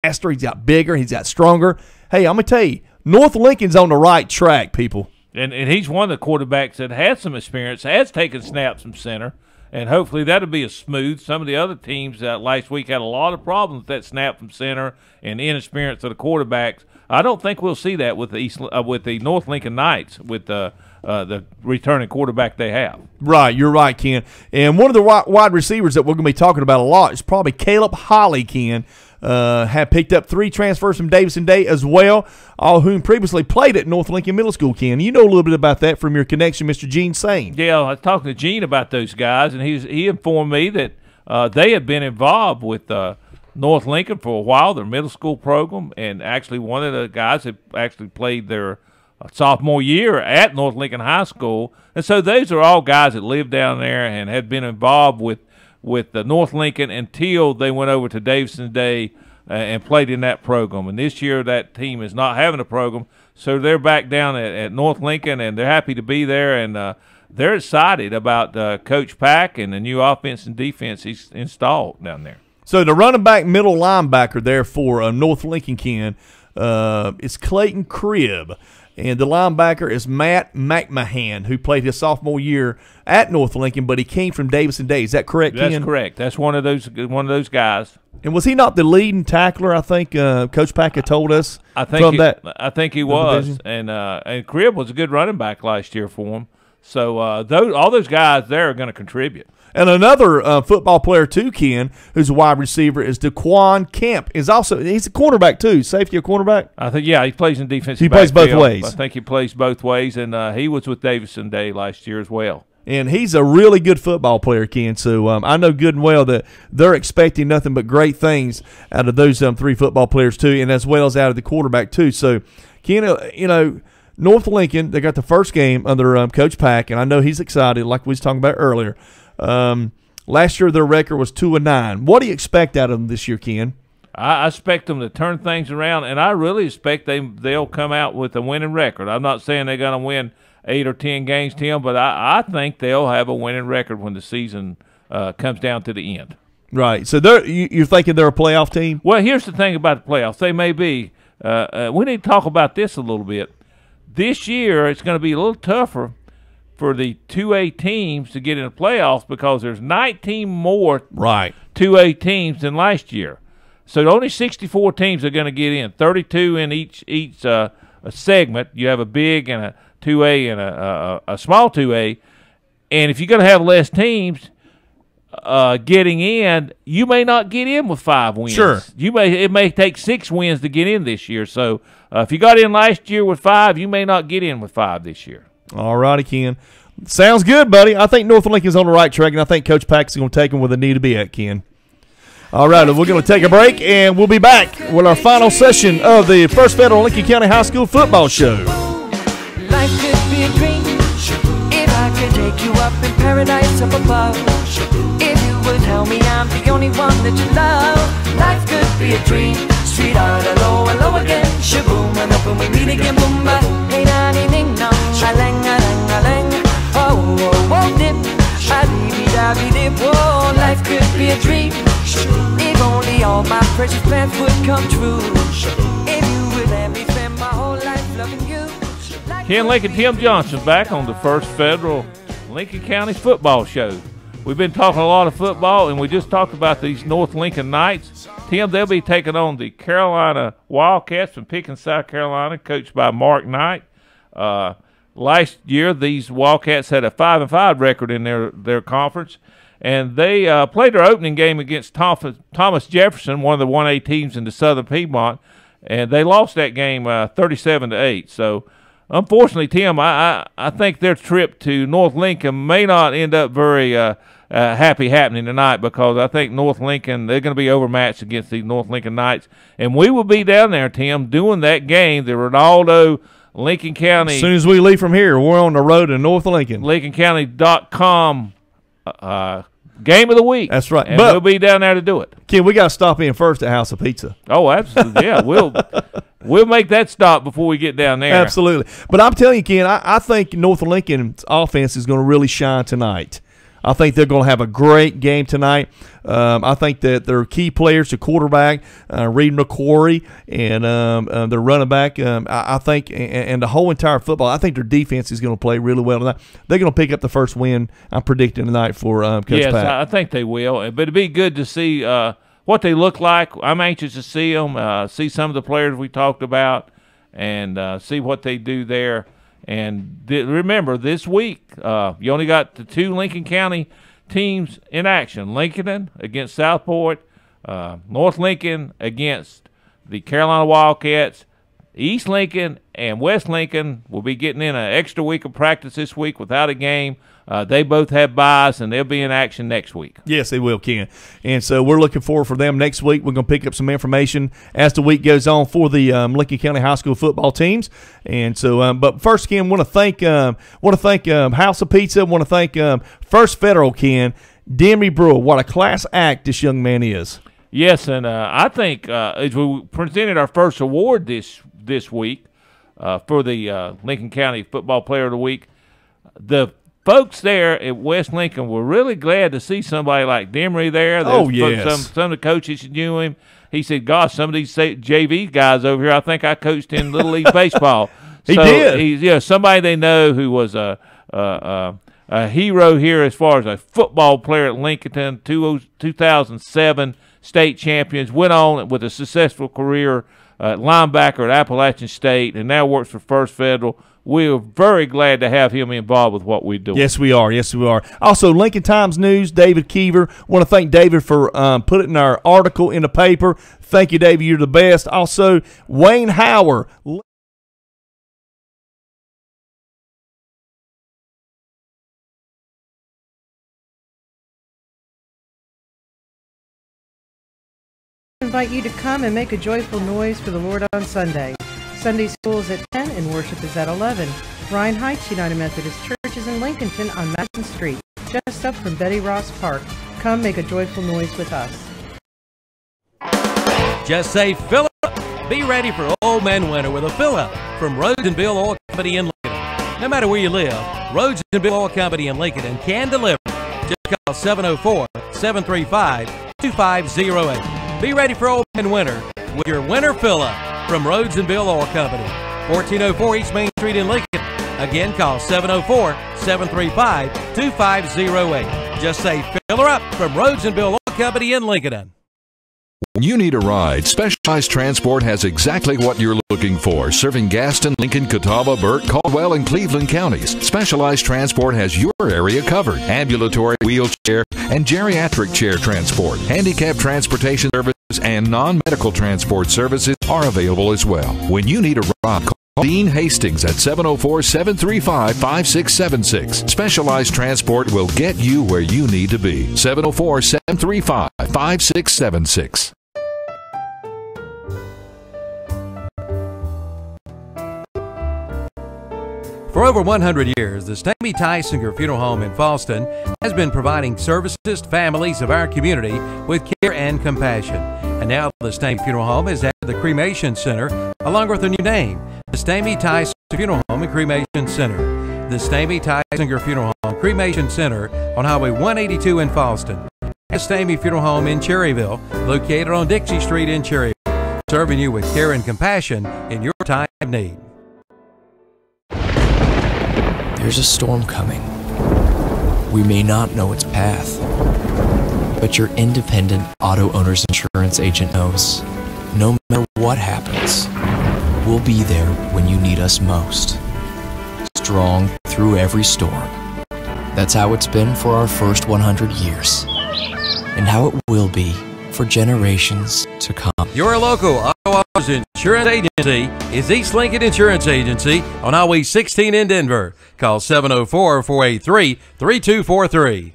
faster, he's got bigger, he's got stronger. Hey, I'm going to tell you, North Lincoln's on the right track, people. And he's one of the quarterbacks that had some experience, has taken snaps from center, and hopefully that'll be a smooth. Some of the other teams last week had a lot of problems with that snap from center and inexperience of the quarterbacks. I don't think we'll see that with the North Lincoln Knights with the returning quarterback they have. Right, you're right, Ken. And one of the wide receivers that we're going to be talking about a lot is probably Caleb Holly, Ken. Have picked up 3 transfers from Davidson Day as well, all whom previously played at North Lincoln Middle School, Ken. You know a little bit about that from your connection, Mr. Gene Sane. Yeah, I was talking to Gene about those guys, and he informed me that they had been involved with North Lincoln for a while, their middle school program, and actually one of the guys that actually played their sophomore year at North Lincoln High School. And so those are all guys that live down there and had been involved with North Lincoln until they went over to Davidson Day and played in that program. And this year that team is not having a program, so they're back down at North Lincoln, and they're happy to be there, and they're excited about Coach Pack and the new offense and defense he's installed down there. So the running back middle linebacker there for North Lincoln, Ken, is Clayton Cribb. And the linebacker is Matt McMahon, who played his sophomore year at North Lincoln, but he came from Davidson Day. Is that correct, Ken? That's correct. That's one of those guys. And was he not the leading tackler? I think Coach Pack told us. I think he was. And Cribb was a good running back last year for him. So all those guys there are going to contribute. And another football player too, Ken, who's a wide receiver, is DeQuan Kemp. He's a cornerback too, safety or cornerback. I think he plays in defensive. He plays both ways. I think he plays both ways, and he was with Davidson Day last year as well. And he's a really good football player, Ken. So I know good and well that they're expecting nothing but great things out of those 3 football players too, and as well as out of the quarterback too. So, Ken, North Lincoln, they got the first game under Coach Pack, and I know he's excited, like we was talking about earlier. Last year their record was 2-9. What do you expect out of them this year, Ken? I expect them to turn things around, and I really expect they'll come out with a winning record. I'm not saying they're going to win 8 or 10 games, Tim, but I think they'll have a winning record when the season comes down to the end. Right. So you're thinking they're a playoff team? Well, here's the thing about the playoffs. They may be. We need to talk about this a little bit. This year it's going to be a little tougher for the 2A teams to get in the playoffs because there's 19 more 2A teams than last year. So only 64 teams are going to get in, 32 in each segment. You have a big and a 2A and a small 2A. And if you're going to have less teams getting in, you may not get in with 5 wins. Sure. It may take 6 wins to get in this year. So if you got in last year with 5, you may not get in with 5 this year. All righty, Ken. Sounds good, buddy. I think North Lincoln's on the right track, and I think Coach Pack is going to take them where they need to be at, Ken. All right, we're going to take a break, and we'll be back with our final session of the First Federal Lincoln County High School Football Show. Life could be a dream if I could take you up in paradise up above. If you would tell me I'm the only one that you love. Life could be a dream. Sweetheart, hello, hello again. Shaboom, and up when we meet again. Boom, ba, hey, na, ding, ding, no. A-lang, a-lang, a-lang. Oh, oh, oh, dip. A-dee-dee-da-dee-dip. Oh, life could be a dream. If only all my precious plans would come true. If you would let me spend my whole life loving you. Ken Lake and Tim Johnson back on the First Federal Lincoln County Football Show. We've been talking a lot of football, and we just talked about these North Lincoln Knights. Tim, they'll be taking on the Carolina Wildcats from Pickens, South Carolina, coached by Mark Knight. Last year, these Wildcats had a 5-5 record in their conference, and they played their opening game against Thomas Jefferson, one of the 1A teams in the Southern Piedmont, and they lost that game 37-8. So, unfortunately, Tim, I think their trip to North Lincoln may not end up very happy happening tonight, because I think North Lincoln, they're going to be overmatched against the North Lincoln Knights. And we will be down there, Tim, doing that game, the Ronaldo Lincoln County. As soon as we leave from here, we're on the road to North Lincoln. LincolnCounty.com game of the week. That's right. And we'll be down there to do it. Ken, we got to stop in first at House of Pizza. Oh, absolutely. Yeah, we'll make that stop before we get down there. Absolutely. But I'm telling you, Ken, I think North Lincoln's offense is going to really shine tonight. I think they're going to have a great game tonight. I think that their key players, the quarterback, Reed McQuarrie, and their running back, I think, and the whole entire football, I think their defense is going to play really well tonight. They're going to pick up the first win, I'm predicting, tonight for Coach Pat. Yes, I think they will. But it'd be good to see what they look like. I'm anxious to see them, see some of the players we talked about, and see what they do there. And remember, this week, you only got the 2 Lincoln County teams in action. Lincolnton against Southport, North Lincoln against the Carolina Wildcats. East Lincoln and West Lincoln will be getting in an extra week of practice this week without a game. They both have byes, and they'll be in action next week. Yes, they will, Ken. And so we're looking forward for them next week. We're going to pick up some information as the week goes on for the Lincoln County High School football teams. And so, but first, Ken, want to thank House of Pizza. Want to thank First Federal, Ken. Demery Brewer, what a class act this young man is. Yes, and I think as we presented our first award this week for the Lincoln County Football Player of the Week, the folks there at West Lincoln were really glad to see somebody like Demery there. Yes. Some of the coaches knew him. He said, gosh, some of these JV guys over here, I think I coached in Little League Baseball. He did. He's somebody they know who was a hero here as far as a football player at Lincolnton, 2007 state champions, went on with a successful career at linebacker at Appalachian State, and now works for First Federal. We're very glad to have him involved with what we do. Yes, we are. Yes, we are. Also, Lincoln Times News, David Keever. Want to thank David for putting our article in the paper. Thank you, David. You're the best. Also, Wayne Hauer. I invite you to come and make a joyful noise for the Lord on Sunday. Sunday school is at 10 and worship is at 11. Ryan Heights United Methodist Church is in Lincolnton on Madison Street, just up from Betty Ross Park. Come make a joyful noise with us. Just say fill up. Be ready for Old Man Winter with a fill up from Rhodes and Bill Oil Company in Lincoln. No matter where you live, Rhodes and Bill Oil Company in Lincoln can deliver. Just call 704-735-2508. Be ready for Old Man Winter with your winter fill up from Rhodes and Bill Oil Company, 1404 East Main Street in Lincoln. Again, call 704-735-2508. Just say fill her up from Rhodes and Bill Oil Company in Lincoln. When you need a ride, Specialized Transport has exactly what you're looking for. Serving Gaston, Lincoln, Catawba, Burt, Caldwell, and Cleveland counties, Specialized Transport has your area covered. Ambulatory, wheelchair, and geriatric chair transport, handicap transportation services, and non-medical transport services are available as well. When you need a ride, call Dean Hastings at 704-735-5676. Specialized Transport will get you where you need to be. 704-735-5676. For over 100 years, the Stamey Tysinger Funeral Home in Fallston has been providing services to families of our community with care and compassion. And now the Stamey Funeral Home has added the Cremation Center along with a new name, the Stamey Tysinger Funeral Home and Cremation Center. The Stamey Tysinger Funeral Home Cremation Center on Highway 182 in Fallston. And Stamey Funeral Home in Cherryville, located on Dixie Street in Cherryville, serving you with care and compassion in your time of need. There's a storm coming. We may not know its path, but your independent auto owner's insurance agent knows no matter what happens, we'll be there when you need us most. Strong through every storm. That's how it's been for our first 100 years, and how it will be for generations to come. Your local auto owner's insurance agency is East Lincoln Insurance Agency on Highway 16 in Denver. Call 704-483-3243.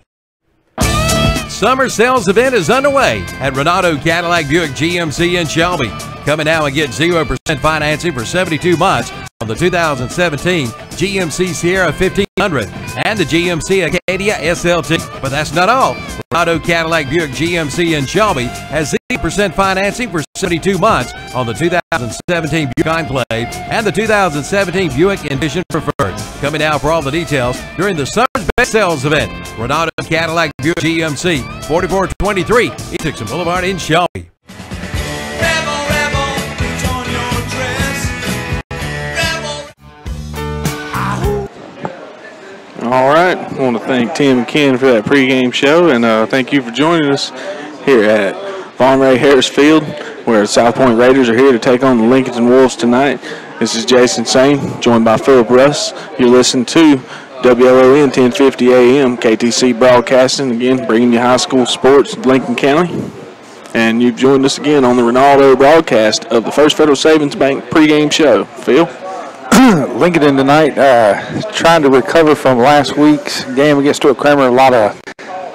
Summer sales event is underway at Renato Cadillac Buick GMC in Shelby. Come in now and get 0% financing for 72 months on the 2017 GMC Sierra 1500 and the GMC Acadia SLT. But that's not all. Renato Cadillac Buick GMC in Shelby has 0% financing for 72 months on the 2017 Buick Enclave and the 2017 Buick Envision Preferred. Coming now for all the details during the Summer's Best Sales event. Renato Cadillac Buick GMC, 4423 East Dixon Boulevard in Shelby. All right, I want to thank Tim and Ken for that pregame show, and thank you for joining us here at Von Ray Harris Field, where the South Point Raiders are here to take on the Lincolnton Wolves tonight. This is Jason Sane, joined by Philip Russ. You're listening to WLON 1050 AM, KTC Broadcasting, again, bringing you high school sports in Lincoln County. And you've joined us again on the Ronaldo broadcast of the First Federal Savings Bank pregame show. Phil? Lincolnton tonight trying to recover from last week's game against Stuart Kramer. A lot of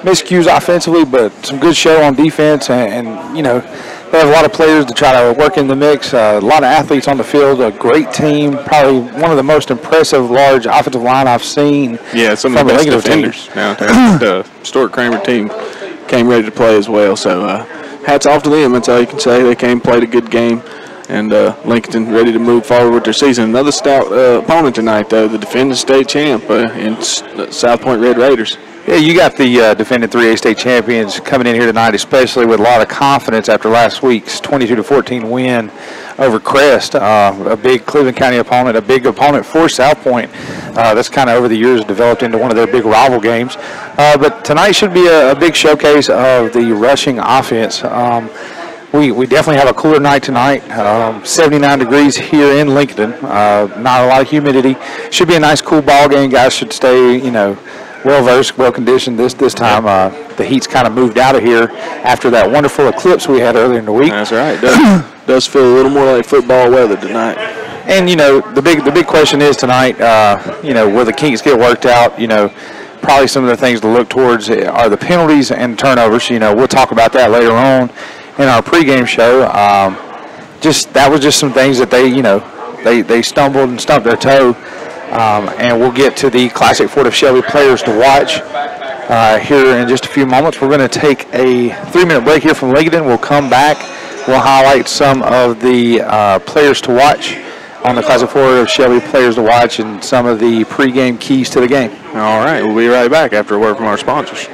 miscues offensively, but some good show on defense. And you know, they have a lot of players to try to work in the mix. A lot of athletes on the field. A great team. Probably one of the most impressive large offensive line I've seen. Yeah, some of the best defenders downtown. The Stuart Kramer team came ready to play as well. So hats off to them. That's all you can say. They came, played a good game. And Lincolnton ready to move forward with their season. Another stout opponent tonight, though, the defending state champ in South Point Red Raiders. Yeah, you got the defending 3A state champions coming in here tonight, especially with a lot of confidence after last week's 22-14 win over Crest, a big Cleveland County opponent, a big opponent for South Point. That's kind of over the years developed into one of their big rival games. But tonight should be a big showcase of the rushing offense. We definitely have a cooler night tonight. 79 degrees here in Lincolnton. Not a lot of humidity. Should be a nice, cool ball game. Guys should stay, you know, well versed, well conditioned. This time, the heat's kind of moved out of here after that wonderful eclipse we had earlier in the week. That's right. Does feel a little more like football weather tonight. And you know, the big question is tonight. You know, will the kinks get worked out? You know, probably some of the things to look towards are the penalties and turnovers. You know, we'll talk about that later on in our pregame show. That was just some things that they stumbled and stumped their toe. And we'll get to the Classic Fort of Shelby players to watch here in just a few moments. We're going to take a 3-minute break here from Lincolnton. We'll come back. We'll highlight some of the players to watch on the Classic Fort of Shelby players to watch and some of the pregame keys to the game. All right, we'll be right back after a word from our sponsors.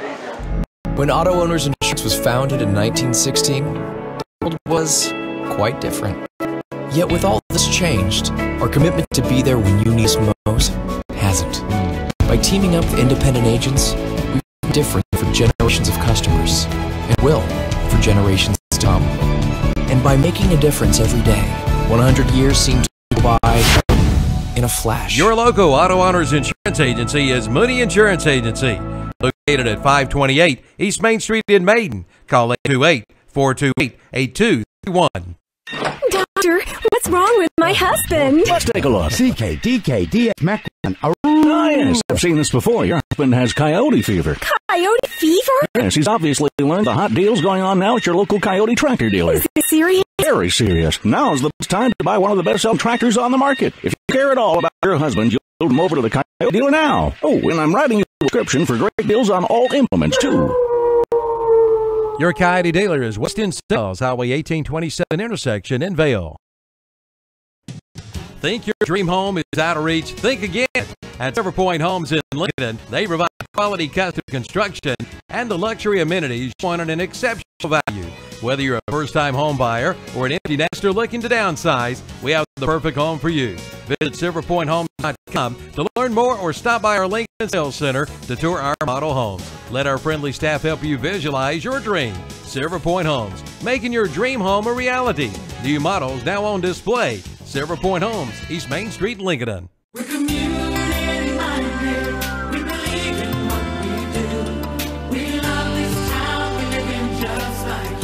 When Auto Owners Insurance was founded in 1916, the world was quite different. Yet with all this changed, our commitment to be there when you need us most hasn't. By teaming up with independent agents, we've been different for generations of customers, and will for generations to come. And by making a difference every day, 100 years seem to go by in a flash. Your local Auto Owners Insurance Agency is Mooney Insurance Agency, located at 528 East Main Street in Maiden. Call 828-428-8231. Doctor, what's wrong with my husband? Let's take a look. CKDKDX McMahon. Oh, yes, I've seen this before. Your husband has coyote fever. Coyote fever? Yes, he's obviously learned the hot deals going on now at your local Coyote tractor dealer. Is it serious? Very serious. Now is the best time to buy one of the best-selling tractors on the market. If you care at all about your husband, you'll move him over to the Coyote dealer now. Oh, and I'm writing you a prescription for great deals on all implements, too. Your Coyote dealer is West End Sales, Highway 1827 intersection in Vale. Think your dream home is out of reach? Think again. At Silverpoint Homes in Lincoln, they provide quality custom construction and the luxury amenities you want at an exceptional value. Whether you're a first-time home buyer or an empty nester looking to downsize, we have the perfect home for you. Visit silverpointhomes.com to learn more or stop by our Lincoln Sales Center to tour our model homes. Let our friendly staff help you visualize your dream. Silverpoint Homes, making your dream home a reality. New models now on display. Silverpoint Homes, East Main Street, Lincolnton. We're community-minded. We believe in what we do. We love this town. We live in just like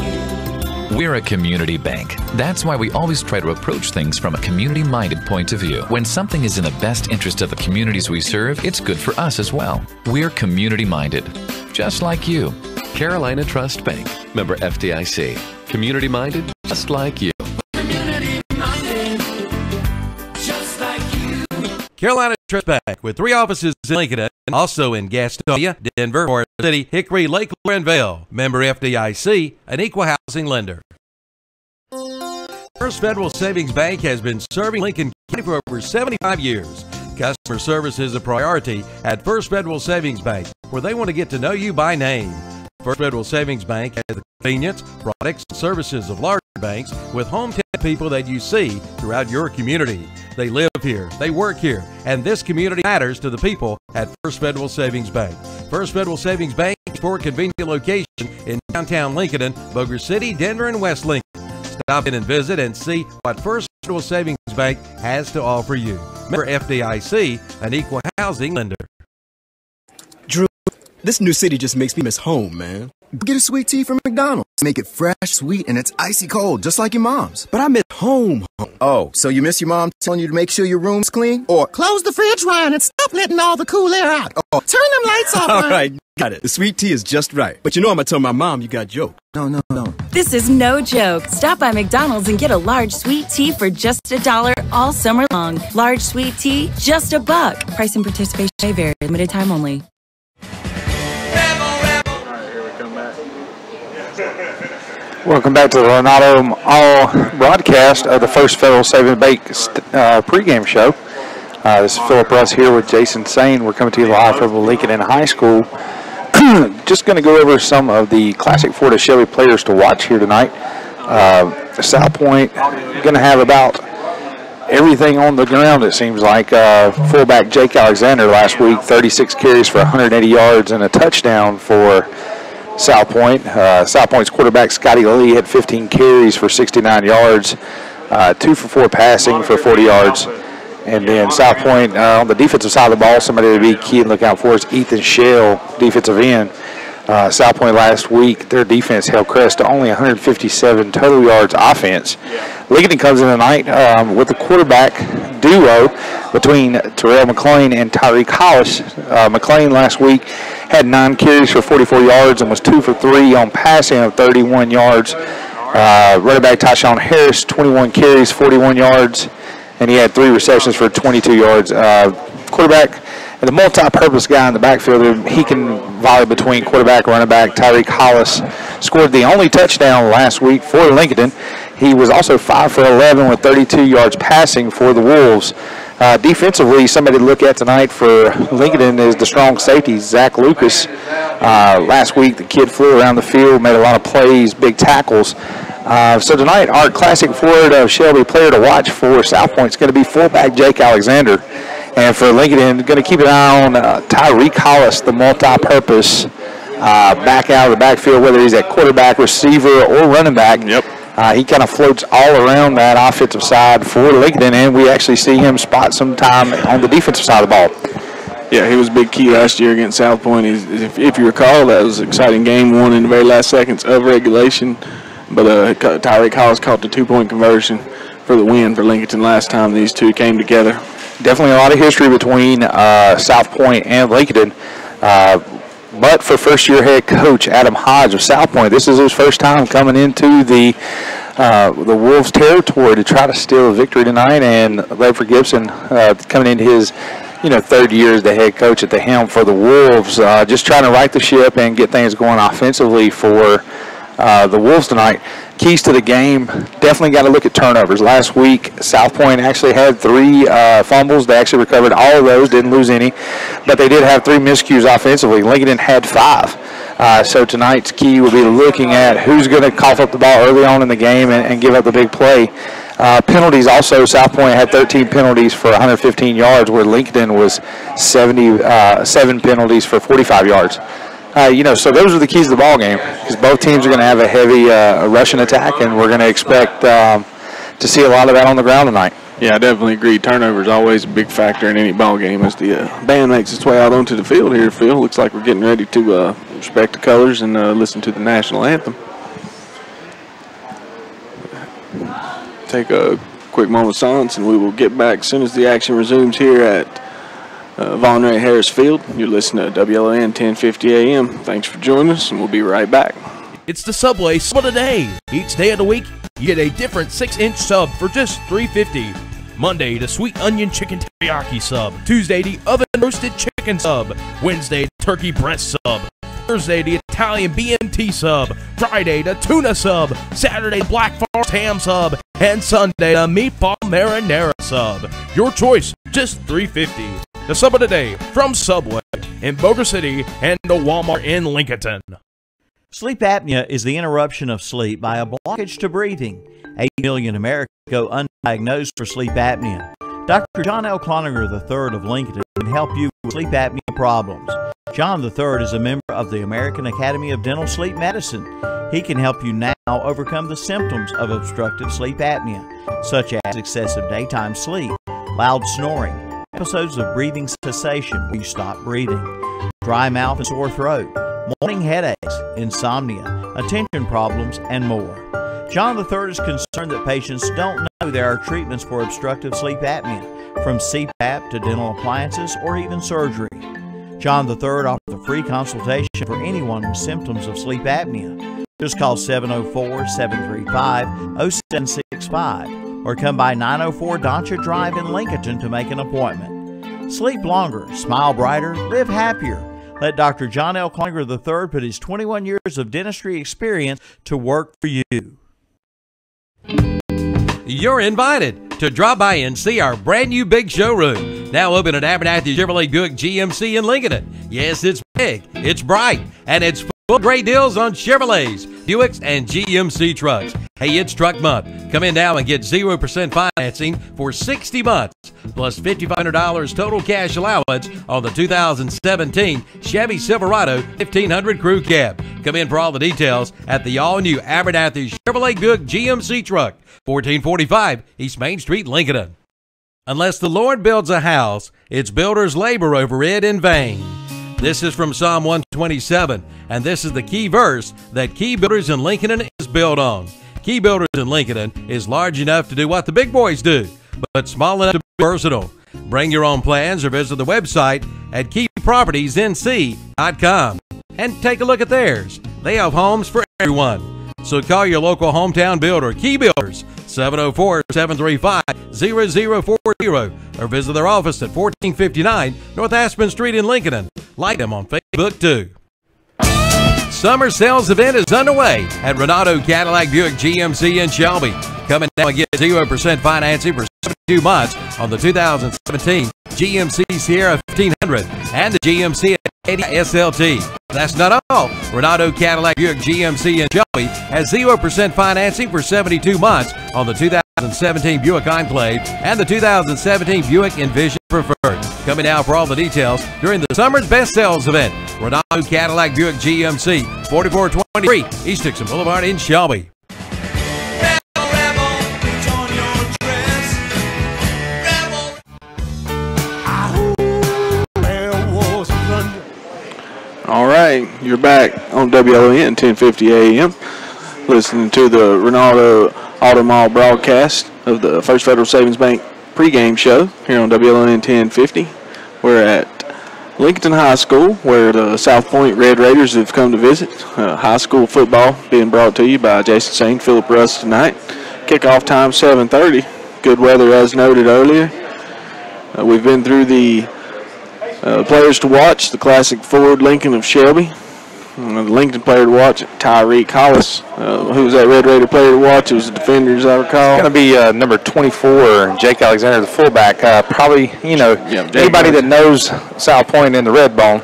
you. We're a community bank. That's why we always try to approach things from a community-minded point of view. When something is in the best interest of the communities we serve, it's good for us as well. We're community-minded, just like you. Carolina Trust Bank, member FDIC. Community-minded, just like you. Carolina Trust Bank with 3 offices in Lincoln, also in Gastonia, Denver, Forest City, Hickory, Lake, and Vale. Member FDIC, an equal housing lender. First Federal Savings Bank has been serving Lincoln County for over 75 years. Customer service is a priority at First Federal Savings Bank, where they want to get to know you by name. First Federal Savings Bank has the convenience, products, and services of larger banks with hometown people that you see throughout your community. They live here, they work here, and this community matters to the people at First Federal Savings Bank. First Federal Savings Bank is for a convenient location in downtown Lincolnton, Boger City, Denver, and West Lincoln. Stop in and visit and see what First Federal Savings Bank has to offer you. Member FDIC, an equal housing lender. Drew, this new city just makes me miss home, man. Go get a sweet tea from McDonald's. Make it fresh, sweet, and it's icy cold, just like your mom's. But I miss home. Oh, so you miss your mom telling you to make sure your room's clean? Or close the fridge, Ryan, and stop letting all the cool air out. Or turn them lights off, Ryan. All right, got it. The sweet tea is just right. But you know I'm going to tell my mom you got joked. No. This is no joke. Stop by McDonald's and get a large sweet tea for just $1 all summer long. Large sweet tea, just $1. Price and participation may vary. Limited time only. Welcome back to the Renato All broadcast of the First Federal Savings Bank pregame show. This is Philip Russ here with Jason Sane. We're coming to you live from Lincolnton High School. Just going to go over some of the Classic Florida Shelby players to watch here tonight. South Point going to have about everything on the ground, it seems like. Fullback Jake Alexander last week, 36 carries for 180 yards and a touchdown for South Point. South Point's quarterback Scotty Lee had 15 carries for 69 yards, 2 for 4 passing for 40 yards. And then South Point on the defensive side of the ball, somebody to be key and look out for is Ethan Shell, defensive end. South Point last week, their defense held Crest to only 157 total yards offense. Lincoln comes in tonight with a quarterback duo between Terrell McLean and Tyreek Hollis. McLean last week had 9 carries for 44 yards and was 2 for 3 on passing of 31 yards. Running back Tyshawn Harris, 21 carries, 41 yards, and he had 3 receptions for 22 yards. Quarterback and the multi-purpose guy in the backfield, he can volley between quarterback and running back. Tyreek Hollis scored the only touchdown last week for Lincoln. He was also 5 for 11 with 32 yards passing for the Wolves. Defensively, somebody to look at tonight for Lincoln is the strong safety, Zach Lucas. Last week, the kid flew around the field, made a lot of plays, big tackles. So tonight, our Classic Florida Shelby player to watch for South Point is going to be fullback Jake Alexander. And for Lincoln, going to keep an eye on Tyreek Hollis, the multi-purpose back out of the backfield, whether he's at quarterback, receiver, or running back. Yep. He kind of floats all around that offensive side for Lincoln, and we actually see him spot some time on the defensive side of the ball. Yeah, he was a big key last year against South Point. If you recall, that was an exciting game, won in the very last seconds of regulation. But Tyreek Hollis caught the 2-point conversion for the win for Lincoln last time these two came together. Definitely a lot of history between South Point and Lincoln. But for first-year head coach Adam Hodge of South Point, this is his first time coming into the Wolves' territory to try to steal a victory tonight. And Ledford Gibson coming into his third year as the head coach at the helm for the Wolves, just trying to right the ship and get things going offensively for the Wolves tonight. Keys to the game, definitely got to look at turnovers. Last week, South Point actually had 3 fumbles. They actually recovered all of those, didn't lose any. But they did have 3 miscues offensively. Lincoln had 5. So tonight's key will be looking at who's going to cough up the ball early on in the game and give up the big play. Penalties also, South Point had 13 penalties for 115 yards, where Lincoln was 7 penalties for 45 yards. So those are the keys to the ball game, because both teams are going to have a heavy rushing attack, and we're going to expect to see a lot of that on the ground tonight. Yeah, I definitely agree. Turnovers always a big factor in any ball game as the band makes its way out onto the field here, Phil. Looks like we're getting ready to respect the colors and listen to the national anthem. Take a quick moment of silence, and we will get back as soon as the action resumes here at Von Ray Harris Field. You're listening to WLON 1050 AM. Thanks for joining us, and we'll be right back. It's the Subway Sub of the Day. Each day of the week, you get a different 6-inch sub for just $3.50. Monday, the sweet onion chicken teriyaki sub. Tuesday, the oven roasted chicken sub. Wednesday, turkey breast sub. Thursday, the Italian BMT sub. Friday, the tuna sub. Saturday, the Black Forest ham sub. And Sunday, the meatball marinara sub. Your choice, just $3.50. The sub of the day from Subway in Boulder City and the Walmart in Lincolnton. Sleep apnea is the interruption of sleep by a blockage to breathing. 8 million Americans go undiagnosed for sleep apnea. Dr. John L. Cloninger III of Lincoln can help you with sleep apnea problems. John III is a member of the American Academy of Dental Sleep Medicine. He can help you now overcome the symptoms of obstructive sleep apnea, such as excessive daytime sleep, loud snoring, episodes of breathing cessation where you stop breathing, dry mouth and sore throat, morning headaches, insomnia, attention problems, and more. John III is concerned that patients don't know there are treatments for obstructive sleep apnea, from CPAP to dental appliances or even surgery. John III offers a free consultation for anyone with symptoms of sleep apnea. Just call 704-735-0765 or come by 904 Doncha Drive in Lincolnton to make an appointment. Sleep longer, smile brighter, live happier. Let Dr. John L. Cloninger III put his 21 years of dentistry experience to work for you. You're invited to drop by and see our brand new big showroom, now open at Abernathy Chevrolet Buick GMC in Lincolnton. Yes, it's big, it's bright, and it's full of great deals on Chevrolets, Buicks, and GMC trucks. Hey, it's truck month. Come in now and get 0% financing for 60 months, plus $5,500 total cash allowance on the 2017 Chevy Silverado 1500 Crew Cab. Come in for all the details at the all-new Abernathy Chevrolet Buick GMC truck, 1445 East Main Street, Lincoln. Unless the Lord builds a house, its builders labor over it in vain. This is from Psalm 127, and this is the key verse that Key Builders in Lincoln is built on. Key Builders in Lincoln is large enough to do what the big boys do, but small enough to be versatile. Bring your own plans or visit the website at keypropertiesnc.com and take a look at theirs. They have homes for everyone. So call your local hometown builder, Key Builders, 704-735-0040, or visit their office at 1459 North Aspen Street in Lincoln. Like them on Facebook too. Summer sales event is underway at Renato Cadillac Buick GMC in Shelby. Come in now and get 0% financing for 72 months on the 2017 GMC Sierra 1500 and the GMC SLT. That's not all. Renato Cadillac Buick GMC in Shelby has 0% financing for 72 months on the 2017 Buick Enclave and the 2017 Buick Envision Preferred. Coming now for all the details during the summer's best sales event. Renato Cadillac Buick GMC, 4423 East Dixon Boulevard in Shelby. All right, you're back on WLON 1050 AM, listening to the Ronaldo Auto Mall broadcast of the First Federal Savings Bank pregame show here on WLON 1050. We're at Lincolnton High School, where the South Point Red Raiders have come to visit. High school football being brought to you by Jason Sane, Philip Russ tonight. Kickoff time 7:30. Good weather as noted earlier. We've been through the players to watch, the classic Ford Lincoln of Shelby. The Lincoln player to watch, Tyreek Hollis. Who was that Red Raider player to watch? It was the defender, as I recall. It's going to be number 24, Jake Alexander, the fullback. Probably, anybody that knows South Point in the Red Bone,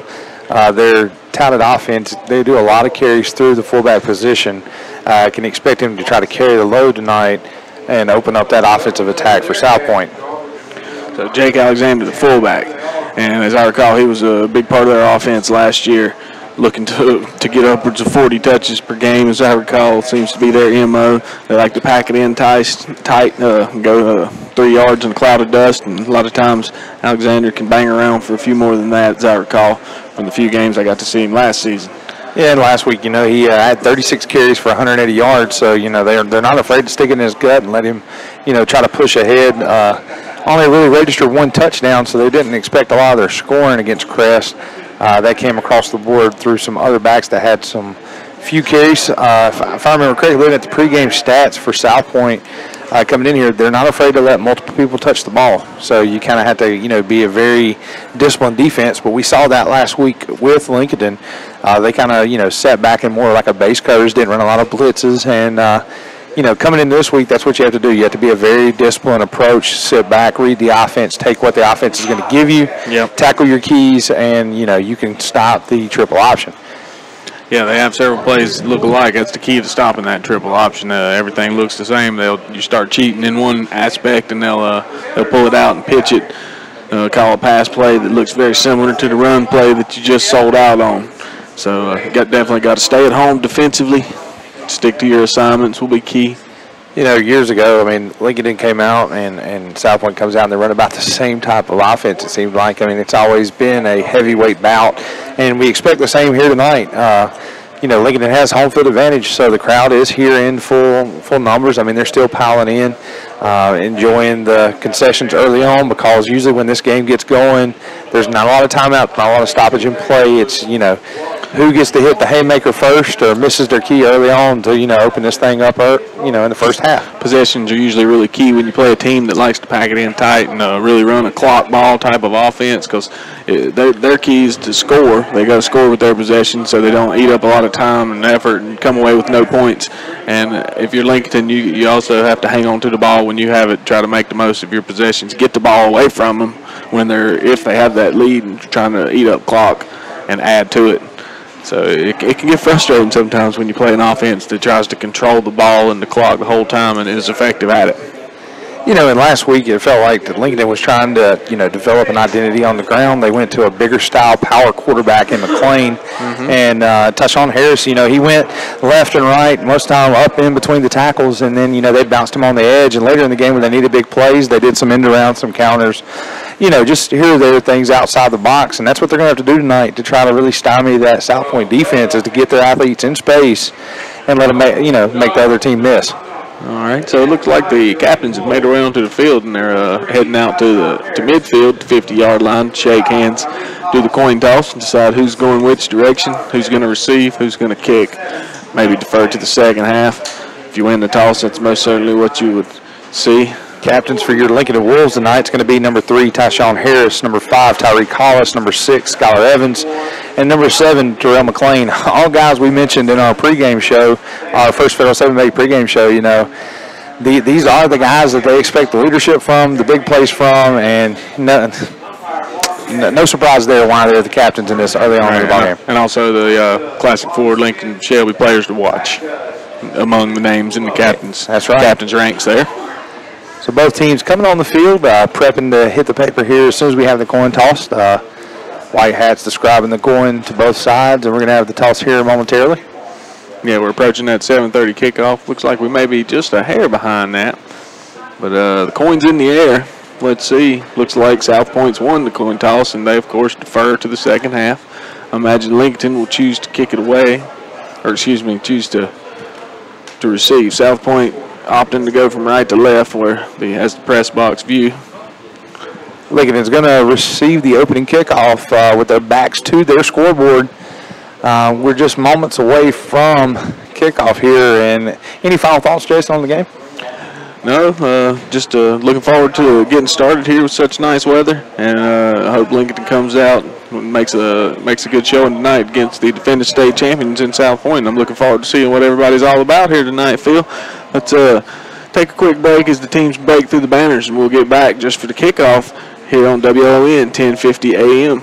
their touted offense, they do a lot of carries through the fullback position. Can expect him to try to carry the load tonight and open up that offensive attack for South Point. So Jake Alexander, the fullback. And as I recall, he was a big part of their offense last year, looking to get upwards of 40 touches per game, as I recall. Seems to be their MO. They like to pack it in tight, go 3 yards in a cloud of dust, and a lot of times Alexander can bang around for a few more than that, as I recall, from the few games I got to see him last season. Yeah, and last week, he had 36 carries for 180 yards, so, they're not afraid to stick it in his gut and let him, try to push ahead. Only really registered 1 touchdown, so they didn't expect a lot of their scoring against Crest. That came across the board through some other backs that had some few carries. If I remember correctly, looking at the pregame stats for South Point coming in here, they're not afraid to let multiple people touch the ball. So you kind of have to, be a very disciplined defense. But we saw that last week with Lincolnton. They kind of, sat back in more like a base coverage, didn't run a lot of blitzes. And, coming into this week, that's what you have to do. You have to be a very disciplined approach, sit back, read the offense, take what the offense is going to give you, tackle your keys, and, you can stop the triple option. Yeah, they have several plays that look alike. That's the key to stopping that triple option. Everything looks the same. You start cheating in one aspect, and they'll pull it out and pitch it. Call a pass play that looks very similar to the run play that you just sold out on. So definitely got to stay at home defensively. Stick to your assignments will be key. Years ago, Lincolnton came out and South Point comes out and they run about the same type of offense, it seems like. It's always been a heavyweight bout, and we expect the same here tonight. Lincolnton has home field advantage, so the crowd is here in full numbers. They're still piling in, enjoying the concessions early on, because usually when this game gets going, there's not a lot of timeouts, not a lot of stoppage in play. It's, who gets to hit the haymaker first or misses their key early on to, open this thing up, in the first half. Possessions are usually really key when you play a team that likes to pack it in tight and really run a clock ball type of offense, because their key is to score. They got to score with their possessions so they don't eat up a lot of time and effort and come away with no points. And if you're Lincolnton, you also have to hang on to the ball when you have it, try to make the most of your possessions, get the ball away from them if they have that lead and trying to eat up clock and add to it. So it can get frustrating sometimes when you play an offense that tries to control the ball and the clock the whole time and is effective at it. And last week it felt like that Lincolnton was trying to, develop an identity on the ground. They went to a bigger style power quarterback in McLean. And Tyshawn Harris, he went left and right, most of the time up in between the tackles, and then, they bounced him on the edge. And later in the game when they needed big plays, they did some end around, some counters, just here or there things outside the box. And that's what they're going to have to do tonight to try to really stymie that South Point defense, is to get their athletes in space and let them, make the other team miss. All right, so it looks like the captains have made their way onto the field, and they're heading out to midfield, the 50-yard line, shake hands, do the coin toss, and decide who's going which direction, who's going to receive, who's going to kick, maybe defer to the second half. If you win the toss, that's most certainly what you would see. Captains for your Lincolnton Wolves tonight, it's going to be number 3, Tyshawn Harris, number 5, Tyreek Hollis, number 6, Skylar Evans, and number 7, Terrell McLean. All guys we mentioned in our pregame show, our first Federal 7-8 pregame show, these are the guys that they expect the leadership from, the big plays from, and no surprise there why they're the captains in this early on in the ballgame. And also the Classic 4 Lincoln Shelby players to watch among the names in the captains. That's right. Captains ranks there. So both teams coming on the field, prepping to hit the paper here as soon as we have the coin tossed. White hats describing the coin to both sides, and we're going to have the toss here momentarily. Yeah, we're approaching that 7:30 kickoff. Looks like we may be just a hair behind that. But the coin's in the air. Let's see. Looks like South Point's won the coin toss, and they, of course, defer to the second half. I imagine Lincolnton will choose to kick it away, or choose to receive. South Point opting to go from right to left where he has the press box view. Lincolnton's going to receive the opening kickoff with their backs to their scoreboard. We're just moments away from kickoff here. And any final thoughts, Jason, on the game? No, just looking forward to getting started here with such nice weather, and I hope Lincolnton comes out and makes a good showing tonight against the defending state champions in South Point. I'm looking forward to seeing what everybody's all about here tonight, Phil. Let's take a quick break as the teams break through the banners, and we'll get back just for the kickoff here on WLON 1050 AM.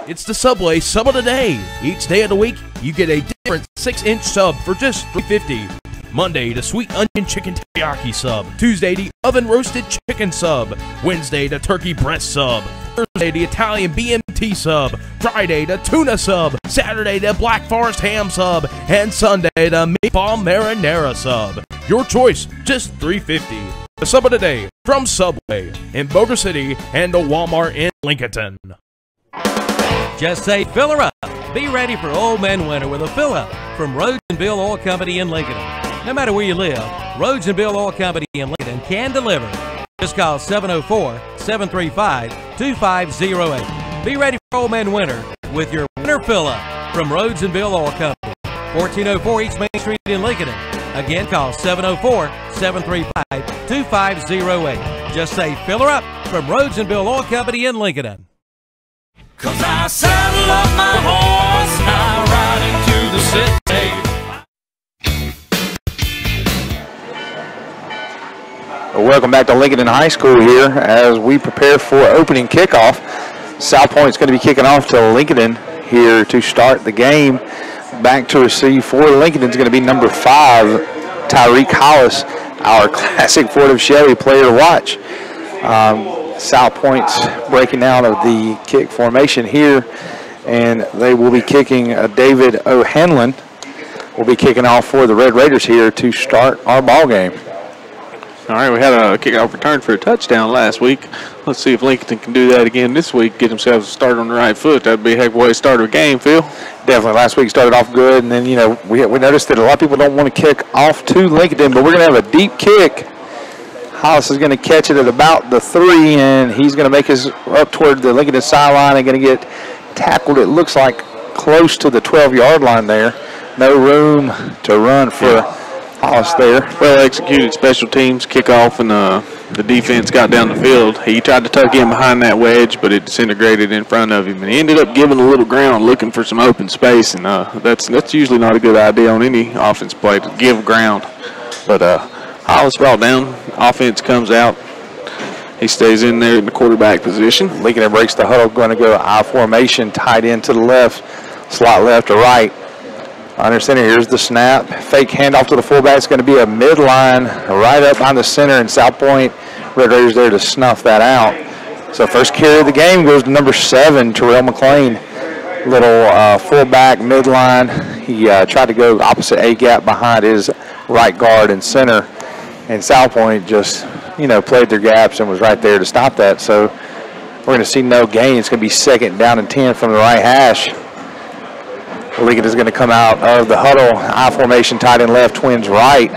It's the Subway Sub of the Day. Each day of the week, you get a different 6-inch sub for just $3.50. Monday, the sweet onion chicken teriyaki sub. Tuesday, the oven roasted chicken sub. Wednesday, the turkey breast sub. Thursday, the Italian BMT sub. Friday, the tuna sub. Saturday, the Black Forest ham sub. And Sunday, the meatball marinara sub. Your choice, just $3.50. The Sub of the Day from Subway in Boulder City and the Walmart in Lincolnton. Just say fill her up. Be ready for Old Man Winter with a fill up from Rhodes & Bill Oil Company in Lincolnton. No matter where you live, Rhodes & Bill Oil Company in Lincolnton can deliver. Just call 704-735-2508. Be ready for Old Man Winter with your winter fill up from Rhodes & Bill Oil Company, 1404 East Main Street in Lincolnton. Again, call 704-735-2508. Just say fill her up from Rhodes & Bill Oil Company in Lincolnton. 'Cause I saddle up my horse Cent Dave. Welcome back to Lincolnton High School here as we prepare for opening kickoff. South Point's going to be kicking off to Lincolnton here to start the game. Back to receive for Lincolnton's going to be number 5, Tyreek Hollis, our classic Fort of Shelby player to watch. South Point's breaking out of the kick formation here, and they will be kicking David O'Hanlon. Will be kicking off for the Red Raiders here to start our ball game. All right, we had a kickoff return for a touchdown last week. Let's see if Lincolnton can do that again this week, get themselves started on the right foot. That'd be a heck of a way to start a game, Phil. Definitely. Last week started off good, and then, we noticed that a lot of people don't want to kick off to Lincolnton, but we're going to have a deep kick. Hollis is going to catch it at about the 3, and he's going to make his up toward the Lincolnton sideline and going to get tackled, it looks like, close to the 12-yard line there. No room to run for Hollis there. Well executed special teams kickoff, and the defense got down the field. He tried to tuck in behind that wedge, but it disintegrated in front of him, and he ended up giving a little ground, looking for some open space, and that's usually not a good idea on any offense play to give ground. But Hollis brought down. Offense comes out. He stays in there in the quarterback position. Lincoln breaks the huddle, going to go I formation, tight end to the left, slot left to right. Under center, here's the snap. Fake handoff to the fullback. It's going to be a midline right up on the center, and South Point Red Raiders there to snuff that out. So first carry of the game goes to number 7, Terrell McLean. Little fullback midline. He tried to go opposite A-gap behind his right guard and center, and South Point just, played their gaps and was right there to stop that. So we're going to see no gain. It's going to be 2nd down and 10 from the right hash. Lincoln is going to come out of the huddle. I formation, tight end left, twins right.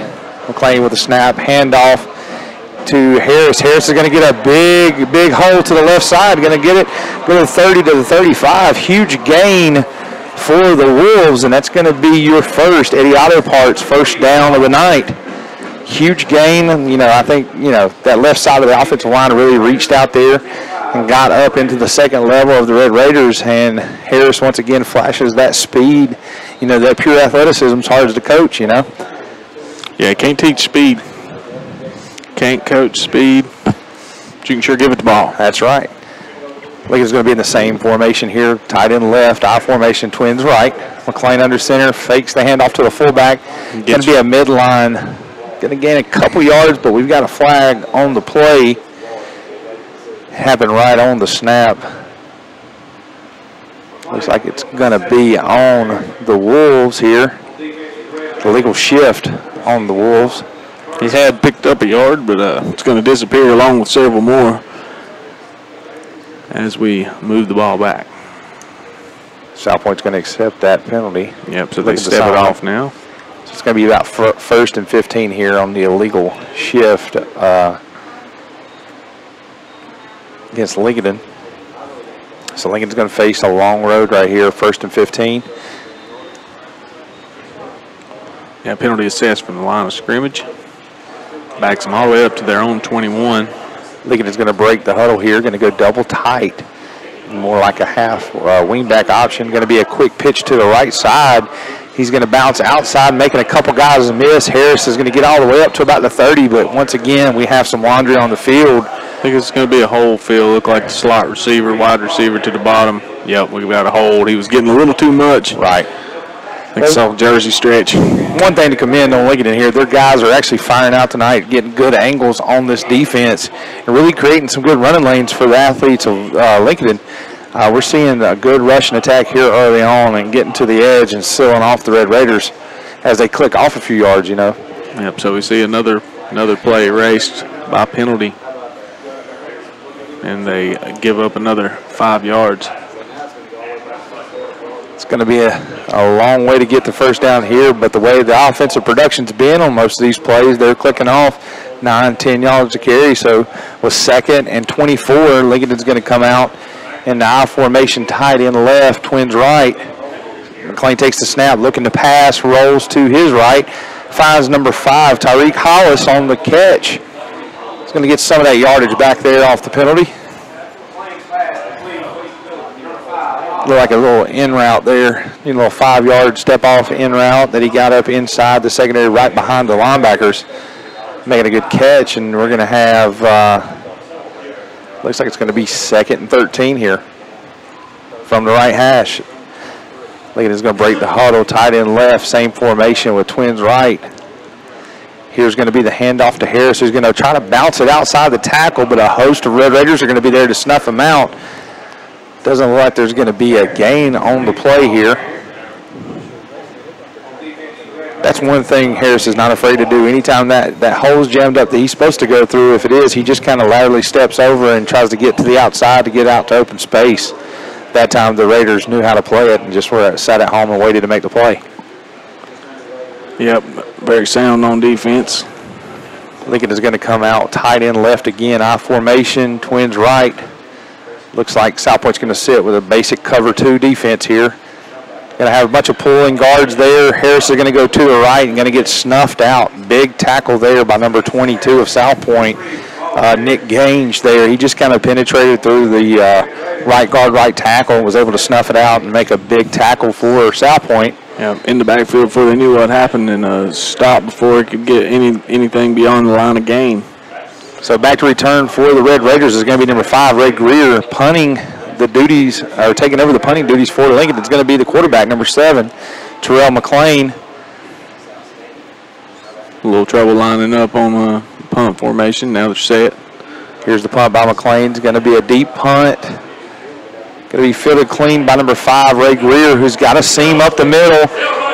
McLean with a snap, handoff to Harris. Harris is going to get a big hole to the left side. Going to get it, go to the 30 to the 35. Huge gain for the Wolves, and that's going to be your first, Eddie Auto Parts, first down of the night. Huge gain. I think, that left side of the offensive line really reached out there and got up into the second level of the Red Raiders, and Harris once again flashes that speed, that pure athleticism is hard to coach, Yeah, can't teach speed. Can't coach speed, but you can sure give it the ball. That's right. Lincoln's going to be in the same formation here, tight end left, I formation, twins right. McLean under center, fakes the handoff to the fullback. Going to be a midline. Going to gain a couple yards, but we've got a flag on the play. Happened right on the snap. Looks like it's going to be on the Wolves here. Illegal shift on the Wolves. He had picked up a yard, but it's going to disappear along with several more as we move the ball back. South Point's going to accept that penalty. Yep, so they step it off now. So it's going to be about 1st and 15 here on the illegal shift against Lincolnton. So Lincoln's going to face a long road right here, 1st and 15. Yeah, penalty assessed from the line of scrimmage. Backs them all the way up to their own 21. Lincoln's going to break the huddle here, going to go double tight. More like a half wingback option. Going to be a quick pitch to the right side. He's going to bounce outside, making a couple guys miss. Harris is going to get all the way up to about the 30, but once again, we have some laundry on the field. I think it's going to be a hole field. Look like the slot receiver, wide receiver to the bottom. Yep, we got a hold. He was getting a little too much. Right. I think it's off jersey stretch. One thing to commend on Lincoln here, their guys are actually firing out tonight, getting good angles on this defense, and really creating some good running lanes for the athletes of Lincoln. We're seeing a good rushing attack here early on and getting to the edge and sealing off the Red Raiders as they click off a few yards, Yep, so we see another play erased by penalty, and they give up another 5 yards. It's going to be a long way to get the first down here, but the way the offensive production's been on most of these plays, they're clicking off 9, 10 yards to carry. So with 2nd and 24, Lincoln's going to come out in the I formation, tight end left, twins right. McLean takes the snap, looking to pass, rolls to his right, finds number 5, Tyreek Hollis on the catch. He's going to get some of that yardage back there off the penalty. Looked like a little in route there, a little 5-yard step off in route that he got up inside the secondary right behind the linebackers, making a good catch. And we're going to have, looks like it's going to be 2nd and 13 here from the right hash. Lincoln is going to break the huddle, tight end left, same formation with twins right. Here's going to be the handoff to Harris, who's going to try to bounce it outside the tackle, but a host of Red Raiders are going to be there to snuff him out. Doesn't look like there's going to be a gain on the play here. That's one thing Harris is not afraid to do. Anytime that hole's jammed up that he's supposed to go through, if it is, he just kind of laterally steps over and tries to get to the outside to get out to open space. That time the Raiders knew how to play it and just sat at home and waited to make the play. Yep, very sound on defense. Lincoln is going to come out tight end left again, I formation, twins right. Looks like South Point's going to sit with a basic cover 2 defense here. Going to have a bunch of pulling guards there. Harris is going to go to the right and going to get snuffed out. Big tackle there by number 22 of South Point, Nick Gange there. He just kind of penetrated through the right guard, right tackle, and was able to snuff it out and make a big tackle for South Point. Yeah, in the backfield before they knew what happened, and stopped before it could get anything beyond the line of gain. So back to return for the Red Raiders is going to be number 5, Ray Greer, punting the duties, or taking over the punting duties for Lincoln. It's going to be the quarterback, number 7, Terrell McLean. A little trouble lining up on punt formation now that you say it. Here's the punt by McLean. It's going to be a deep punt. Going to be fielded clean by number 5, Ray Greer, who's got a seam up the middle.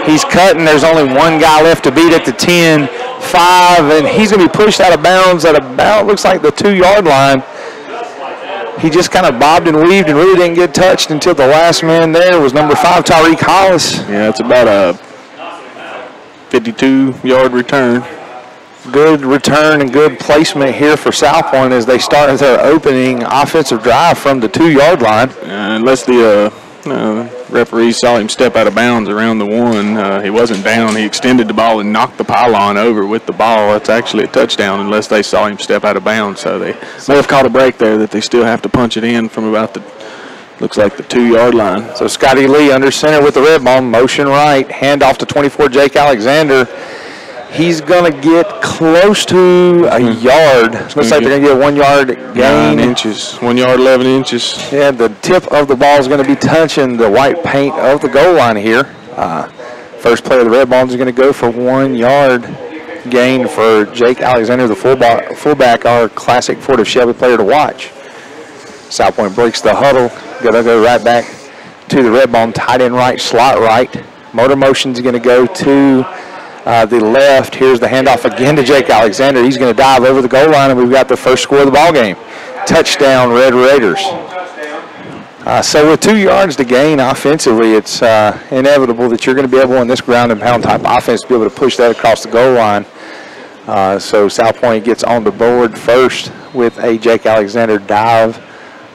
He's cutting. There's only one guy left to beat at the 10, 5, and he's going to be pushed out of bounds at about, looks like, the 2-yard line. He just kind of bobbed and weaved and really didn't get touched until the last man there was number 5, Tyreek Hollis. Yeah, it's about a 52-yard return. Good return and good placement here for South Point as they start their opening offensive drive from the 2-yard line. Unless the referee saw him step out of bounds around the 1, he wasn't down. He extended the ball and knocked the pylon over with the ball. That's actually a touchdown unless they saw him step out of bounds. So they may have caught a break there that they still have to punch it in from about looks like the 2-yard line. So Scotty Lee under center with the red ball, motion right, handoff to 24, Jake Alexander. He's going to get close to a yard. Looks like they're going to get a 1-yard gain. 9 inches, 1 yard, 11 inches. Yeah, the tip of the ball is going to be touching the white paint of the goal line here. First play of the red ball is going to go for 1 yard gain for Jake Alexander, the fullback, our classic Fort of Shelby player to watch. South Point breaks the huddle. Going to go right back to the red ball, tight end right, slot right. Motor motion is going to go to the left. Here's the handoff again to Jake Alexander. He's going to dive over the goal line, and we've got the first score of the ball game. Touchdown, Red Raiders. So with 2 yards to gain offensively, it's inevitable that you're going to be able in this ground and pound type offense to be able to push that across the goal line. So South Point gets on the board first with a Jake Alexander dive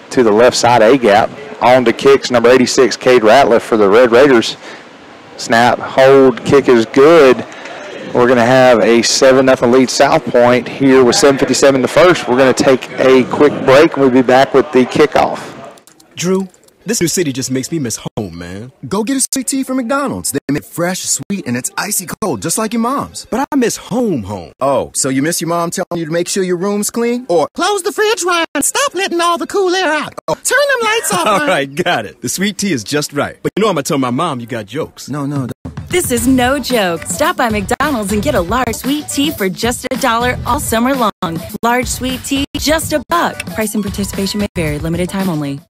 to the left side A-gap. On to kicks, number 86, Cade Ratliff for the Red Raiders. Snap, hold, kick is good. We're going to have a 7-0 lead South Point here with 7:57 to first. We're going to take a quick break, and we'll be back with the kickoff. Drew, this new city just makes me miss home, man. Go get a sweet tea from McDonald's. They make it fresh, sweet, and it's icy cold, just like your mom's. But I miss home. Oh, so you miss your mom telling you to make sure your room's clean? Or close the fridge, Ryan. Stop letting all the cool air out. Oh. Turn them lights off, Ryan. All right, got it. The sweet tea is just right. But you know I'm going to tell my mom you got jokes. No. This is no joke. Stop by McDonald's and get a large sweet tea for just $1 all summer long. Large sweet tea, just $1. Price and participation may vary. Limited time only.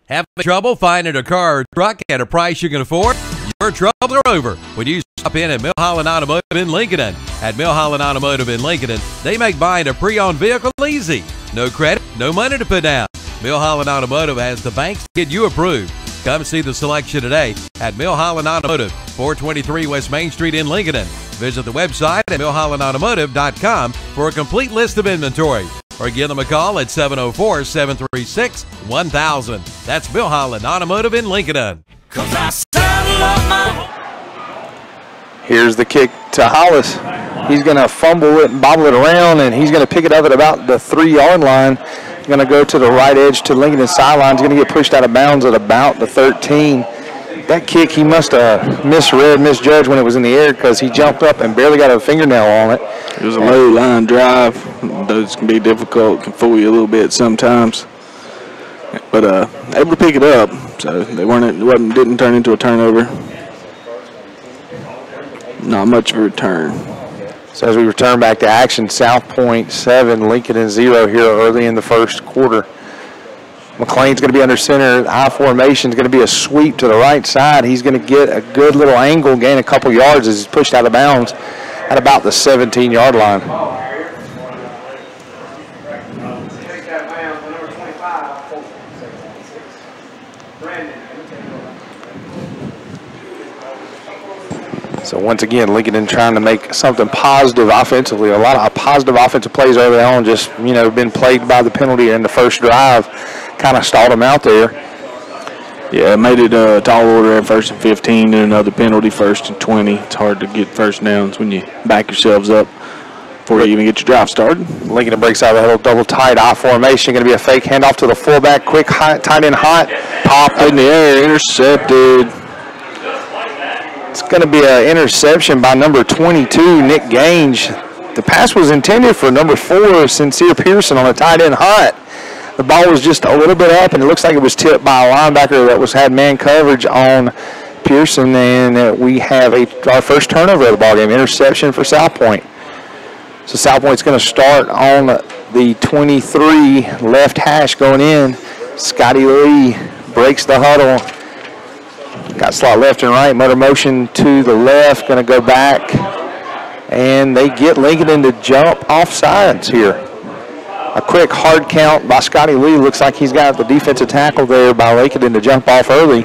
Having trouble finding a car or truck at a price you can afford? Your troubles are over when you stop in at Milholland Automotive in Lincolnton. At Milholland Automotive in Lincolnton, they make buying a pre-owned vehicle easy. No credit, no money to put down. Milholland Automotive has the banks to get you approved. Come see the selection today at Milholland Automotive, 423 West Main Street in Lincolnton. Visit the website at milhollandautomotive.com for a complete list of inventory. Or give them a call at 704-736-1000. That's Milholland Automotive in Lincolnton. Here's the kick to Hollis. He's going to fumble it and bobble it around, and he's going to pick it up at about the 3-yard line. going to go to the right edge to Lincoln sideline. He's going to get pushed out of bounds at about the 13. That kick, he must have misjudged when it was in the air because he jumped up and barely got a fingernail on it. It was a low line drive. Those can be difficult, can fool you a little bit sometimes. But able to pick it up, so didn't turn into a turnover. Not much of a return. So as we return back to action, South Point 7, Lincoln 0 here early in the first quarter. McLean's going to be under center. I formation is going to be a sweep to the right side. He's going to get a good little angle, gain a couple yards as he's pushed out of bounds at about the 17-yard line. So once again, Lincoln trying to make something positive offensively. A lot of positive offensive plays early on, just, been plagued by the penalty in the first drive. Kind of stalled them out there. Yeah, made it a tall order at 1st and 15 and another penalty 1st and 20. It's hard to get first downs when you back yourselves up before you even get your drive started. Lincoln breaks out of a little double tight I formation. Going to be a fake handoff to the fullback. Quick, tight end hot. Popped in the air, intercepted. It's going to be an interception by number 22, Nick Gange. The pass was intended for number 4, Sincere Pearson, on a tight end hot. The ball was just a little bit up, and it looks like it was tipped by a linebacker that had man coverage on Pearson, and we have our first turnover of the ballgame, interception for South Point. So South Point's going to start on the 23 left hash going in. Scotty Lee breaks the huddle. Got slot left and right, motor motion to the left, going to go back, and they get Lincoln to jump off sides here. A quick hard count by Scotty Lee. Looks like he's got the defensive tackle there by Lincoln to jump off early.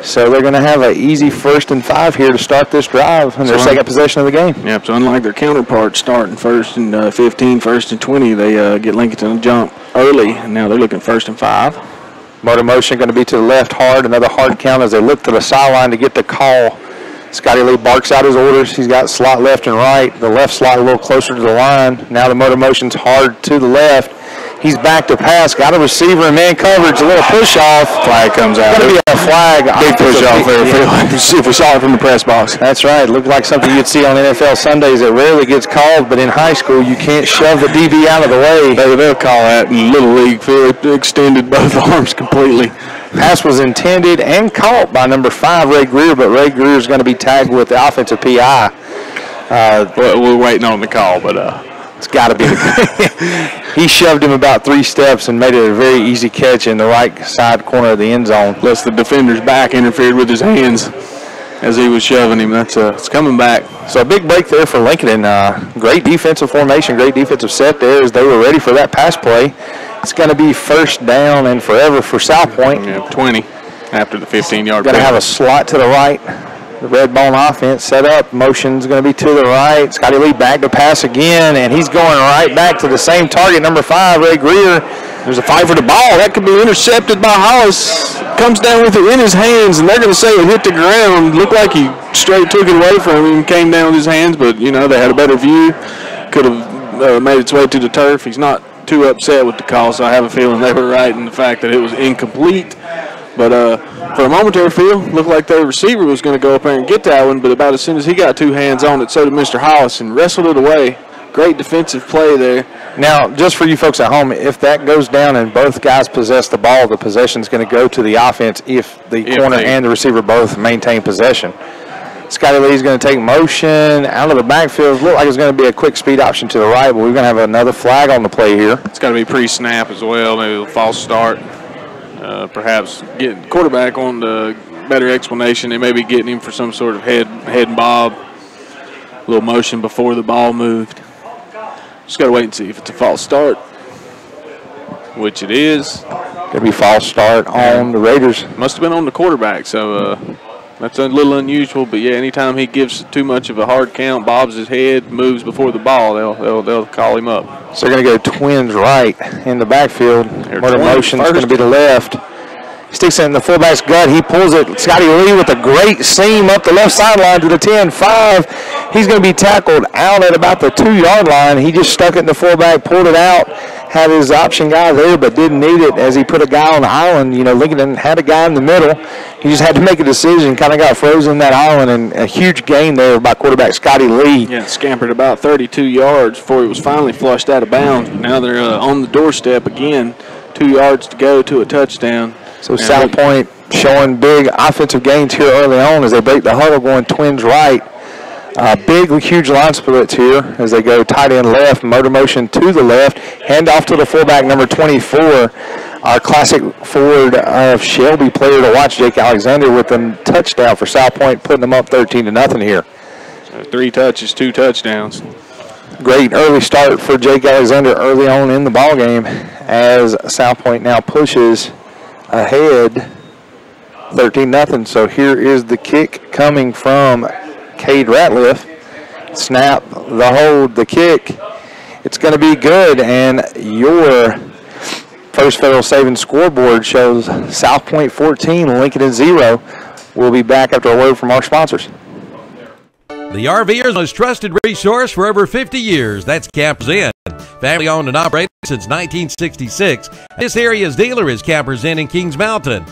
So they're going to have an easy 1st and 5 here to start this drive in their second possession of the game. Yep, so unlike their counterparts starting 1st and 15, 1st and 20, they get Lincoln to jump early, and now they're looking 1st and 5. Motor motion going to be to the left hard. Another hard count as they look to the sideline to get the call. Scotty Lee barks out his orders. He's got slot left and right. The left slot a little closer to the line. Now the motor motion's hard to the left. He's back to pass. Got a receiver in man coverage. A little push off. Flag comes out. Going to be a flag. Big push off there. If we saw it from the press box. That's right. Looked like something you'd see on NFL Sundays that rarely gets called, but in high school you can't shove the DB out of the way. They'll call that in Little League. Philip extended both arms completely. Pass was intended and caught by number 5, Ray Greer, but Ray Greer is going to be tagged with the offensive PI. We're waiting on the call, but it's got to be. He shoved him about 3 steps and made it a very easy catch in the right side corner of the end zone. Plus the defender's back interfered with his hands as he was shoving him. It's coming back. So a big break there for Lincoln, and great defensive formation, great defensive set there as they were ready for that pass play. It's going to be 1st down and forever for South Point. Yeah, 20 after the 15-yard. Going to have a slot to the right. The red bone offense set up. Motion's going to be to the right. Scotty Lee back to pass again, and he's going right back to the same target, number 5, Ray Greer. There's a fight for the ball. That could be intercepted by Hollis. Comes down with it in his hands, and they're going to say it hit the ground. Looked like he straight took it away from him and came down with his hands, but, they had a better view. Could have made its way to the turf. He's not too upset with the call, so I have a feeling they were right in the fact that it was incomplete. But for a momentary feel, looked like their receiver was going to go up there and get that one, but about as soon as he got 2 hands on it, so did Mr. Hollis and wrestled it away. Great defensive play there. Now, just for you folks at home, if that goes down and both guys possess the ball, the possession is going to go to the offense if the corner and the receiver both maintain possession. Scotty Lee's going to take motion out of the backfield. Look like it's going to be a quick speed option to the right, but we're going to have another flag on the play here. It's got to be pre-snap as well, maybe a false start. Perhaps getting quarterback on the better explanation. They may be getting him for some sort of head and bob, a little motion before the ball moved. Just got to wait and see if it's a false start, which it is. Going to be false start on the Raiders. Must have been on the quarterback, so that's a little unusual. But, yeah, anytime he gives too much of a hard count, bobs his head, moves before the ball, they'll call him up. So they're going to go twins right in the backfield. Motor motion's going to be the left. Sticks it in the fullback's gut. He pulls it. Scotty Lee with a great seam up the left sideline to the 10-5. He's going to be tackled out at about the 2-yard line. He just stuck it in the fullback, pulled it out, had his option guy there but didn't need it as he put a guy on the island. You know, Lincoln had a guy in the middle. He just had to make a decision, kind of got frozen in that island, and a huge gain there by quarterback Scotty Lee. Yeah, scampered about 32 yards before he was finally flushed out of bounds. But now they're on the doorstep again, 2 yards to go to a touchdown. So South Point showing big offensive gains here early on as they break the huddle going twins right. Big, huge line splits here as they go tight end left, motor motion to the left, hand off to the fullback number 24, our classic forward of Shelby player to watch, Jake Alexander, with a touchdown for South Point, putting them up 13-0 here. So 3 touches, 2 touchdowns. Great early start for Jake Alexander early on in the ball game as South Point now pushes ahead 13-0. So here is the kick coming from Cade Ratliff. Snap, the hold, the kick. It's going to be good, and your First Federal Savings scoreboard shows South Point 14, Lincoln 0. We'll be back after a word from our sponsors. The RVer's most trusted resource for over 50 years. That's Campers Inn. Family owned and operated since 1966. This area's dealer is Campers Inn in Kings Mountain.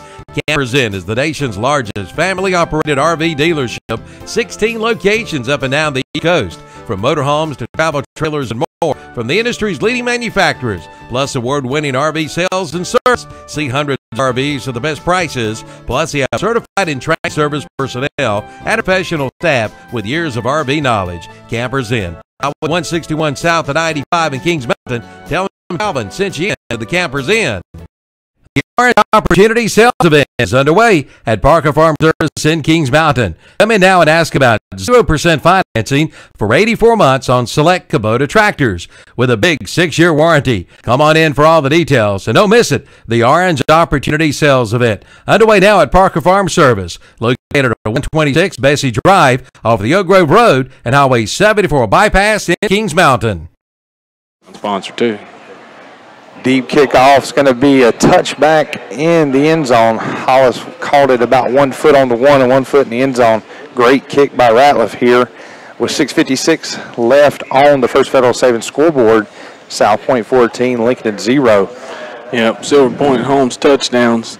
Campers Inn is the nation's largest family-operated RV dealership, 16 locations up and down the East Coast. From motorhomes to travel trailers and more, from the industry's leading manufacturers, plus award-winning RV sales and service. See hundreds of RVs for the best prices, plus they have certified and trained service personnel and professional staff with years of RV knowledge. Campers Inn, 161 South of 95 in Kings Mountain. Tell them Calvin sent you in to the Campers Inn. The Orange Opportunity Sales Event is underway at Parker Farm Service in Kings Mountain. Come in now and ask about 0% financing for 84 months on select Kubota tractors with a big 6-year warranty. Come on in for all the details and don't miss it. The Orange Opportunity Sales Event underway now at Parker Farm Service, located at 126 Bessie Drive off the Oak Grove Road and Highway 74 bypass in Kings Mountain. Sponsor too. Deep kickoff is going to be a touchback in the end zone. Hollis called it about 1 foot on the 1 and 1 foot in the end zone. Great kick by Ratliff here with 6:56 left on the First Federal Savings scoreboard. South Point 14, Lincoln 0. Yep, Silver Point Holmes touchdowns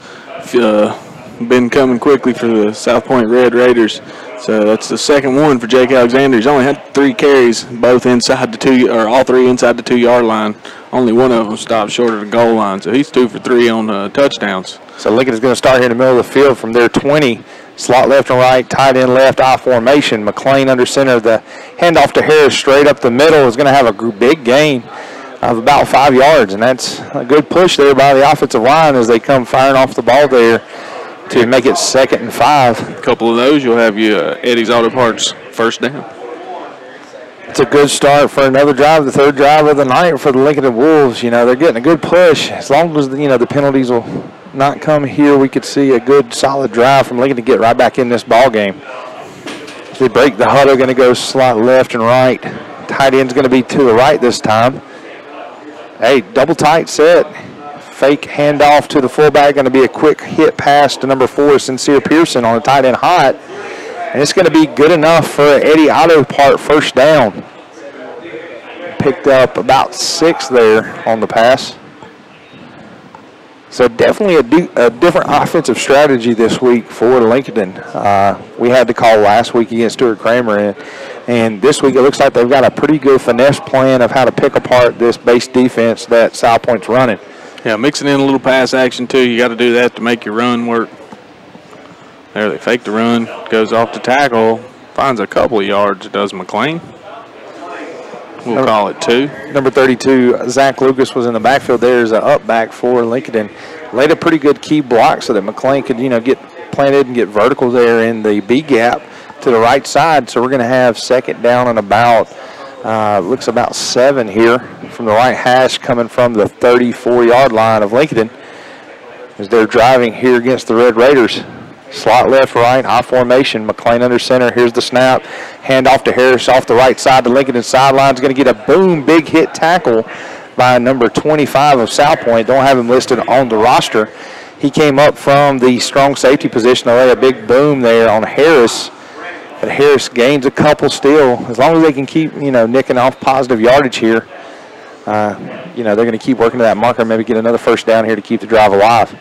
been coming quickly for the South Point Red Raiders. So that's the second one for Jake Alexander. He's only had 3 carries, both inside the 2, or all 3 inside the 2-yard line. Only one of them stopped short of the goal line. So he's 2 for 3 on touchdowns. So Lincoln is going to start here in the middle of the field from their 20. Slot left and right, tight end left, I formation. McLean under center. The handoff to Harris straight up the middle is going to have a big gain of about 5 yards. And that's a good push there by the offensive line as they come firing off the ball there to make it 2nd and 5. A couple of those, you'll have you Eddie's Auto Parts first down. It's a good start for another drive, the 3rd drive of the night for the Lincoln Wolves. You know, they're getting a good push. As long as, you know, the penalties will not come here, we could see a good, solid drive from Lincoln to get right back in this ball game. They break the huddle, going to go slot left and right. Tight end's going to be to the right this time. Hey, double tight set. Fake handoff to the fullback, going to be a quick hit pass to number 4, Sincere Pearson on the tight end hot. And it's going to be good enough for Eddie Auto Part first down. Picked up about 6 there on the pass. So definitely a different offensive strategy this week for Lincoln. We had the call last week against Stuart Kramer, and this week it looks like they've got a pretty good finesse plan of how to pick apart this base defense that South Point's running. Yeah, mixing in a little pass action too. You got to do that to make your run work. There, they fake the run, goes off the tackle, finds a couple of yards, does McLean. We'll call it 2. Number 32, Zach Lucas, was in the backfield there as an up back for Lincoln. Laid a pretty good key block so that McLean could, you know, get planted and get vertical there in the B gap to the right side. So we're going to have 2nd down and about, looks about 7 here from the right hash coming from the 34-yard line of Lincoln as they're driving here against the Red Raiders. Slot left, right, I formation. McLean under center. Here's the snap. Hand off to Harris off the right side to Lincoln sideline. Is going to get a boom, big hit tackle by number 25 of South Point. Don't have him listed on the roster. He came up from the strong safety position to lay a big boom there on Harris. But Harris gains a couple still. As long as they can keep, you know, nicking off positive yardage here. they're going to keep working to that marker, maybe get another first down here to keep the drive alive.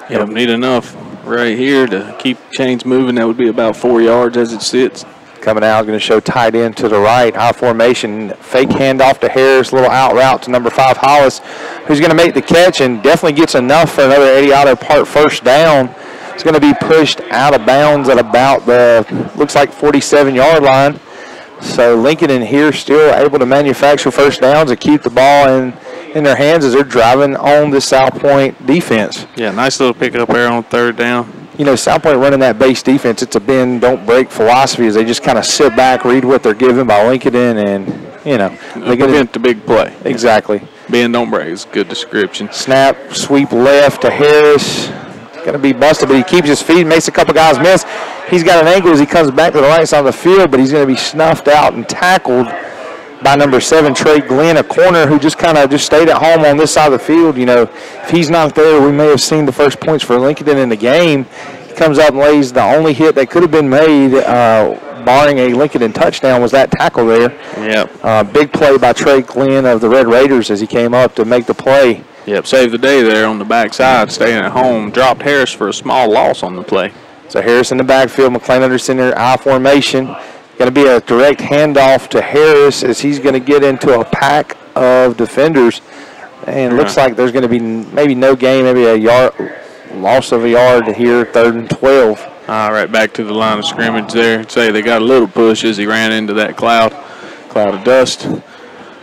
Yeah, need enough right here to keep chains moving. That would be about 4 yards as it sits. Coming out, going to show tight end to the right, I formation, fake handoff to Harris, little out route to number 5 Hollis, who's going to make the catch and definitely gets enough for another Eddie Auto Part first down. It's going to be pushed out of bounds at about the, looks like 47-yard line. So Lincoln in here still able to manufacture first downs and keep the ball in their hands as they're driving on the South Point defense. Yeah, nice little pickup there on third down. South Point running that base defense, it's a bend, don't break philosophy as they just kind of sit back, read what they're given by Lincoln, and, they prevent the big play. Exactly. Bend, don't break is a good description. Snap, sweep left to Harris. Going to be busted, but he keeps his feet, makes a couple guys miss. He's got an angle as he comes back to the right side of the field, but he's going to be snuffed out and tackled by number 7, Trey Glenn, a corner who just stayed at home on this side of the field. If he's not there, we may have seen the first points for Lincoln in the game. He comes up and lays the only hit that could have been made, barring a Lincoln touchdown, was that tackle there. Yep. Big play by Trey Glenn of the Red Raiders as he came up to make the play. Yep, saved the day there on the backside, staying at home. Dropped Harris for a small loss on the play. So Harris in the backfield, McLean under center, I formation. Going to be a direct handoff to Harris as he's going to get into a pack of defenders. And looks like there's going to be maybe no gain, maybe loss of a yard here, 3rd and 12. All right, back to the line of scrimmage there. Say they got a little push as he ran into that cloud of dust.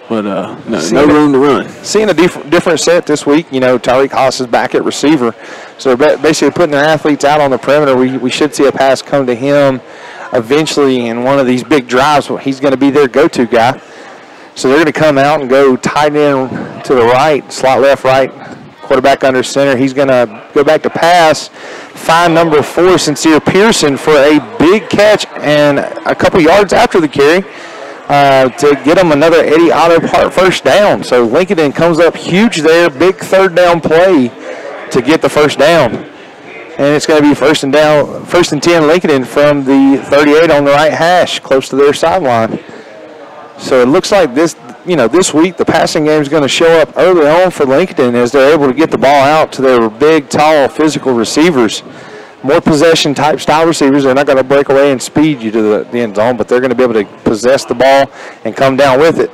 But no room to run. Seeing a different set this week. Tyreek Haas is back at receiver. So they're basically putting their athletes out on the perimeter. We should see a pass come to him eventually in one of these big drives. He's going to be their go-to guy. So they're going to come out and go tight end to the right, slot left, right, quarterback under center. He's going to go back to pass, find number 4, Sincere Pearson, for a big catch and a couple yards after the carry. To get them another Eddie Auto Part first down. So Lincoln comes up huge there, big 3rd down play to get the first down. And it's going to be first and 10 Lincoln from the 38 on the right hash, close to their sideline. So it looks like this week the passing game is going to show up early on for Lincoln as they're able to get the ball out to their big, tall, physical receivers. More possession-type style receivers. They're not going to break away and speed you to the end zone, but they're going to be able to possess the ball and come down with it.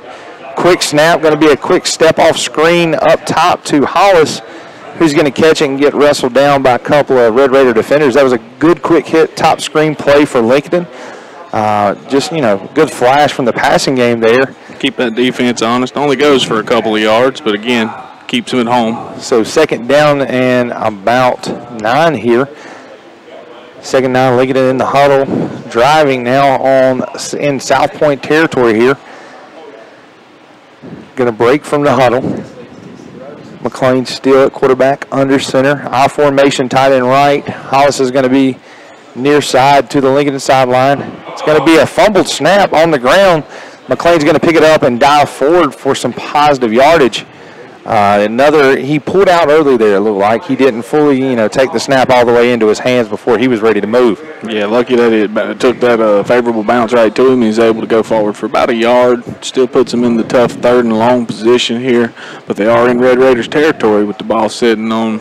Quick snap, going to be a quick step-off screen up top to Hollis, who's going to catch it and get wrestled down by a couple of Red Raider defenders. That was a good quick hit, top screen play for Lincoln. Good flash from the passing game there. Keep that defense honest. Only goes for a couple of yards, but again, keeps them at home. So 2nd down and about 9 here. 2nd down, Lincoln in the huddle, driving now in South Point territory here. Going to break from the huddle. McLean still at quarterback, under center. I formation, tight end right. Hollis is going to be near side to the Lincoln sideline. It's going to be a fumbled snap on the ground. McLean's going to pick it up and dive forward for some positive yardage. He pulled out early there, it looked like. He didn't fully, take the snap all the way into his hands before he was ready to move. Yeah, lucky that it took that favorable bounce right to him. He's able to go forward for about a yard. Still puts him in the tough 3rd and long position here. But they are in Red Raiders territory with the ball sitting on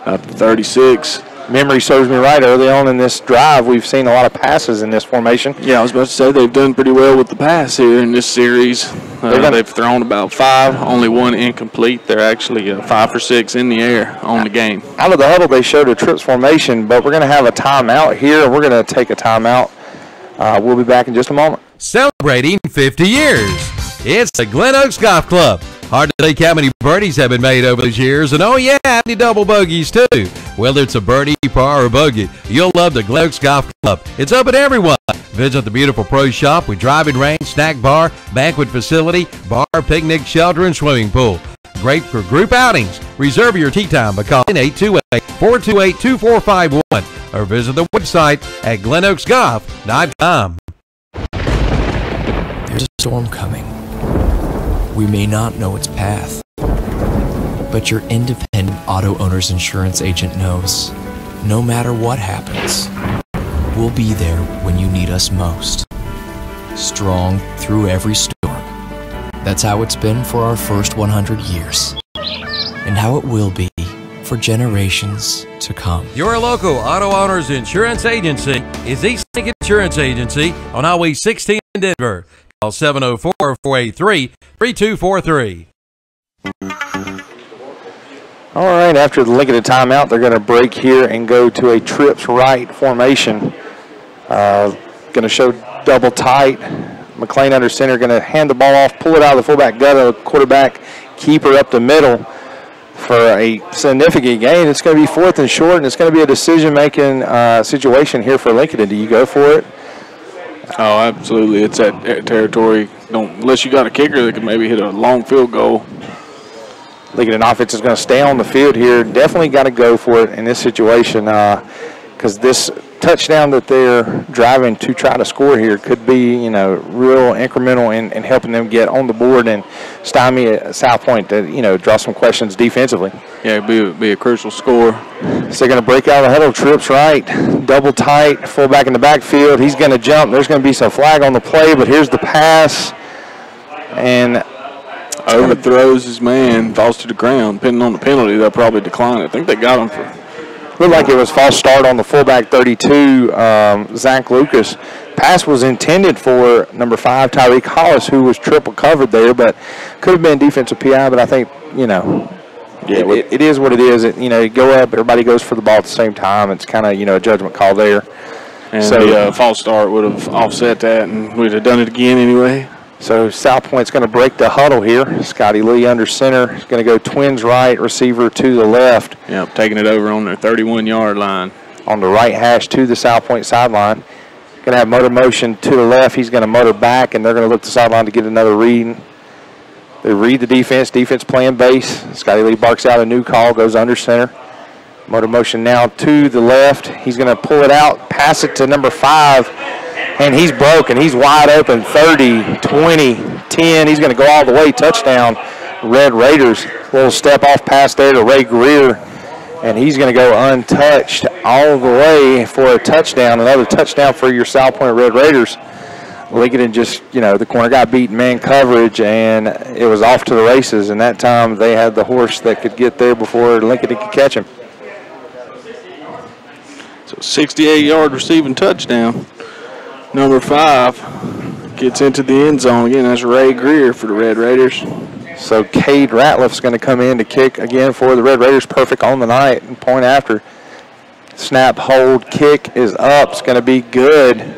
about the 36. Memory serves me right, early on in this drive, we've seen a lot of passes in this formation. Yeah, I was about to say they've done pretty well with the pass here in this series. They've thrown about 5, only 1 incomplete. They're actually 5 for 6 in the air on the game. Out of the huddle, they showed a trips formation, but we're going to have a timeout here. We're going to take a timeout. We'll be back in just a moment. Celebrating 50 years. It's the Glen Oaks Golf Club. Hard to think how many birdies have been made over those years, and oh yeah, how many double bogeys too. Whether it's a birdie, par, or bogey, you'll love the Glen Oaks Golf Club. It's open to everyone. Visit the beautiful pro shop with driving range, snack bar, banquet facility, bar, picnic, shelter, and swimming pool. Great for group outings. Reserve your tee time by calling 828-428-2451 or visit the website at glenoaksgolf.com. There's a storm coming. We may not know its path, but your independent auto owner's insurance agent knows no matter what happens, we'll be there when you need us most. Strong through every storm, That's how it's been for our first 100 years, and how it will be for generations to come. Your local auto owners insurance agency is East Lincoln Insurance Agency on Highway 16 in Denver. Call 704-483-3243. All right, after the Lincoln timeout, they're going to break here and go to a trips right formation. Going to show double tight. McLean under center, going to hand the ball off, pull it out of the fullback gut, quarterback, keeper up the middle for a significant gain. It's going to be 4th and short, and it's going to be a decision-making situation here for Lincoln. Do you go for it? Oh, absolutely. It's that territory. Unless you got a kicker that can maybe hit a long field goal. Lincoln offense is going to stay on the field here. Definitely got to go for it in this situation because this touchdown that they're driving to try to score here could be, real incremental in helping them get on the board and stymie South Point to, draw some questions defensively. Yeah, it'd be a crucial score. So they're going to break out of the huddle, trips right, double tight, fullback in the backfield. He's going to jump. There's going to be some flag on the play, but here's the pass. And overthrows his man, falls to the ground. Depending on the penalty, they'll probably decline it. I think they got him for. Looked like it was false start on the fullback 32, Zach Lucas. Pass was intended for number 5, Tyreek Hollis, who was triple covered there, but could have been defensive PI. But I think it is what it is. You go up, everybody goes for the ball at the same time. It's kind of a judgment call there. And so the false start would have offset that, and we'd have done it again anyway. So South Point's going to break the huddle here. Scotty Lee under center. He's going to go twins right, receiver to the left. Yep, taking it over on their 31-yard line. On the right hash to the South Point sideline. Going to have motor motion to the left. He's going to motor back, and they're going to look to the sideline to get another read. They read the defense. Defense playing base. Scotty Lee barks out a new call, goes under center. Motor motion now to the left. He's going to pull it out, pass it to number 5. And he's broken. He's wide open, 30, 20, 10. He's going to go all the way, touchdown, Red Raiders. Little step-off pass there to Ray Greer, and he's going to go untouched all the way for a touchdown. Another touchdown for your South Point Red Raiders. Lincoln just, the corner got beat in man coverage, and it was off to the races. And that time they had the horse that could get there before Lincoln could catch him. So 68-yard receiving touchdown. Number 5 gets into the end zone again. That's Ray Greer for the Red Raiders. So Cade Ratliff's going to come in to kick again for the Red Raiders. Perfect on the night and point after. Snap, hold, kick is up. It's going to be good.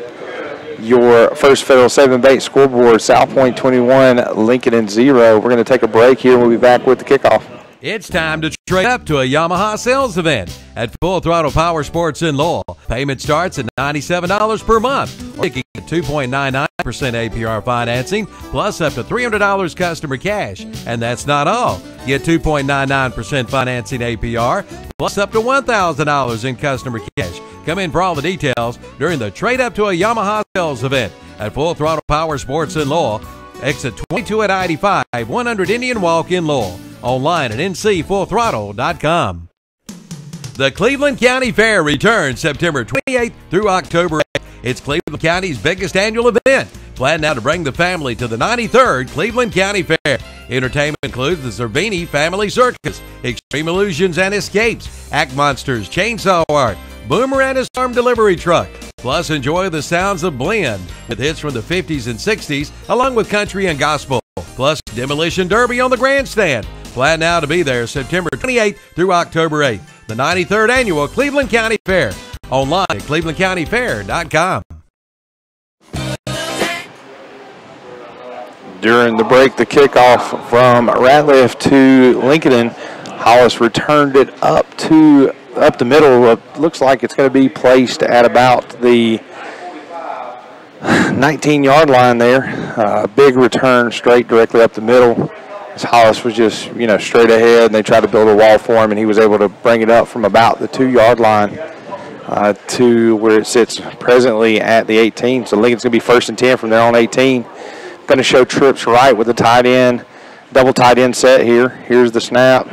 Your first Federal 7-bait scoreboard, South Point 21, Lincoln 0. We're going to take a break here. We'll be back with the kickoff. It's time to trade up to a Yamaha sales event at Full Throttle Power Sports in Lowell. Payment starts at $97 per month. Or you can get 2.99% APR financing plus up to $300 customer cash. And that's not all. Get 2.99% financing APR plus up to $1,000 in customer cash. Come in for all the details during the Trade Up to a Yamaha sales event at Full Throttle Power Sports in Lowell. Exit 22 at I-85, 100 Indian Walk in Lowell. Online at ncfullthrottle.com. The Cleveland County Fair returns September 28th through October 8th. It's Cleveland County's biggest annual event. Plan now to bring the family to the 93rd Cleveland County Fair. Entertainment includes the Zerbini Family Circus, Extreme Illusions and Escapes, Act Monsters, Chainsaw Art, Boomer and his Arm Delivery Truck. Plus, enjoy the sounds of Blend with hits from the 50s and 60s, along with country and gospel. Plus, Demolition Derby on the grandstand. Plan now to be there September 28th through October 8th. The 93rd Annual Cleveland County Fair. Online at clevelandcountyfair.com. During the break, the kickoff from Ratliff to Lincoln. Hollis returned it up the middle. Looks like it's going to be placed at about the 19-yard line there. Big return straight directly up the middle. Hollis was just, straight ahead, and they tried to build a wall for him, and he was able to bring it up from about the 2-yard line to where it sits presently at the 18. So Lincoln's going to be 1st and 10 from there on 18. Going to show trips right with the tight end, double tight end set here. Here's the snap.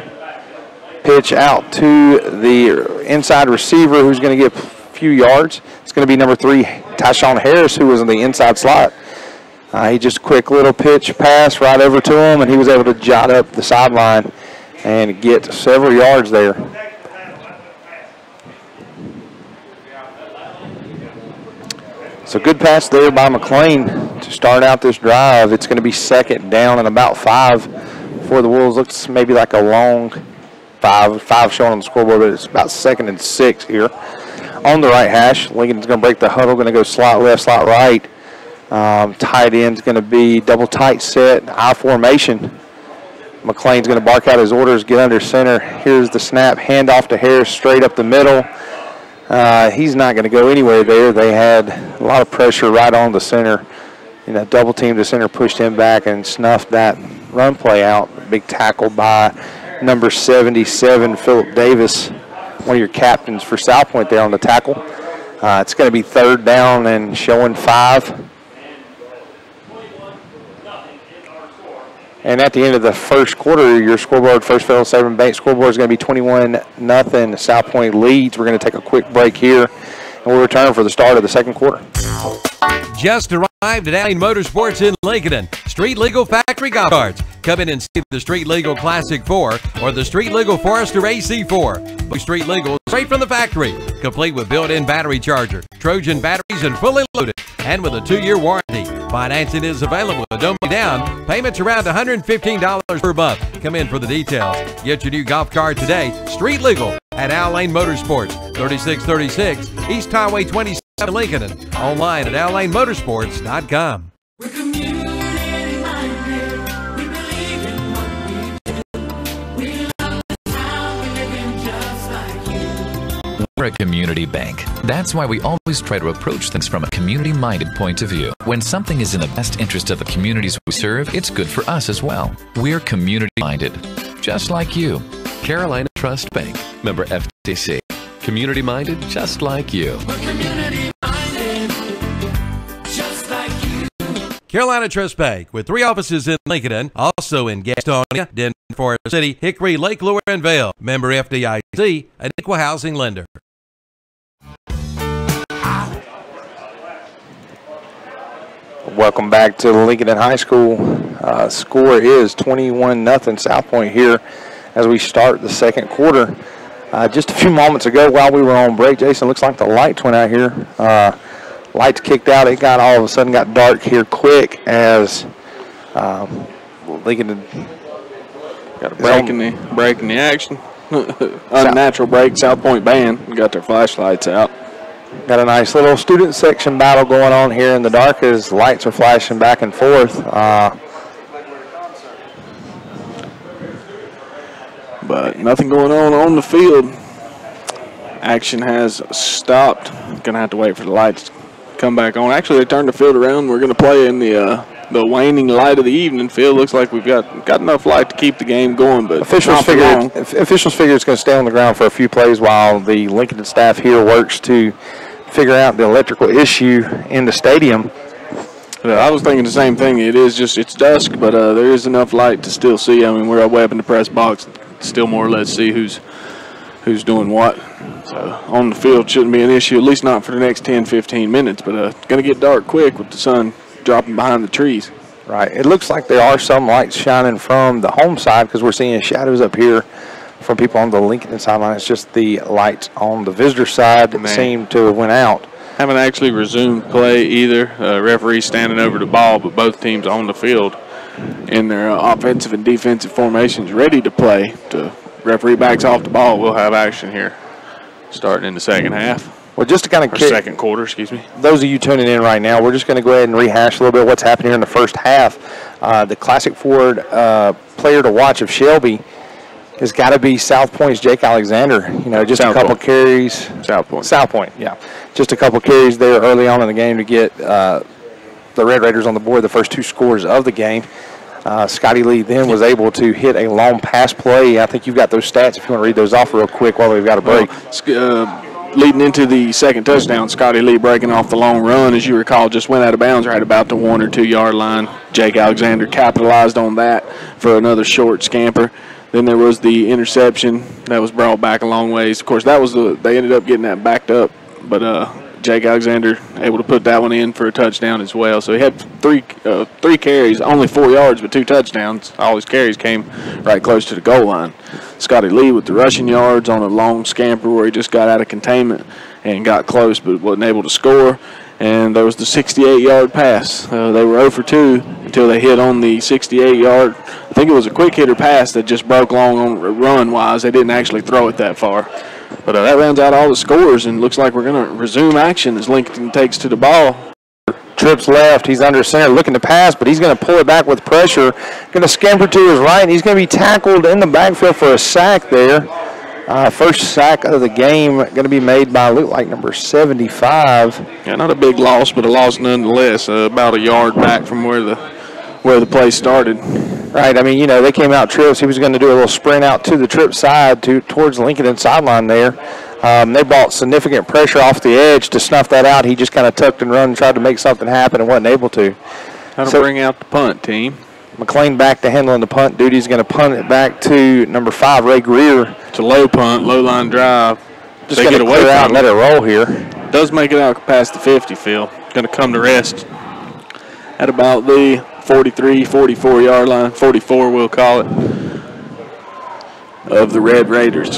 Pitch out to the inside receiver who's going to get a few yards. It's going to be number 3, Tyshawn Harris, who was in the inside slot. He just a quick little pitch pass right over to him, and he was able to jot up the sideline and get several yards there. So good pass there by McLean to start out this drive. It's going to be second down and about 5 for the Wolves. Looks maybe like a long five showing on the scoreboard, but it's about 2nd and 6 here. On the right hash, Lincoln's going to break the huddle, going to go slot left, slot right. Tight end's going to be double tight set, I formation. McLean's going to bark out his orders, get under center. Here's the snap, hand off to Harris, straight up the middle. He's not going to go anywhere there. They had a lot of pressure right on the center. Double team to center, pushed him back and snuffed that run play out. Big tackle by number 77, Philip Davis, one of your captains for South Point there on the tackle. It's going to be 3rd down and showing 5. And at the end of the first quarter, your scoreboard, First Federal Savings Bank scoreboard is going to be 21-0. South Point leads. We're going to take a quick break here, and we'll return for the start of the second quarter. Just arrived at Allen Motorsports in Lincolnton. Street Legal Factory Golf Carts. Come in and see the Street Legal Classic 4 or the Street Legal Forester AC4. Book Street Legal straight from the factory, complete with built-in battery charger, Trojan batteries, and fully loaded, and with a 2-year warranty. Financing is available. Don't be down. Payments around $115 per month. Come in for the details. Get your new golf cart today. Street Legal at Allen Motorsports, 3636 East Highway 27, Lincoln. Online at AllenMotorsports.com. We're community minded. We believe in what we do. We love the town. We live in just like you. We're a community bank. That's why we always try to approach things from a community-minded point of view. When something is in the best interest of the communities we serve, it's good for us as well. We're community-minded, just like you. Carolina Trust Bank, member FDIC. Community-minded, just like you. We're community minded, just like you. Carolina Trust Bank, with 3 offices in Lincoln, also in Gastonia, Denver, Forest City, Hickory, Lake Lure, and Vale. Member FDIC, an equal housing lender. Welcome back to Lincoln High School. Score is 21-0 South Point here as we start the second quarter. Just a few moments ago while we were on break, Jason, looks like the lights went out here. Lights kicked out. It got all of a sudden got dark here quick as Lincoln got a break in the action. Unnatural break. South Point band got their flashlights out. Got a nice little student section battle going on here in the dark as lights are flashing back and forth. But nothing going on the field. Action has stopped. Gonna have to wait for the lights to come back on. Actually, they turned the field around. We're gonna play in the waning light of the evening field. Looks like we've got enough light to keep the game going, but officials figure it's going to stay on the ground for a few plays while the Lincoln staff here works to figure out the electrical issue in the stadium. I was thinking the same thing. It's dusk, but there is enough light to still see. I mean, we're way up in the press box, still more or less see who's doing what. So on the field shouldn't be an issue, at least not for the next 10-15 minutes. But it's going to get dark quick with the sun dropping behind the trees. Right. It looks like there are some lights shining from the home side because we're seeing shadows up here from people on the Lincoln sideline. It's just the lights on the visitor side that seem to have went out. Haven't actually resumed play either. Referees standing over the ball, but both teams on the field in their offensive and defensive formations ready to play. The referee backs off the ball. We'll have action here starting in the second half. Well, just to kind of second quarter, excuse me. Those of you tuning in right now, we're just going to go ahead and rehash a little bit what's happened here in the first half. The Classic Ford player to watch of Shelby has got to be South Point's Jake Alexander. Just a couple carries. South Point, yeah. Just a couple carries there early on in the game to get the Red Raiders on the board, the first 2 scores of the game. Scotty Lee then was able to hit a long pass play. I think you've got those stats if you want to read those off real quick while we've got a break. Leading into the second touchdown, Scotty Lee breaking off the long run, as you recall, just went out of bounds right about the 1 or 2 yard line. Jake Alexander capitalized on that for another short scamper. Then there was the interception that was brought back a long ways. Of course, they ended up getting that backed up, but Jake Alexander able to put that one in for a touchdown as well. So he had three carries, only 4 yards, but 2 touchdowns. All his carries came right close to the goal line. Scotty Lee with the rushing yards on a long scamper where he just got out of containment and got close but wasn't able to score. And there was the 68-yard pass. They were 0 for 2 until they hit on the 68-yard. I think it was a quick hitter pass that just broke long on run-wise. They didn't actually throw it that far. But that rounds out all the scores, and looks like we're going to resume action as Lincoln takes to the ball. Trips left. He's under center looking to pass, but he's going to pull it back with pressure. Going to scamper to his right, and he's going to be tackled in the backfield for a sack there. First sack of the game going to be made by, look like, number 75. Yeah, not a big loss, but a loss nonetheless. About a yard back from where the play started. Right, I mean, you know, they came out trips. He was going to do a little sprint out to the trip side towards the Lincoln sideline there. They brought significant pressure off the edge to snuff that out. He just kind of tucked and run and tried to make something happen and wasn't able to. That'll bring out the punt team. McLean back to handling the punt duty. He's going to punt it back to number 5, Ray Greer. It's a low punt, low line drive. Just going to clear out and let it roll here. Does make it out past the 50, Phil. Going to come to rest at about the 43, 44-yard line, 44 we'll call it, of the Red Raiders.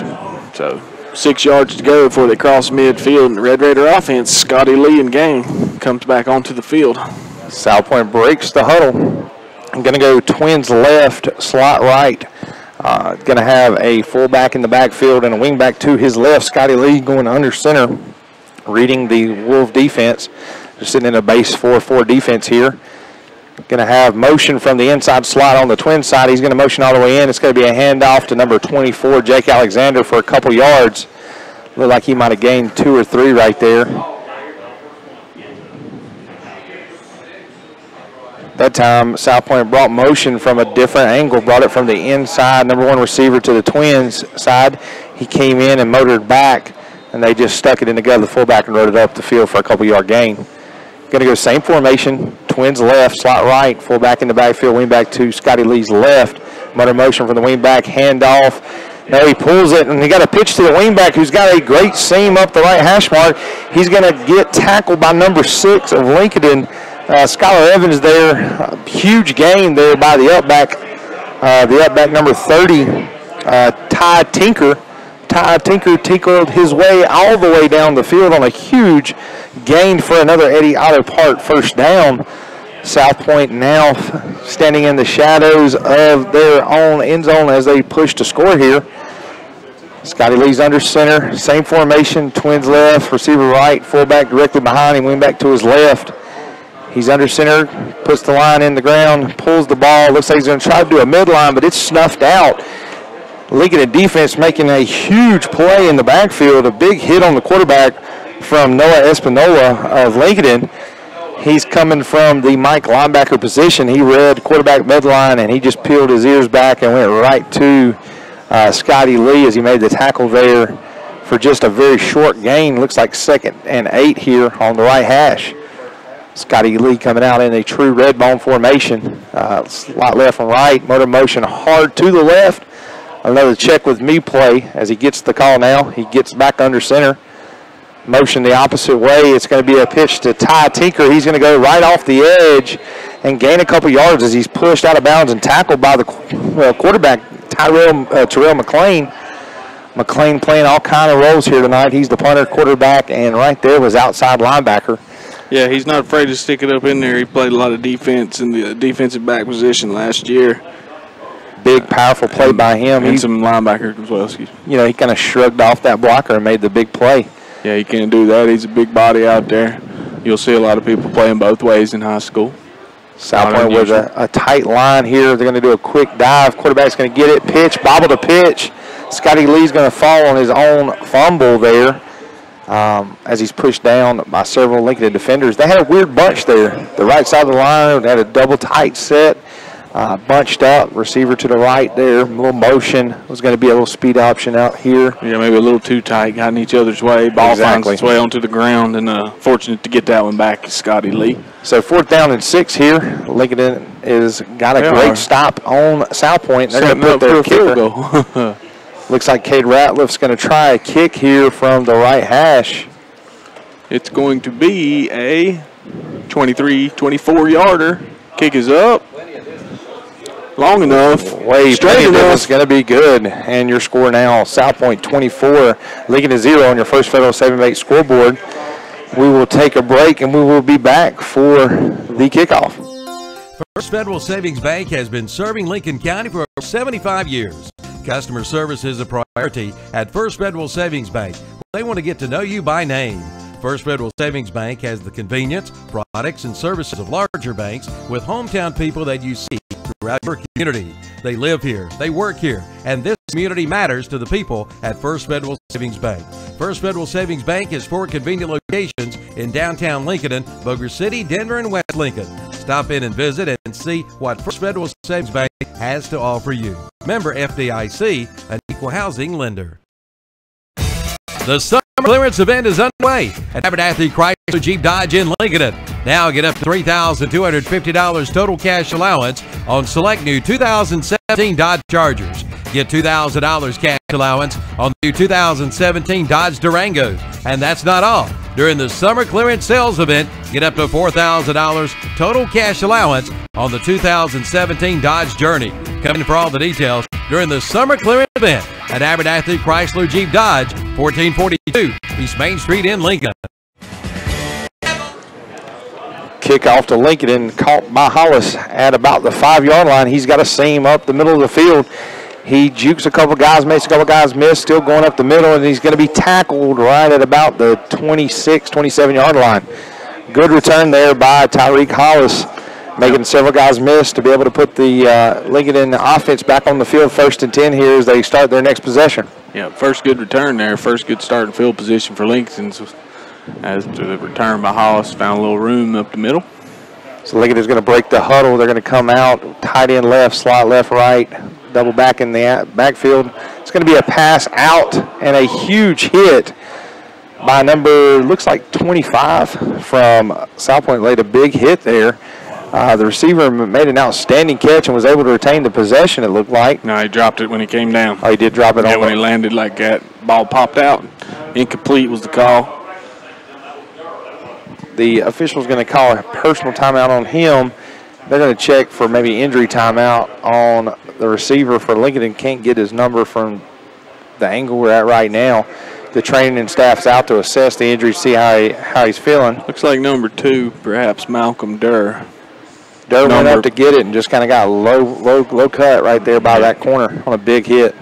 So 6 yards to go before they cross midfield, and the Red Raider offense, Scotty Lee and gang, comes back onto the field. South Point breaks the huddle. I'm going to go twins left, slot right. Going to have a fullback in the backfield and a wingback to his left. Scotty Lee going under center, reading the Wolf defense. They're sitting in a base 4-4 defense here. Going to have motion from the inside slot on the twin side. He's going to motion all the way in. It's going to be a handoff to number 24, Jake Alexander, for a couple yards. Looked like he might have gained 2 or 3 right there. That time, South Point brought motion from a different angle, brought it from the inside, number 1 receiver to the Twins side. He came in and motored back, and they just stuck it in together, the fullback, and rode it up the field for a couple-yard gain. Going to go same formation, Twins left, slot right, fullback in the backfield, wingback to Scotty Lee's left. Motor motion from the wingback, handoff. Now he pulls it, and he got a pitch to the wingback, who's got a great seam up the right hash mark. He's going to get tackled by number 6 of Lincoln. Skylar Evans there, huge gain there by the upback number 30, Ty Tinker. Ty Tinker tinkled his way all the way down the field on a huge gain for another Eddie Auto Part first down. South Point now standing in the shadows of their own end zone as they push to score here. Scotty Lee's under center, same formation, twins left, receiver right, fullback directly behind him, wingback to his left. He's under center, puts the line in the ground, pulls the ball. Looks like he's going to try to do a midline, but it's snuffed out. Lincoln defense making a huge play in the backfield, a big hit on the quarterback from Noah Espinola of Lincoln. He's coming from the Mike linebacker position. He read quarterback midline, and he just peeled his ears back and went right to Scotty Lee as he made the tackle there for just a very short gain. Looks like 2nd and 8 here on the right hash. Scotty Lee coming out in a true red bone formation. Slot left and right, motor motion hard to the left. Another check with me play as he gets the call now. He gets back under center. Motion the opposite way. It's going to be a pitch to Ty Tinker. He's going to go right off the edge and gain a couple yards as he's pushed out of bounds and tackled by the quarterback, Terrell McLean. McLean playing all kind of roles here tonight. He's the punter, quarterback, and right there was outside linebacker. Yeah, he's not afraid to stick it up in there. He played a lot of defense in the defensive back position last year. Big, powerful play by him. And some linebacker as well. You know, he kind of shrugged off that blocker and made the big play. Yeah, he can't do that. He's a big body out there. You'll see a lot of people playing both ways in high school. South Point with a tight line here. They're going to do a quick dive. Quarterback's going to get it. Pitch, bobble to pitch. Scotty Lee's going to fall on his own fumble there. As he's pushed down by several Lincoln defenders. They had a weird bunch there. The right side of the line had a double tight set, bunched up. Receiver to the right there, a little motion. Was going to be a little speed option out here. Yeah, maybe a little too tight, got in each other's way. Ball finds its way onto the ground, and fortunate to get that one back is Scotty Lee. So 4th down and 6 here. Lincoln is got a great stop on South Point. They're going to put their kicker. Looks like Cade Ratliff's going to try a kick here from the right hash. It's going to be a 24-yarder. Kick is up. Long enough. Straight enough. It's going to be good. And your score now, South Point 24, Lincoln 0 on your First Federal Savings Bank scoreboard. We will take a break, and we will be back for the kickoff. First Federal Savings Bank has been serving Lincoln County for over 75 years. Customer service is a priority at First Federal Savings Bank. They want to get to know you by name. First Federal Savings Bank has the convenience, products, and services of larger banks with hometown people that you see throughout your community. They live here, they work here, and this community matters to the people at First Federal Savings Bank. First Federal Savings Bank has 4 convenient locations in downtown Lincoln, Bossier City, Denver, and West Lincoln. Stop in and visit and see what First Federal Savings Bank has to offer you. Member FDIC, an equal housing lender. The summer clearance event is underway at Abernathy Chrysler Jeep Dodge in Lincoln. Now get up to $3,250 total cash allowance on select new 2017 Dodge Chargers. Get $2,000 cash allowance on the new 2017 Dodge Durangos. And that's not all. During the summer clearance sales event, get up to $4,000 total cash allowance on the 2017 Dodge Journey. Come in for all the details during the summer clearance event at Abernathy Chrysler Jeep Dodge, 1442 East Main Street in Lincoln. Kickoff to Lincoln, caught by Hollis at about the 5-yard line. He's got a seam up the middle of the field. He jukes a couple guys, makes a couple guys miss, still going up the middle, and he's going to be tackled right at about the 26, 27-yard line. Good return there by Tyreek Hollis, making several guys miss to be able to put the Lincoln offense back on the field. 1st and 10 here as they start their next possession. Yeah, first good return there. First good starting field position for Lincoln. As the return by Hollis, found a little room up the middle. So Lincoln is going to break the huddle. They're going to come out, tight end left, slot left, right, double back in the backfield. It's going to be a pass out and a huge hit by number, looks like 25 from South Point. Laid a big hit there. The receiver made an outstanding catch and was able to retain the possession, it looked like. No, he dropped it when he came down. Oh, he did drop it on. When he landed like that, ball popped out. Incomplete was the call. The official's going to call a personal timeout on him. They're going to check for maybe injury timeout on the receiver for Lincoln and can't get his number from the angle we're at right now. The training and staff's out to assess the injury, see how he's feeling. Looks like number 2, perhaps Malcolm Durr. Durr went up to get it and just kind of got a low cut right there by that corner on a big hit.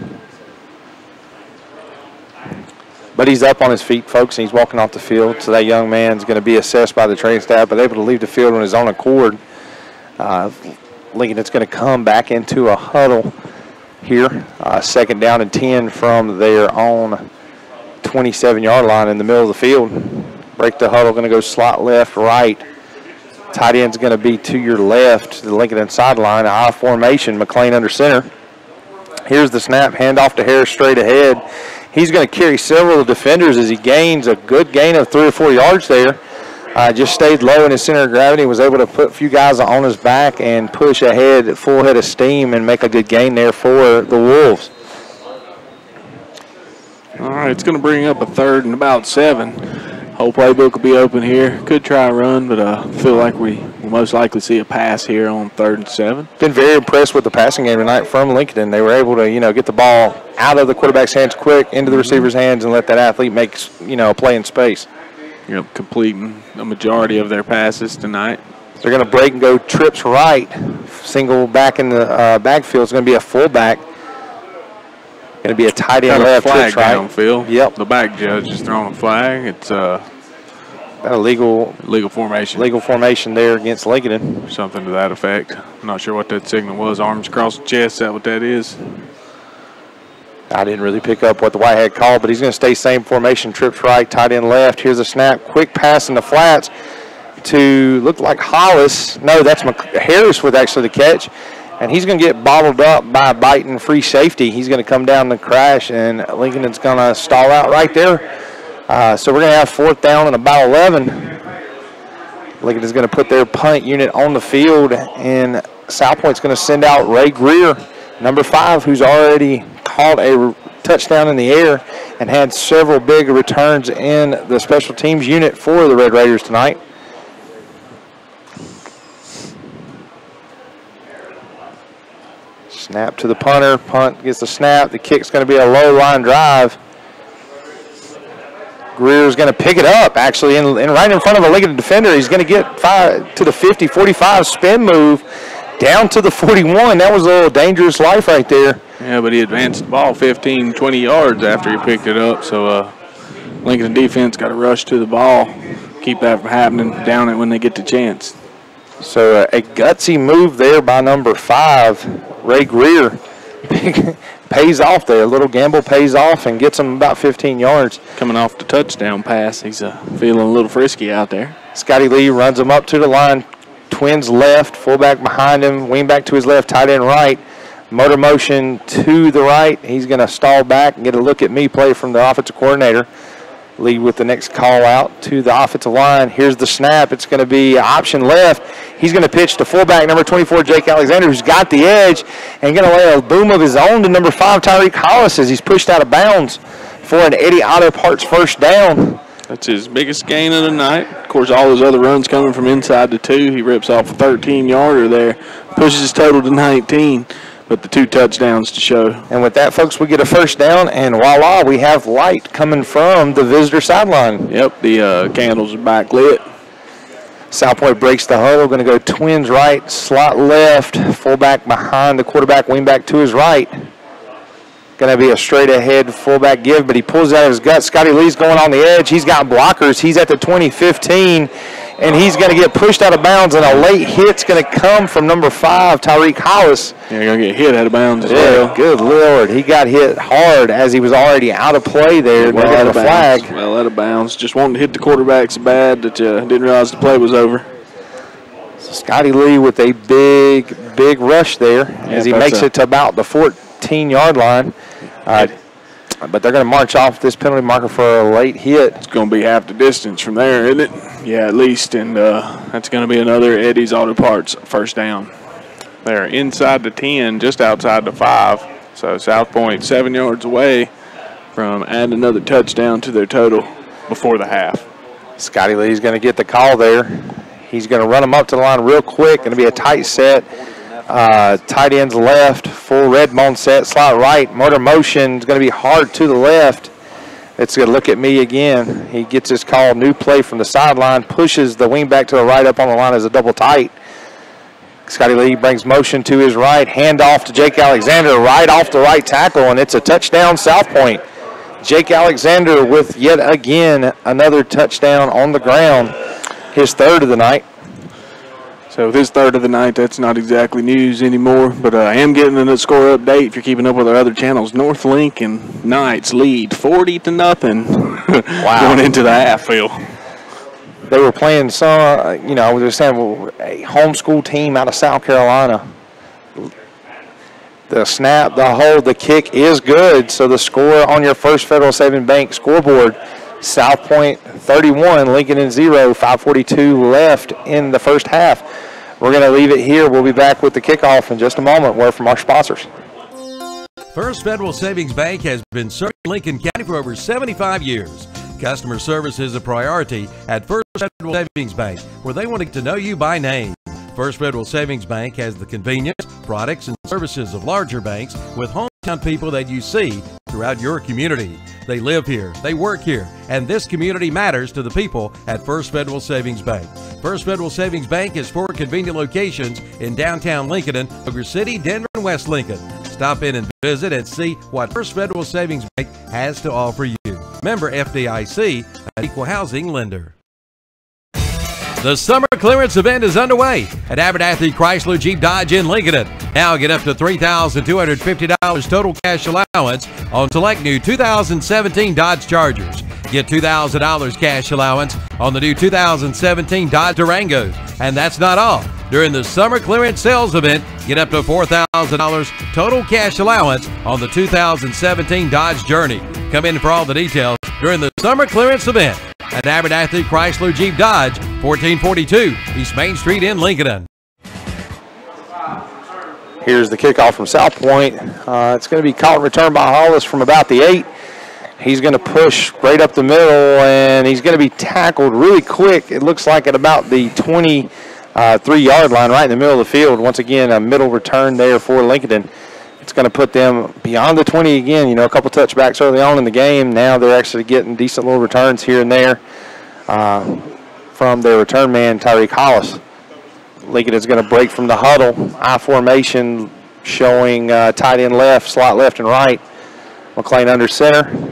But he's up on his feet, folks, and he's walking off the field. So that young man's going to be assessed by the training staff, but able to leave the field on his own accord. Lincoln is going to come back into a huddle here. 2nd down and 10 from their own 27-yard line in the middle of the field. Break the huddle, going to go slot left, right. Tight end's going to be to your left, the Lincoln sideline. I formation, McLean under center. Here's the snap, handoff to Harris straight ahead. He's going to carry several of the defenders as he gains a good gain of 3 or 4 yards there. Just stayed low in his center of gravity, was able to put a few guys on his back and push ahead, full head of steam, and make a good gain there for the Wolves. All right, it's going to bring up a 3rd and about 7. Whole playbook will be open here. Could try a run, but I feel like we will most likely see a pass here on 3rd and 7. Been very impressed with the passing game tonight from Lincoln. They were able to, get the ball out of the quarterback's hands quick, into the receiver's hands, and let that athlete make, a play in space. Completing a majority of their passes tonight. They're going to break and go trips right. Single back in the backfield. It's going to be a fullback. Going to be a tight end left. Flag right. downfield. Yep. The back judge is throwing a flag. It's a legal formation. Legal formation there against Lincoln. Something to that effect. I'm not sure what that signal was. Arms across the chest. Is that what that is? I didn't really pick up what the white had called, but he's going to stay same formation. Trips right, tight end left. Here's a snap. Quick pass in the flats to look like Hollis. No, that's Harris with actually the catch. And he's going to get bottled up by a biting free safety. He's going to come down and crash, and Lincoln is going to stall out right there. So we're going to have 4th down and about 11. Lincoln is going to put their punt unit on the field, and South Point's going to send out Ray Greer, number 5, who's already caught a touchdown in the air and had several big returns in the special teams unit for the Red Raiders tonight. Snap to the punter. Punt gets the snap. The kick's going to be a low line drive. Greer's going to pick it up, actually, and right in front of a Lincoln defender. He's going to get to the 50, 45 spin move down to the 41. That was a little dangerous life right there. Yeah, but he advanced the ball 15, 20 yards after he picked it up. So Lincoln defense got to rush to the ball, keep that from happening, down it when they get the chance. So a gutsy move there by number 5, Ray Greer. Pays off there. A little gamble pays off and gets him about 15 yards. Coming off the touchdown pass, he's feeling a little frisky out there. Scotty Lee runs him up to the line. Twins left, fullback behind him, wingback to his left, tight end right. Motor motion to the right. He's going to stall back and get a look at me play from the offensive coordinator. Lee with the next call out to the offensive line. Here's the snap. It's going to be option left. He's going to pitch to fullback number 24, Jake Alexander, who's got the edge, and going to lay a boom of his own to number 5, Tyreek Hollis, as he's pushed out of bounds for an Eddie Auto Parts first down. That's his biggest gain of the night. Of course, all his other runs coming from inside the 2. He rips off a 13-yarder there, pushes his total to 19. But the 2 touchdowns to show. And with that, folks, we get a first down, and voila, we have light coming from the visitor sideline. Yep, the candles are backlit. South Point breaks the huddle, going to go Twins right, slot left, fullback behind the quarterback, wingback to his right. Going to be a straight ahead fullback give, but he pulls out of his gut. Scotty Lee's going on the edge. He's got blockers. He's at the 20-15. And he's going to get pushed out of bounds, and a late hit's going to come from number 5, Tyreek Hollis. Yeah, you're going to get hit out of bounds as well. well. Good Lord. He got hit hard as he was already out of play there. Well, they got a flag. Well, out of bounds. Just wanted to hit the quarterback so bad that didn't realize the play was over. So Scotty Lee with a big rush there as he makes it to about the 14-yard line. But they're going to march off this penalty marker for a late hit. It's going to be half the distance from there, isn't it? Yeah, at least. And that's going to be another Eddie's Auto Parts first down. They're inside the 10, just outside the 5. So South Point 7 yards away from adding another touchdown to their total before the half. Scotty Lee's going to get the call there. He's going to run them up to the line real quick. Going to be a tight set. Tight ends left, full red bone set, slot right, motor motion is going to be hard to the left. It's going to look at me again. He gets his call, new play from the sideline, pushes the wing back to the right up on the line as a double tight. Scotty Lee brings motion to his right, handoff to Jake Alexander right off the right tackle, and it's a touchdown South Point. Jake Alexander with yet again another touchdown on the ground, his 3rd of the night. So this 3rd of the night, that's not exactly news anymore, but I am getting a score update if you're keeping up with our other channels. North Lincoln Knights lead 40-0 wow. going into the half, Phil. They were playing some, they were saying a homeschool team out of South Carolina. The snap, the hold, the kick is good. So the score on your First Federal Savings Bank scoreboard, South Point 31, Lincoln 0, 5:42 left in the first half. We're going to leave it here. We'll be back with the kickoff in just a moment. Word from our sponsors. First Federal Savings Bank has been serving Lincoln County for over 75 years. Customer service is a priority at First Federal Savings Bank, where they want to get to know you by name. First Federal Savings Bank has the convenience, products, and services of larger banks with hometown people that you see throughout your community. They live here, they work here, and this community matters to the people at First Federal Savings Bank. First Federal Savings Bank has 4 convenient locations in downtown Lincoln, Boulder City, Denver, and West Lincoln. Stop in and visit and see what First Federal Savings Bank has to offer you. Member FDIC, an equal housing lender. The summer clearance event is underway at Abernathy Chrysler Jeep Dodge in Lincoln. Now get up to $3,250 total cash allowance on select new 2017 Dodge Chargers. Get $2,000 cash allowance on the new 2017 Dodge Durangos. And that's not all. During the summer clearance sales event, get up to $4,000 total cash allowance on the 2017 Dodge Journey. Come in for all the details during the summer clearance event at Abernathy Chrysler Jeep Dodge, 1442 East Main Street in Lincoln. Here's the kickoff from South Point. It's going to be caught and returned by Hollis from about the 8. He's going to push right up the middle, and he's going to be tackled really quick. It looks like at about the 23-yard line, right in the middle of the field. Once again, a middle return there for Lincolnton. It's going to put them beyond the 20 again. You know, a couple touchbacks early on in the game. Now they're actually getting decent little returns here and there from their return man, Tyreek Hollis. Lincoln is going to break from the huddle. I formation showing tight end left, slot left and right. McLean under center.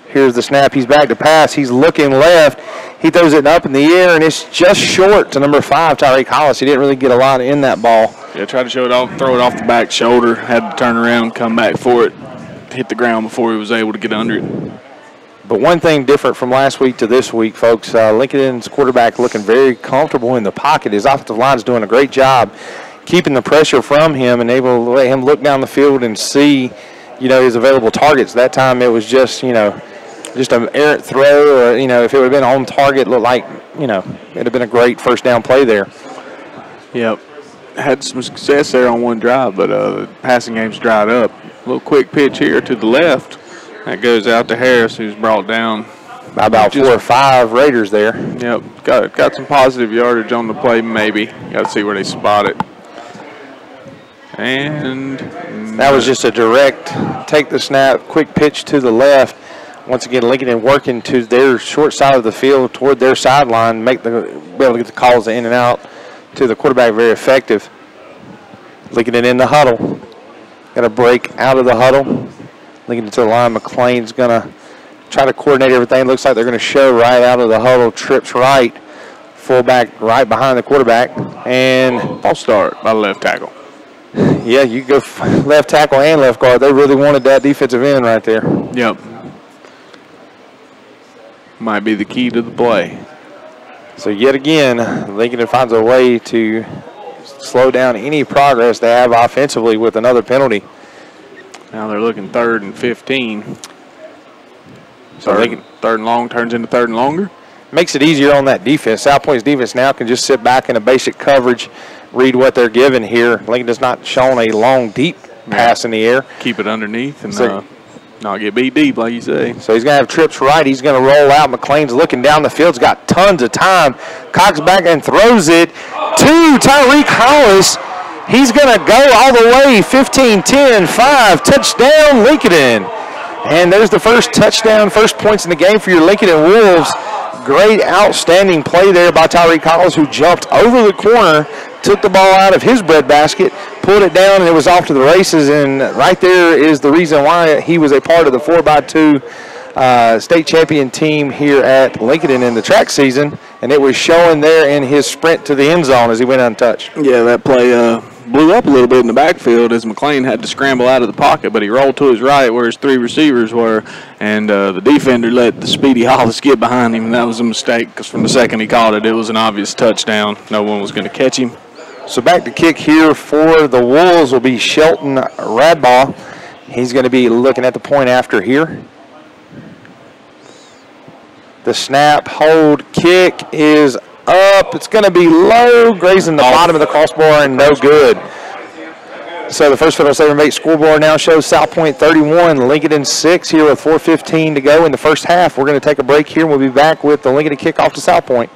Here's the snap. He's back to pass. He's looking left. He throws it up in the air, and it's just short to number 5, Tyreek Hollis. He didn't really get a lot in that ball. Yeah, tried to show it off, throw it off the back shoulder. Had to turn around, come back for it, hit the ground before he was able to get under it. But one thing different from last week to this week, folks, Lincoln's quarterback looking very comfortable in the pocket. His offensive line is doing a great job keeping the pressure from him and able to let him look down the field and see, you know, his available targets. That time it was just, you know, just an errant throw, or, you know, if it would have been on target, looked like, you know, it would have been a great first down play there. Yep. Had some success there on one drive, but the passing game's dried up. A little quick pitch here to the left. That goes out to Harris, who's brought down by about 4 or 5 Raiders there. Yep, got some positive yardage on the play, maybe. Got to see where they spot it. And that was just a direct take the snap, quick pitch to the left. Once again, Lincoln working to their short side of the field toward their sideline, be able to get the calls in and out to the quarterback very effective. Lincoln in the huddle. Got to break out of the huddle. Lincoln to the line. McLean's going to try to coordinate everything. Looks like they're going to show right out of the huddle. Trips right. Fullback right behind the quarterback. And false start by the left tackle. Yeah, you go left tackle and left guard. They really wanted that defensive end right there. Yep. Might be the key to the play. So yet again, Lincoln finds a way to slow down any progress they have offensively with another penalty. Now they're looking 3rd and 15. So third and long turns into 3rd and longer. Makes it easier on that defense. South Point's defense now can just sit back in a basic coverage, read what they're given here. Lincoln has not shown a long, deep pass in the air. Keep it underneath and not get beat deep, like you say. So he's going to have trips right. He's going to roll out. McLean's looking down the field. He's got tons of time. Cocks back and throws it to Tyreek Hollis. He's going to go all the way, 15, 10, 5, touchdown, Lincoln. And there's the first touchdown, first points in the game for your Lincoln Wolves. Great, outstanding play there by Tyreek Hollis, who jumped over the corner, took the ball out of his breadbasket, pulled it down, and it was off to the races. And right there is the reason why he was a part of the 4x2 state champion team here at Lincoln in the track season. And it was showing there in his sprint to the end zone as he went untouched. Yeah, that play blew up a little bit in the backfield as McLean had to scramble out of the pocket, but he rolled to his right where his 3 receivers were, and the defender let the speedy Hollis get behind him, and that was a mistake because from the second he caught it, it was an obvious touchdown. No one was going to catch him. So back to kick here for the Wolves will be Shelton Radbaugh. He's going to be looking at the point after here. The snap, hold, kick is up. It's going to be low, grazing the bottom of the crossbar and no good. So the first Federal Saver Mate scoreboard now shows South Point 31, Lincoln 6 here with 4:15 to go in the first half. We're going to take a break here and we'll be back with the Lincoln kickoff to South Point.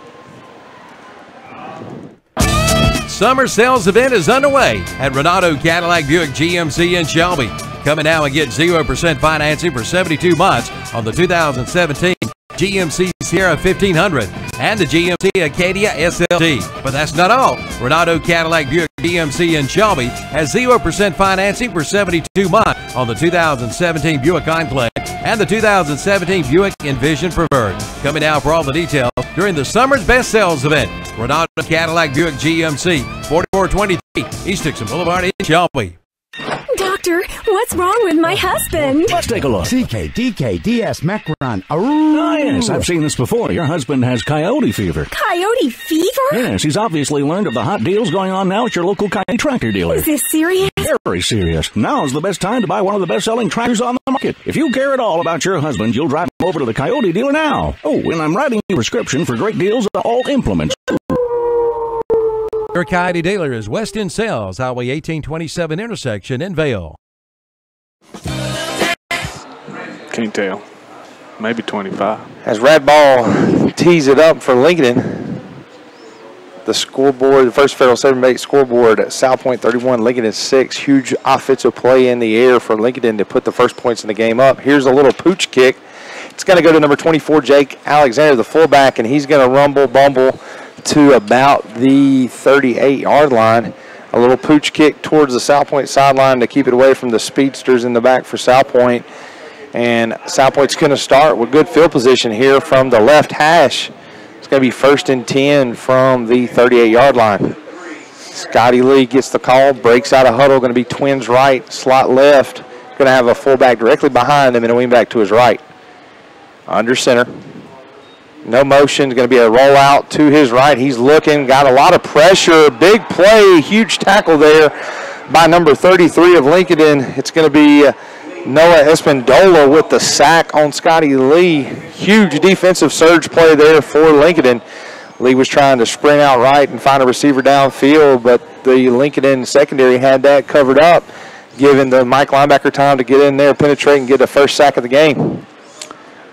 Summer sales event is underway at Renato Cadillac Buick GMC in Shelby. Come in now and get 0% financing for 72 months on the 2017 GMC Sierra 1500 and the GMC Acadia SLT. But that's not all. Renato Cadillac Buick GMC in Shelby has 0% financing for 72 months on the 2017 Buick Enclave and the 2017 Buick Envision Preferred. Coming now for all the details during the summer's best sales event. Renato Cadillac Buick GMC, 4423 East Dixon Boulevard in Shelby. Doctor, what's wrong with my husband? Let's take a look. CK, DK, DS, Macron. Ah, yes, I've seen this before. Your husband has coyote fever. Coyote fever? Yes, he's obviously learned of the hot deals going on now at your local coyote tractor dealer. Is this serious? Very serious. Now's the best time to buy one of the best-selling tractors on the market. If you care at all about your husband, you'll drive him over to the coyote dealer now. Oh, and I'm writing you a prescription for great deals on all implements. Your Coyote dealer is West End Sales, Highway 1827 intersection in Vail. Can't tell. Maybe 25. As Red Ball tees it up for Lincoln, the scoreboard, the first Federal 7-8 scoreboard, South Point 31, Lincoln 6. Huge offensive play in the air for Lincoln to put the first points in the game up. Here's a little pooch kick. It's going to go to number 24, Jake Alexander, the fullback, and he's going to rumble to about the 38-yard line. A little pooch kick towards the South Point sideline to keep it away from the speedsters in the back for South Point. And South Point's going to start with good field position here from the left hash. It's going to be 1st and 10 from the 38-yard line. Scotty Lee gets the call, breaks out of huddle, going to be twins right, slot left. Going to have a fullback directly behind him and a wingback to his right. Under center. No motion. Going to be a rollout to his right. He's looking, got a lot of pressure. Big play, huge tackle there by number 33 of Lincoln. It's going to be Noah Espendola with the sack on Scotty Lee. Huge defensive surge play there for Lincoln. Lee was trying to sprint out right and find a receiver downfield, but the Lincoln secondary had that covered up, giving the Mike linebacker time to get in there, penetrate, and get the first sack of the game.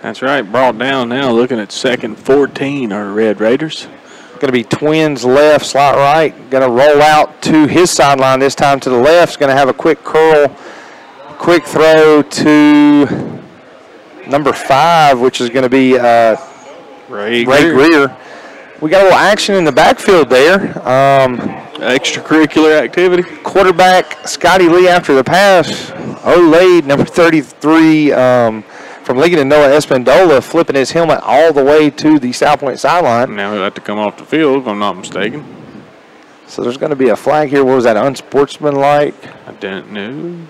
That's right. Brought down now, looking at 2nd 14, our Red Raiders. Going to be twins left, slot right. Going to roll out to his sideline this time to the left. Is going to have a quick curl, quick throw to number 5, which is going to be Ray Greer. We got a little action in the backfield there. Extracurricular activity. Quarterback Scotty Lee after the pass. Olade, number 33 from Lincoln, and Noah Espendola flipping his helmet all the way to the South Point sideline. Now he'll have to come off the field, if I'm not mistaken. So there's going to be a flag here. What was that, unsportsmanlike? I didn't know.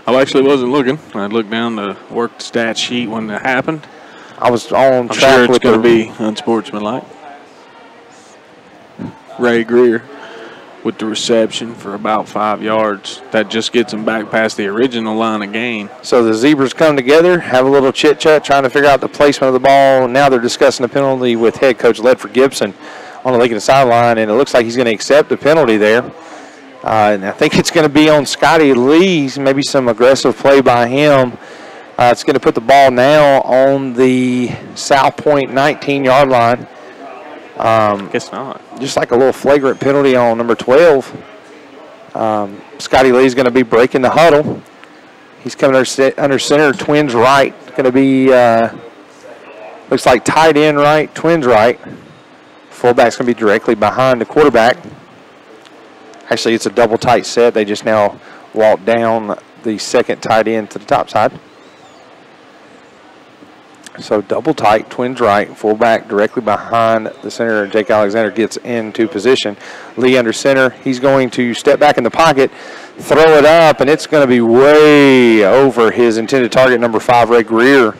I actually wasn't looking. I looked down to work the stat sheet when it happened. I was on track. I'm sure it's going to be unsportsmanlike. Ray Greer with the reception for about 5 yards. That just gets them back past the original line of gain. So the Zebras come together, have a little chit-chat, trying to figure out the placement of the ball. Now they're discussing the penalty with head coach Ledford Gibson on the Lincoln sideline, and it looks like he's going to accept the penalty there. And I think it's going to be on Scotty Lee, maybe some aggressive play by him. It's going to put the ball now on the South Point 19-yard line. Guess not. Just like a little flagrant penalty on number 12. Scotty Lee's going to be breaking the huddle. He's coming under center, twins right. Going to be, looks like tight end right, twins right. Fullback's going to be directly behind the quarterback. Actually, it's a double tight set. They just now walk down the second tight end to the top side. So double tight, twins right, fullback directly behind the center. Jake Alexander gets into position. Lee under center. He's going to step back in the pocket, throw it up, and it's going to be way over his intended target, number 5, Ray Greer.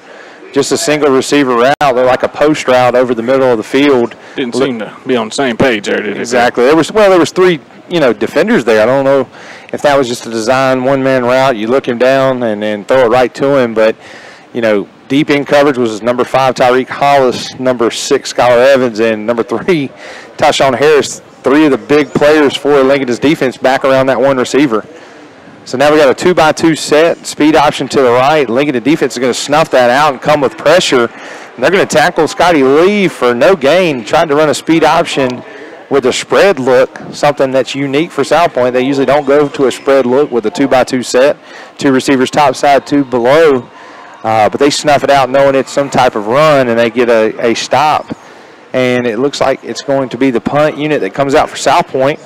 Just a single receiver route. They're like a post route over the middle of the field. Didn't seem to be on the same page there, did it? Exactly. There was 3, defenders there. I don't know if that was just a design one-man route. You look him down and then throw it right to him, but, deep in coverage was number 5, Tyreek Hollis, number 6, Skylar Evans, and number 3, Tyshawn Harris. 3 of the big players for Lincoln's defense back around that one receiver. So now we got a 2-by-2 set, speed option to the right. Lincoln defense is going to snuff that out and come with pressure. And they're going to tackle Scotty Lee for no gain, trying to run a speed option with a spread look, something that's unique for South Point. They usually don't go to a spread look with a 2-by-2 set. 2 receivers top side, 2 below. But they snuff it out knowing it's some type of run, and they get a stop. And it looks like it's going to be the punt unit that comes out for South Point.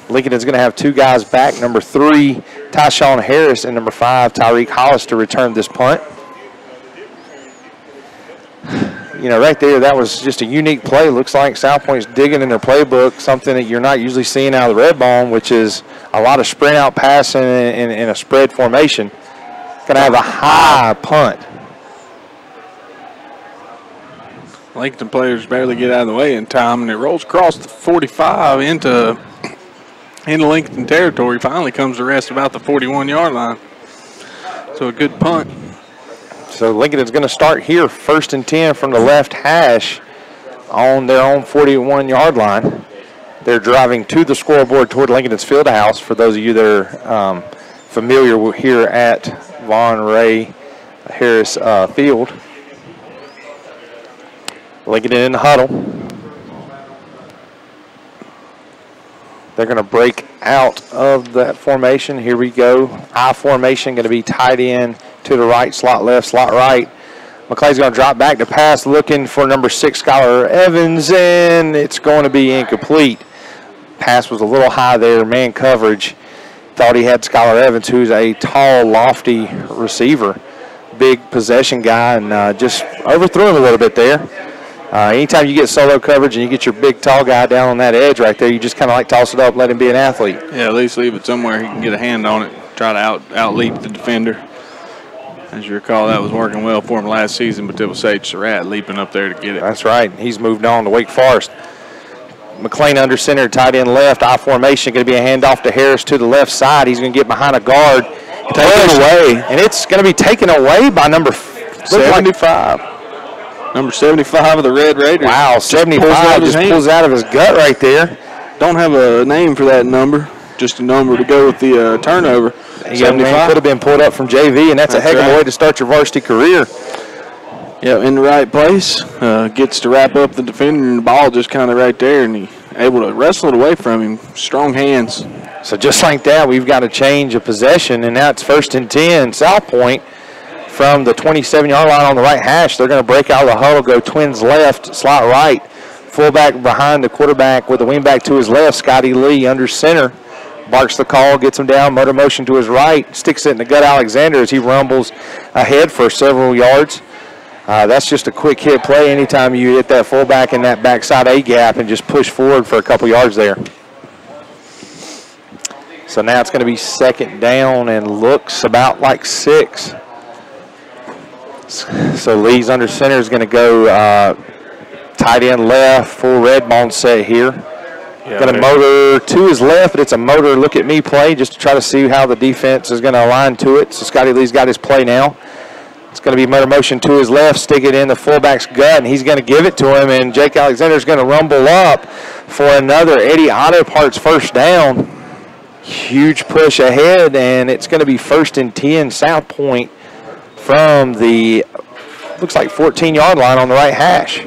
Lincoln is going to have 2 guys back, number 3, Tyshawn Harris, and number 5, Tyreek Hollis, to return this punt. Right there, that was just a unique play. Looks like South Point's digging in their playbook, something that you're not usually seeing out of the Red Ball, which is a lot of sprint out passing in a spread formation. Going to have a high punt. Lincoln players barely get out of the way in time, and it rolls across the 45 into Lincoln territory. Finally comes to rest about the 41-yard line. So a good punt. So Lincoln is going to start here, 1st and 10 from the left hash on their own 41-yard line. They're driving to the scoreboard toward Lincolnton's Fieldhouse. For those of you that are familiar here at Von Ray Harris Field. Lincoln in the huddle. They're going to break out of that formation. Here we go. I formation going to be tight end to the right, slot left, slot right. McClay's going to drop back to pass, looking for number 6, Skylar Evans, and it's going to be incomplete. Pass was a little high there, man coverage. Thought he had Skylar Evans, who's a tall, lofty receiver, big possession guy, and just overthrew him a little bit there. Anytime you get solo coverage and you get your big, tall guy down on that edge right there, you just kind of like toss it up, let him be an athlete. Yeah, at least leave it somewhere he can get a hand on it, try to out-leap the defender. As you recall, that was working well for him last season, but it was Sage Surratt leaping up there to get it. That's right. He's moved on to Wake Forest. McLean under center, tight end left, I formation, going to be a handoff to Harris to the left side. He's going to get behind a guard. Taken away. And it's going to be taken away by number 75. Number 75 of the Red Raiders. Wow, 75 just pulls out of his gut right there. Don't have a name for that number, just a number to go with the turnover. Young man could have been pulled up from JV, and that's a heck of a way to start your varsity career. Yeah, in the right place. Gets to wrap up the defender, and the ball just kind of right there, and he able to wrestle it away from him. Strong hands. So just like that, we've got a change of possession, and now it's 1st and 10, South Point. From the 27-yard line on the right hash, they're going to break out of the huddle, go twins left, slot right. Fullback behind the quarterback with the wingback to his left, Scotty Lee under center. Barks the call, gets him down, motor motion to his right, sticks it in the gut Alexander as he rumbles ahead for several yards. That's just a quick hit play anytime you hit that fullback in that backside A-gap and just push forward for a couple yards there. So now it's going to be 2nd down and looks about like 6. So Lee's under center is going to go tight end left, full red bone set here. Yeah, going to motor to his left, but it's a motor look at me play just to try to see how the defense is going to align to it. So Scotty Lee's got his play now. It's going to be motor motion to his left, stick it in the fullback's gut, and he's going to give it to him, and Jake Alexander's going to rumble up for another Eddie Auto Parts 1st down. Huge push ahead, and it's going to be 1st and 10, South Point from the, looks like 14-yard line on the right hash.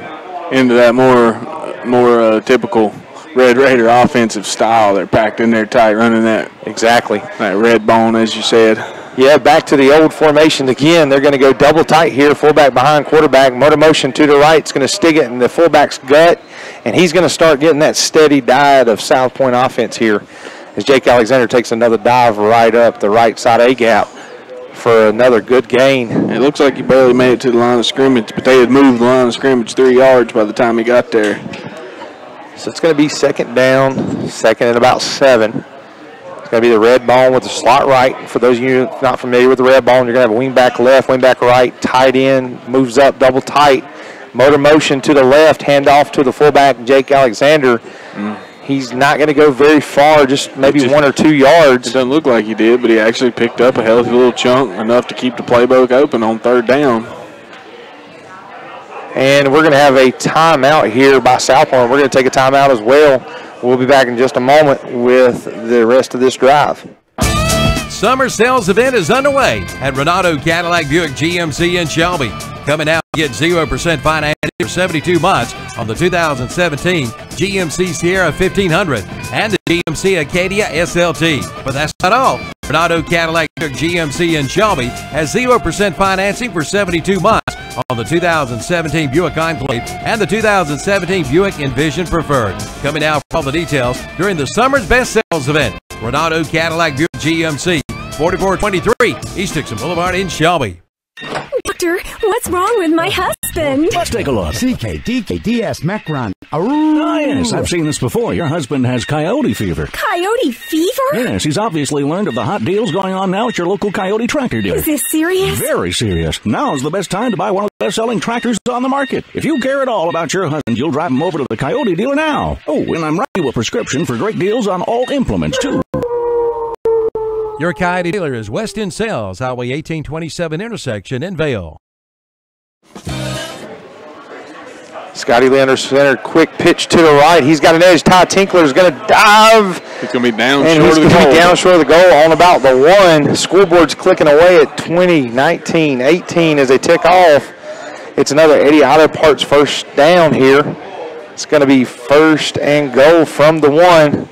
Into that more typical Red Raider offensive style. They're packed in there tight, running that. Exactly. That red bone, as you said. Yeah, back to the old formation again. They're going to go double tight here, fullback behind quarterback, motor motion to the right. It's going to stick it in the fullback's gut, and he's going to start getting that steady diet of South Point offense here as Jake Alexander takes another dive right up the right side A-gap for another good gain. It looks like he barely made it to the line of scrimmage, but they had moved the line of scrimmage 3 yards by the time he got there. So it's going to be 2nd down, 2nd and about 7. It's going to be the red bone with the slot right. For those of you not familiar with the red bone, you're going to have a wing back left, wing back right, tight end, moves up, double tight. Motor motion to the left, handoff to the fullback, Jake Alexander. He's not going to go very far, just maybe 1 or 2 yards. It doesn't look like he did, but he actually picked up a healthy little chunk, enough to keep the playbook open on 3rd down. And we're going to have a timeout here by South Point. We're going to take a timeout as well. We'll be back in just a moment with the rest of this drive. Summer sales event is underway at Renato Cadillac Buick GMC in Shelby. Coming out, get 0% financing for 72 months on the 2017 GMC Sierra 1500 and the GMC Acadia SLT. But that's not all. Renato Cadillac Buick GMC in Shelby has 0% financing for 72 months on the 2017 Buick Enclave and the 2017 Buick Envision Preferred. Coming out for all the details during the summer's best sales event. Renato Cadillac Buick GMC, 4423 East Dixon Boulevard in Shelby. Doctor, what's wrong with my husband? Let's take a look. CKDKDS Macron. Ah, yes, I've seen this before. Your husband has coyote fever. Coyote fever? Yes, he's obviously learned of the hot deals going on now at your local Coyote tractor dealer. Is this serious? Very serious. Now's the best time to buy one of the best-selling tractors on the market. If you care at all about your husband, you'll drive him over to the Coyote dealer now. Oh, and I'm writing you a prescription for great deals on all implements, too. Your Coyote dealer is West End Sales, Highway 1827 intersection in Vale. Scotty Lee under center, quick pitch to the right. He's got an edge. Ty Tinkler is going to dive. He's going to be down and short he's of the going to goal. be down short of the goal on about the 1. Scoreboard's clicking away at 20, 19, 18 as they tick off. It's another Eddie Auto Parts first down here. It's going to be first and goal from the 1.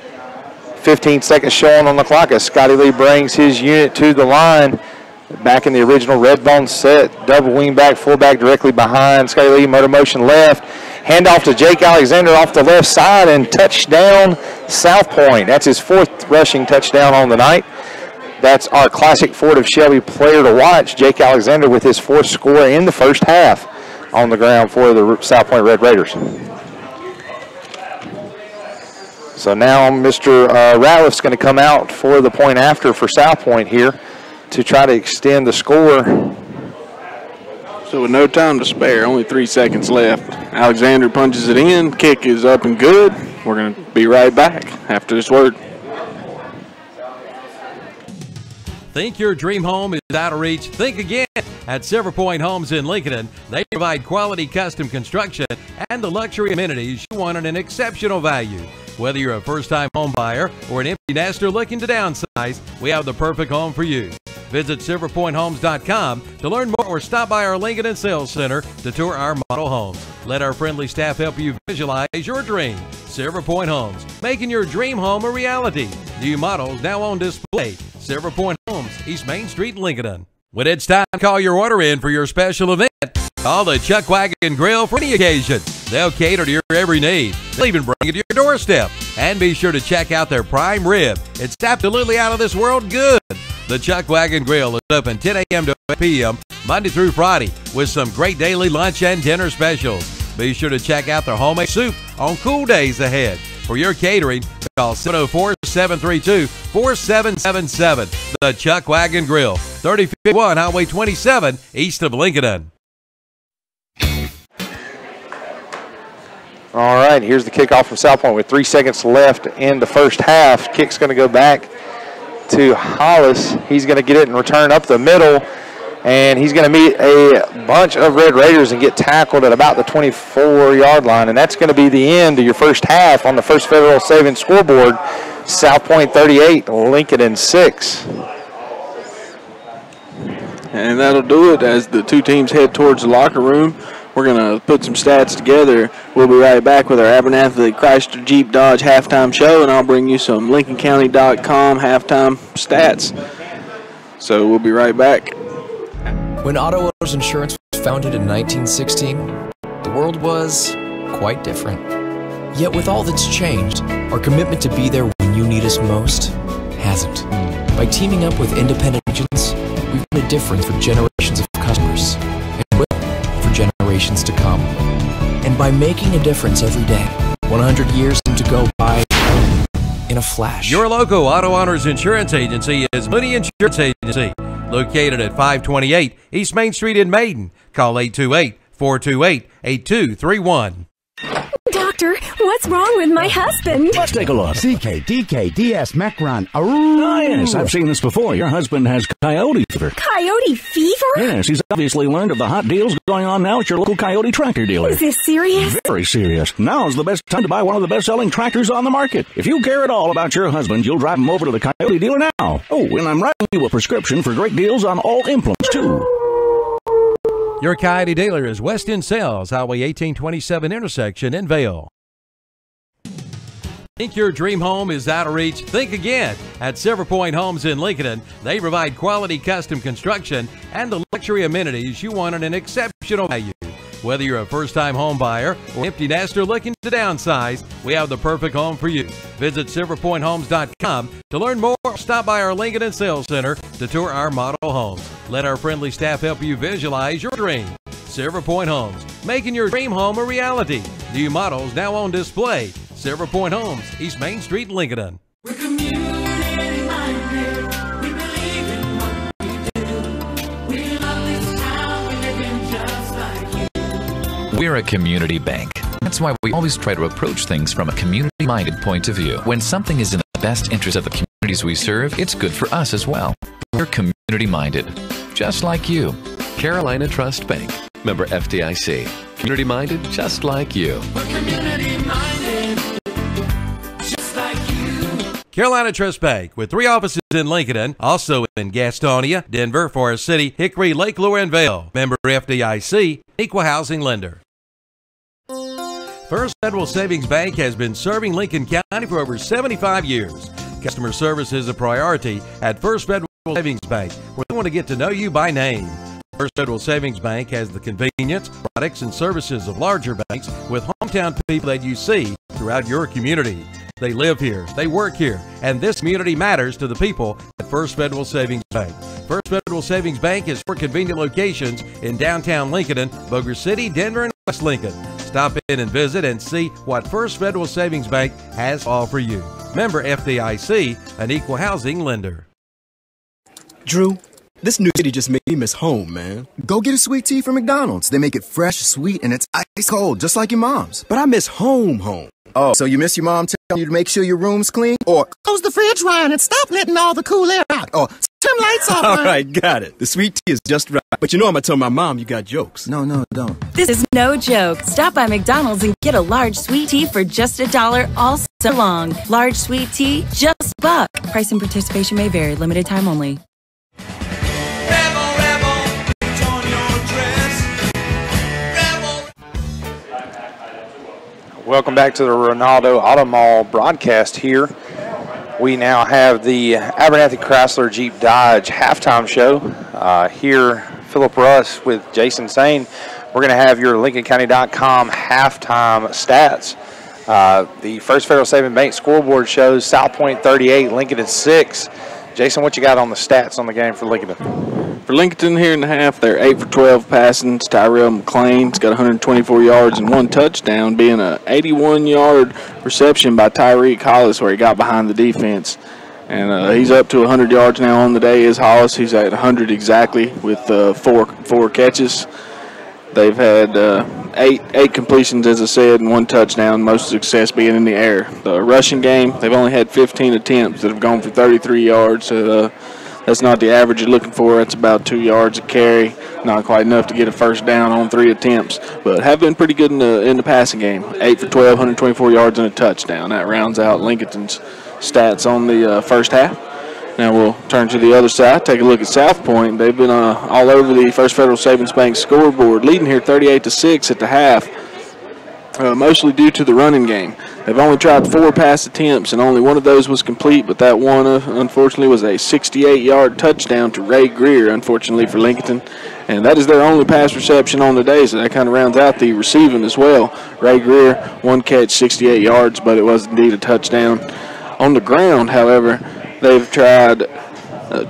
15 seconds showing on the clock as Scotty Lee brings his unit to the line. Back in the original red bone set, double wing back, fullback directly behind. Scotty Lee, motor motion left. Handoff to Jake Alexander off the left side and touchdown South Point. That's his 4th rushing touchdown on the night. That's our classic Ford of Shelby player to watch, Jake Alexander, with his 4th score in the first half on the ground for the South Point Red Raiders. So now Mr. Ratliff's going to come out for the point after for South Point here to try to extend the score. So with no time to spare, only 3 seconds left. Alexander punches it in. Kick is up and good. We're going to be right back after this word. Think your dream home is out of reach? Think again. At Silver Point Homes in Lincolnton, they provide quality custom construction and the luxury amenities you want at an exceptional value. Whether you're a first-time home buyer or an empty nester looking to downsize, we have the perfect home for you. Visit silverpointhomes.com to learn more or stop by our Lincolnton Sales Center to tour our model homes. Let our friendly staff help you visualize your dream. Silver Point Homes, making your dream home a reality. New models now on display. Silver Point Homes, East Main Street, Lincolnton. When it's time to call your order in for your special event, call the Chuck Wagon Grill for any occasion. They'll cater to your every need. They'll even bring it to your doorstep. And be sure to check out their prime rib. It's absolutely out of this world good. The Chuck Wagon Grill is open 10 a.m. to 8 p.m. Monday through Friday with some great daily lunch and dinner specials. Be sure to check out their homemade soup on cool days ahead. For your catering, call 704-732-4777. The Chuck Wagon Grill, 3051 Highway 27, east of Lincolnton. All right, here's the kickoff from South Point with 3 seconds left in the first half. Kick's going to go back to Hollis. He's going to get it and return up the middle, and he's going to meet a bunch of Red Raiders and get tackled at about the 24-yard line, and that's going to be the end of your first half on the First Federal Savings scoreboard. South Point 38, Lincolnton 6. And that'll do it as the two teams head towards the locker room. We're going to put some stats together. We'll be right back with our Abernathy Chrysler Jeep Dodge halftime show, and I'll bring you some LincolnCounty.com halftime stats. So we'll be right back. When Auto Owners Insurance was founded in 1916, the world was quite different. Yet with all that's changed, our commitment to be there when you need us most hasn't. By teaming up with independent agents, we've made a difference for generations of customers, and will for generations to come. And by making a difference every day, 100 years seem to go by in a flash. Your local Auto Owners Insurance Agency is Moody Insurance Agency, located at 528 East Main Street in Maiden. Call 828-428-8231. Doctor, what's wrong with my husband? Let's take a look. CKDKDS Macron. Ah, yes, I've seen this before. Your husband has coyote fever. Coyote fever? Yes, he's obviously learned of the hot deals going on now at your local Coyote tractor dealer. Is this serious? Very serious. Now's the best time to buy one of the best-selling tractors on the market. If you care at all about your husband, you'll drive him over to the Coyote dealer now. Oh, and I'm writing you a prescription for great deals on all implements, too. Your Coyote dealer is West End Sales, Highway 1827 intersection in Vale. Think your dream home is out of reach? Think again. At Silver Point Homes in Lincolnton, they provide quality custom construction and the luxury amenities you want at an exceptional value. Whether you're a first-time home buyer or empty nester looking to downsize, we have the perfect home for you. Visit silverpointhomes.com to learn more or stop by our Lincolnton Sales Center to tour our model homes. Let our friendly staff help you visualize your dream. Silver Point Homes, making your dream home a reality. New models now on display. Silver Point Homes, East Main Street, Lincolnton. We're community-minded. We believe in what we do. We love this town. We live in just like you. We're a community bank. That's why we always try to approach things from a community-minded point of view. When something is in the best interest of the communities we serve, it's good for us as well. We're community-minded, just like you. Carolina Trust Bank, Member FDIC. Community minded just like you. Community minded, just like you. Carolina Trust Bank, with 3 offices in Lincolnton, also in Gastonia, Denver, Forest City, Hickory, Lake Lure, and Vale. Member FDIC, equal housing lender. First Federal Savings Bank has been serving Lincoln County for over 75 years. Customer service is a priority at First Federal Savings Bank, where they want to get to know you by name. First Federal Savings Bank has the convenience, products, and services of larger banks with hometown people that you see throughout your community. They live here, they work here, and this community matters to the people at First Federal Savings Bank. First Federal Savings Bank has 4 convenient locations in downtown Lincoln, Bossier City, Denver, and West Lincoln. Stop in and visit and see what First Federal Savings Bank has to offer you. Member FDIC, an equal housing lender. Drew, this new city just made me miss home, man. Go get a sweet tea from McDonald's. They make it fresh, sweet, and it's ice cold, just like your mom's. But I miss home. Oh, so you miss your mom telling you to make sure your room's clean? Or Close the fridge, Ryan, and stop letting all the cool air out. Oh, turn lights off, all Ryan. right, got it. The sweet tea is just right. But you know I'm going to tell my mom you got jokes. No, don't. This is no joke. Stop by McDonald's and get a large sweet tea for just $1 all summer long. Large sweet tea, just $1. Price and participation may vary. Limited time only. Welcome back to the Ronaldo Auto Mall broadcast here. We now have the Abernathy Chrysler Jeep Dodge halftime show. Here, Philip Russ with Jason Sane. We're going to have your LincolnCounty.com halftime stats. The First Federal Savings Bank scoreboard shows South Point 38, Lincolnton 6. Jason, what you got on the stats on the game for Lincolnton? For Lincolnton here in the half, they're 8 for 12 passing. Tyrell McClain's got 124 yards and 1 touchdown, being a 81-yard reception by Tyreek Hollis where he got behind the defense. And he's up to 100 yards now on the day is Hollis. He's at 100 exactly with four catches. They've had eight completions, as I said, and 1 touchdown, most success being in the air. The rushing game, they've only had 15 attempts that have gone for 33 yards. So that's not the average you're looking for. That's about 2 yards a carry. Not quite enough to get a first down on 3 attempts, but have been pretty good in the passing game. 8 for 12, 124 yards and a touchdown. That rounds out Lincolnton's stats on the first half. Now we'll turn to the other side, take a look at South Point. They've been all over the First Federal Savings Bank scoreboard, leading here 38-6 at the half, mostly due to the running game. They've only tried 4 pass attempts, and only 1 of those was complete, but that one, unfortunately, was a 68-yard touchdown to Ray Greer, unfortunately for Lincolnton. And that is their only pass reception on the day, so that kind of rounds out the receiving as well. Ray Greer, 1 catch, 68 yards, but it was indeed a touchdown. On the ground, however, they've tried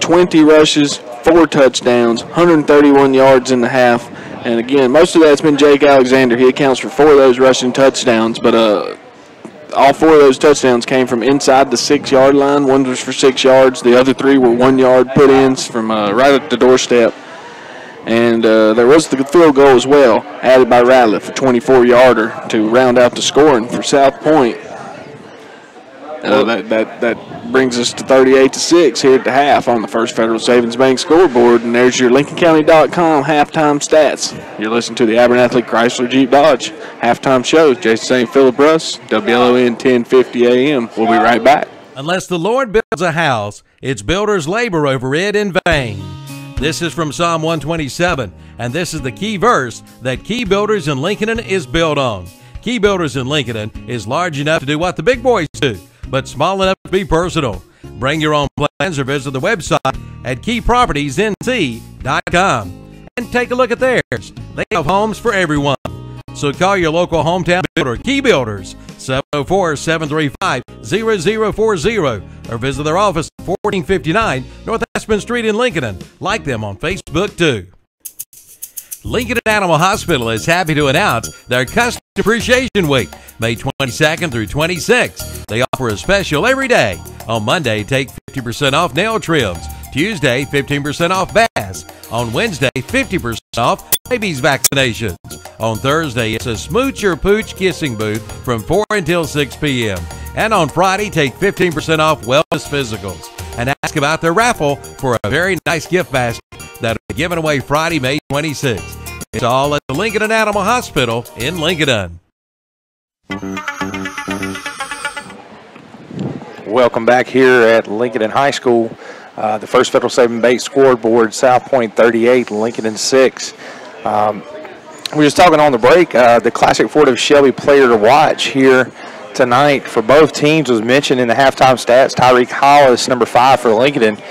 20 rushes, 4 touchdowns, 131 yards in the half. And again, most of that's been Jake Alexander. He accounts for 4 of those rushing touchdowns, but all 4 of those touchdowns came from inside the 6-yard line. 1 was for 6 yards. The other 3 were 1-yard put-ins from right at the doorstep. And there was the field goal as well, added by Ratliff, a 24-yarder to round out the scoring for South Point. That brings us to 38-6 here at the half on the First Federal Savings Bank scoreboard. And there's your LincolnCounty.com halftime stats. You're listening to the Abernathy Chrysler Jeep Dodge halftime show. Jason St. Philip Russ, WLON 1050 AM. We'll be right back. Unless the Lord builds a house, its builders labor over it in vain. This is from Psalm 127, and this is the key verse that Key Builders in Lincoln is built on. Key Builders in Lincoln is large enough to do what the big boys do, but small enough to be personal. Bring your own plans or visit the website at keypropertiesnc.com and take a look at theirs. They have homes for everyone. So call your local hometown builder, Key Builders, 704-735-0040, or visit their office at 1459 North Aspen Street in Lincoln. Like them on Facebook, too. Lincoln Animal Hospital is happy to announce their Customer Appreciation Week, May 22nd through 26th. They offer a special every day. On Monday, take 50% off nail trims. Tuesday, 15% off baths. On Wednesday, 50% off babies vaccinations. On Thursday, it's a Smooch Your Pooch kissing booth from 4 until 6 p.m. And on Friday, take 15% off wellness physicals. And ask about their raffle for a very nice gift basket that will be given away Friday, May 26th. It's all at the Lincolnton Animal Hospital in Lincolnton. Welcome back here at Lincolnton High School. The First Federal Saving Bait scoreboard, South Point 38, Lincolnton 6. We were just talking on the break, the Classic Ford of Shelby player to watch here tonight for both teams was mentioned in the halftime stats. Tyreek Hollis, number 5 for Lincolnton.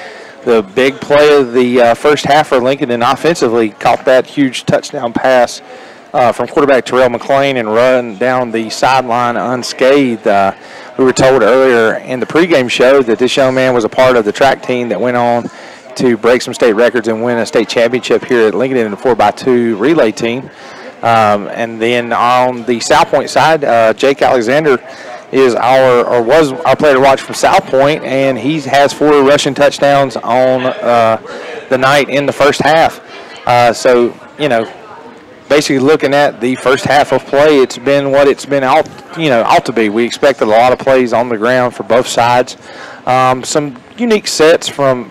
The big play of the first half for Lincoln offensively, caught that huge touchdown pass from quarterback Terrell McClain and run down the sideline unscathed. We were told earlier in the pregame show that this young man was a part of the track team that went on to break some state records and win a state championship here at Lincoln in the 4x2 relay team. And then on the South Point side, Jake Alexander was our player to watch from South Point, and he has 4 rushing touchdowns on the night in the first half. So, you know, basically looking at the first half of play, it's been what it's been ought to be. We expected a lot of plays on the ground for both sides. Some unique sets from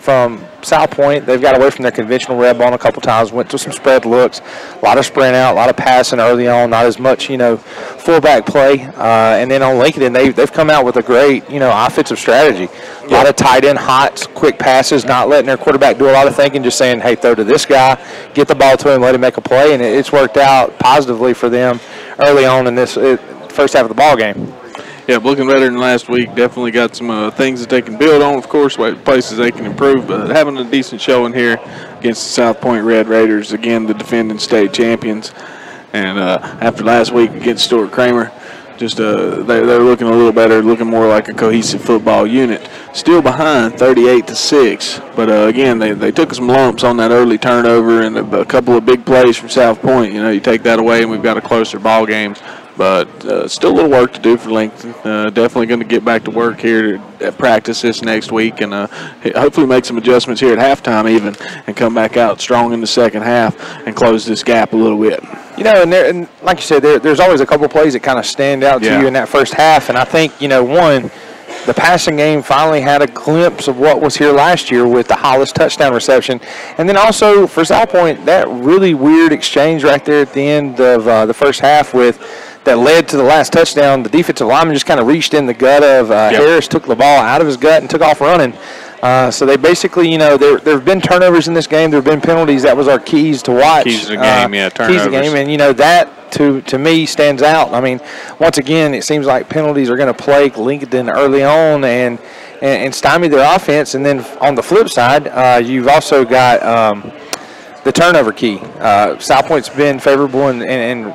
South Point. They've got away from their conventional red ball a couple times, went to some spread looks, a lot of sprint out, a lot of passing early on, not as much, fullback play. And then on Lincoln, they've come out with a great, offensive strategy. A lot of tight end hots, quick passes, not letting their quarterback do a lot of thinking, just saying, hey, throw to this guy, get the ball to him, let him make a play. And it's worked out positively for them early on in this first half of the ball game. Yeah, looking better than last week. Definitely got some things that they can build on, of course, places they can improve. But having a decent showing here against the South Point Red Raiders, again, the defending state champions. And after last week against Stuart Kramer, just they're looking a little better, looking more like a cohesive football unit. Still behind 38-6, but again, they took some lumps on that early turnover and a couple of big plays from South Point. You take that away, and we've got a closer ball game. But still a little work to do for Lincoln. Definitely going to get back to work here at practice this next week and hopefully make some adjustments here at halftime even and come back out strong in the second half and close this gap a little bit. And like you said, there's always a couple plays that kind of stand out to you in that first half. And I think, one, the passing game finally had a glimpse of what was here last year with the Hollis touchdown reception. And then also for South Point, that really weird exchange right there at the end of the first half that led to the last touchdown. The defensive lineman just kind of reached in the gut of Harris, took the ball out of his gut, and took off running. So they basically, there have been turnovers in this game. There have been penalties. That was our keys to watch. Keys to the game, turnovers. Keys to the game, and, that to me stands out. I mean, once again, it seems like penalties are going to plague Lincoln early on and stymie their offense. And then on the flip side, you've also got the turnover key. South Point's been favorable in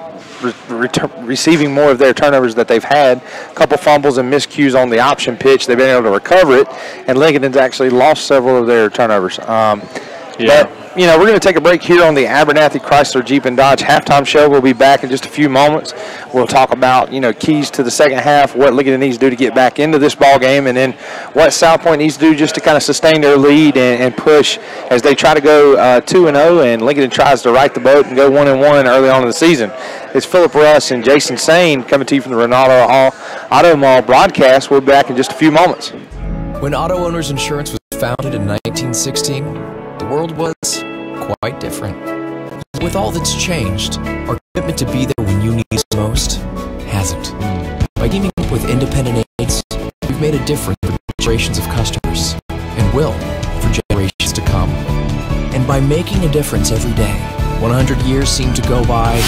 receiving more of their turnovers that they've had. A couple fumbles and miscues on the option pitch. They've been able to recover it, and Lincoln's actually lost several of their turnovers. But, we're going to take a break here on the Abernathy Chrysler Jeep and Dodge halftime show. We'll be back in just a few moments. We'll talk about, keys to the second half, what Lincoln needs to do to get back into this ball game, and then what South Point needs to do just to kind of sustain their lead and push as they try to go 2-0, and Lincoln tries to right the boat and go 1-1 early on in the season. It's Philip Russ and Jason Sane coming to you from the Ronaldo Auto Mall broadcast. We'll be back in just a few moments. When Auto Owners Insurance was founded in 1916, the world was quite different. With all that's changed, our commitment to be there when you need us most hasn't. By teaming up with independent agents, we've made a difference for generations of customers, and will for generations to come. And by making a difference every day, 100 years seem to go by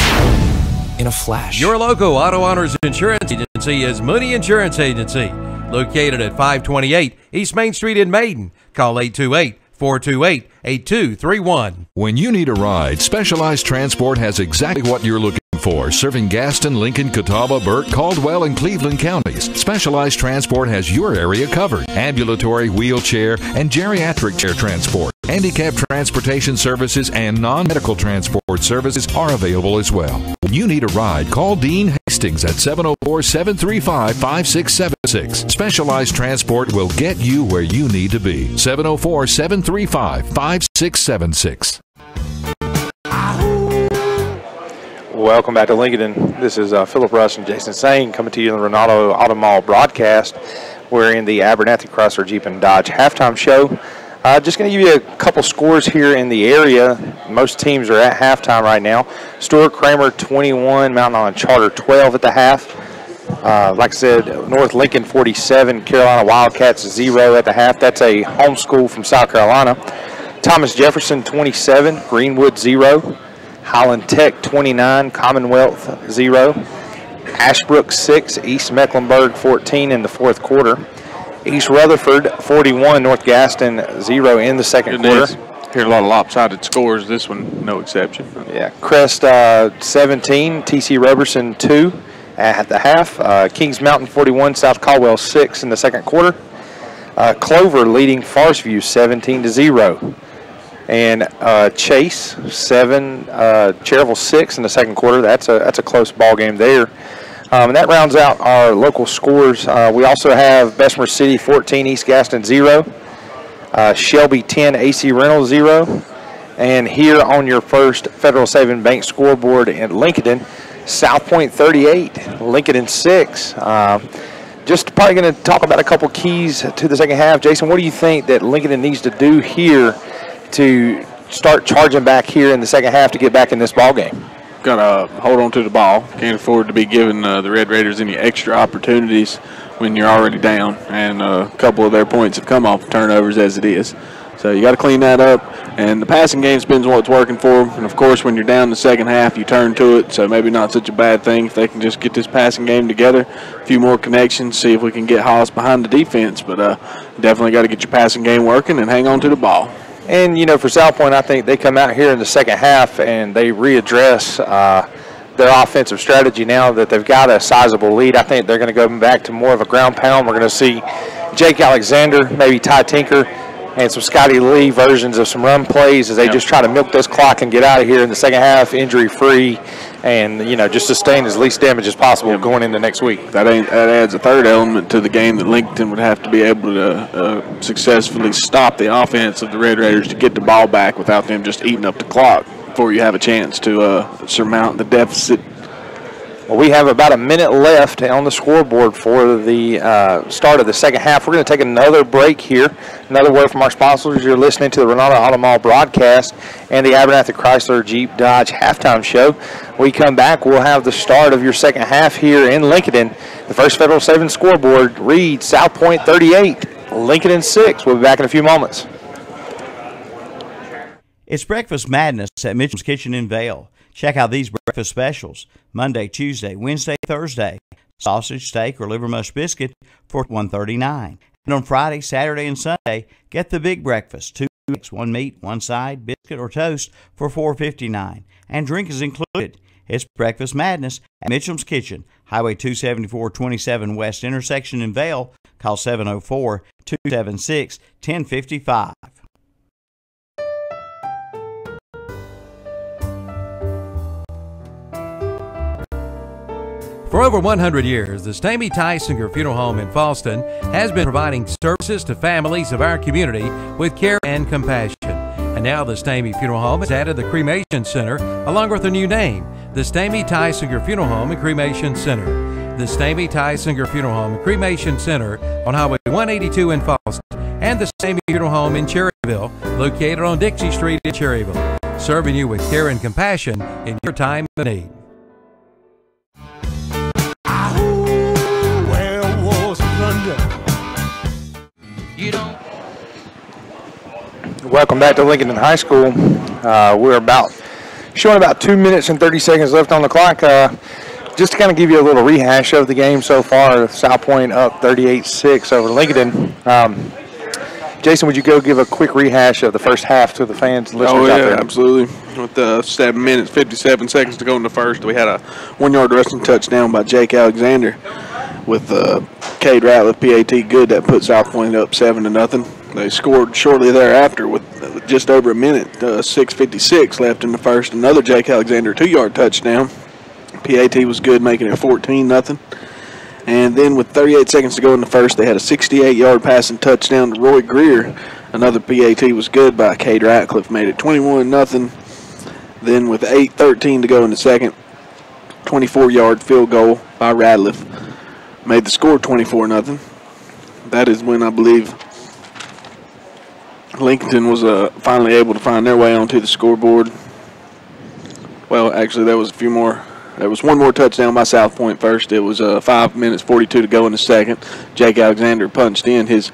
in a flash. Your local Auto Owners Insurance Agency is Mooney Insurance Agency, located at 528 East Main Street in Maiden. Call 828-428-8231. When you need a ride, Specialized Transport has exactly what you're looking for, serving Gaston, Lincoln, Catawba, Burke, Caldwell, and Cleveland counties. Specialized Transport has your area covered. Ambulatory, wheelchair, and geriatric chair transport. Handicap transportation services and non-medical transport services are available as well. When you need a ride, call Dean Hastings at 704-735-5676. Specialized Transport will get you where you need to be. 704-735-5676. Welcome back to Lincoln. This is Philip Russ and Jason Sane coming to you in the Ronaldo Auto Mall broadcast. We're in the Abernathy Chrysler Jeep and Dodge halftime show. Just going to give you a couple scores here in the area. Most teams are at halftime right now. Stuart Kramer 21, Mountain Island Charter 12 at the half. Like I said, North Lincoln 47, Carolina Wildcats 0 at the half. That's a homeschool from South Carolina. Thomas Jefferson 27, Greenwood 0. Highland Tech 29, Commonwealth 0. Ashbrook 6, East Mecklenburg 14 in the fourth quarter. East Rutherford 41, North Gaston 0 in the second quarter. Hear a lot of lopsided scores. This one, no exception. Yeah, Crest 17, TC Roberson 2 at the half. Kings Mountain 41, South Caldwell 6 in the second quarter. Clover leading Farsview 17-0. And Chase 7, Cherryville 6 in the second quarter. That's a close ball game there. And that rounds out our local scores. We also have Bessemer City 14, East Gaston 0. Shelby 10, AC Reynolds 0. And here on your first Federal Savings Bank scoreboard in Lincolnton, South Point 38, Lincolnton 6. Just probably going to talk about a couple keys to the second half. Jason, what do you think that Lincolnton needs to do here to start charging back here in the second half to get back in this ball game? Got to hold on to the ball. Can't afford to be giving the Red Raiders any extra opportunities when you're already down. And a couple of their points have come off turnovers as it is. So you got to clean that up. And the passing game depends on what's working for them. And, of course, when you're down in the second half, you turn to it. So maybe not such a bad thing if they can just get this passing game together. A few more connections, see if we can get Hollis behind the defense. But definitely got to get your passing game working and hang on to the ball. And, you know, for South Point, I think they come out here in the second half and they readdress their offensive strategy now that they've got a sizable lead. I think they're going to go back to more of a ground pound. We're going to see Jake Alexander, maybe Ty Tinker, and some Scotty Lee versions of some run plays as they just try to milk this clock and get out of here in the second half injury-free and, you know, just sustain as least damage as possible going into next week. That adds a third element to the game that Lincoln would have to be able to successfully stop the offense of the Red Raiders to get the ball back without them just eating up the clock before you have a chance to surmount the deficit. Well, we have about a minute left on the scoreboard for the start of the second half. We're going to take another break here. Another word from our sponsors. You're listening to the Renata Auto Mall broadcast and the Abernathy Chrysler Jeep Dodge halftime show. When we come back, we'll have the start of your second half here in Lincolnton. The first Federal Savings scoreboard reads South Point 38, Lincolnton 6. We'll be back in a few moments. It's Breakfast Madness at Mitchell's Kitchen in Vale. Check out these breakfast specials. Monday, Tuesday, Wednesday, Thursday. Sausage, steak, or liver mush biscuit for $1.39. And on Friday, Saturday, and Sunday, get the big breakfast. 2 eggs, 1 meat, 1 side, biscuit, or toast for $4.59. And drink is included. It's Breakfast Madness at Mitchell's Kitchen, Highway 274-27 West intersection in Vale. Call 704-276-1055. For over 100 years, the Stamey Tysinger Funeral Home in Fallston has been providing services to families of our community with care and compassion. And now the Stamey Funeral Home has added the Cremation Center along with a new name, the Stamey Tysinger Funeral Home and Cremation Center. The Stamey Tysinger Funeral Home and Cremation Center on Highway 182 in Fallston and the Stamey Funeral Home in Cherryville, located on Dixie Street in Cherryville, serving you with care and compassion in your time of need. Welcome back to Lincolnton High School. We're showing about 2 minutes and 30 seconds left on the clock. Just to kind of give you a little rehash of the game so far, South Point up 38-6 over Lincolnton. Jason, would you go give a quick rehash of the first half to the fans and listeners out there? Absolutely. With 7 minutes, 57 seconds to go in the first, we had a 1-yard rushing touchdown by Jake Alexander with Cade Ratliff, PAT good. That put South Point up 7-0. They scored shortly thereafter with just over a minute, 6:56 left in the first. Another Jake Alexander 2-yard touchdown. PAT was good, making it 14-0. And then with 38 seconds to go in the first, they had a 68-yard passing touchdown to Roy Greer. Another PAT was good by Cade Ratcliffe, made it 21-0. Then with 8:13 to go in the second, 24-yard field goal by Ratliff made the score 24-0. That is when I believe Lincolnton was finally able to find their way onto the scoreboard. Well, actually, there was a few more. There was one more touchdown by South Point first. It was 5 minutes 42 to go in the second. Jake Alexander punched in his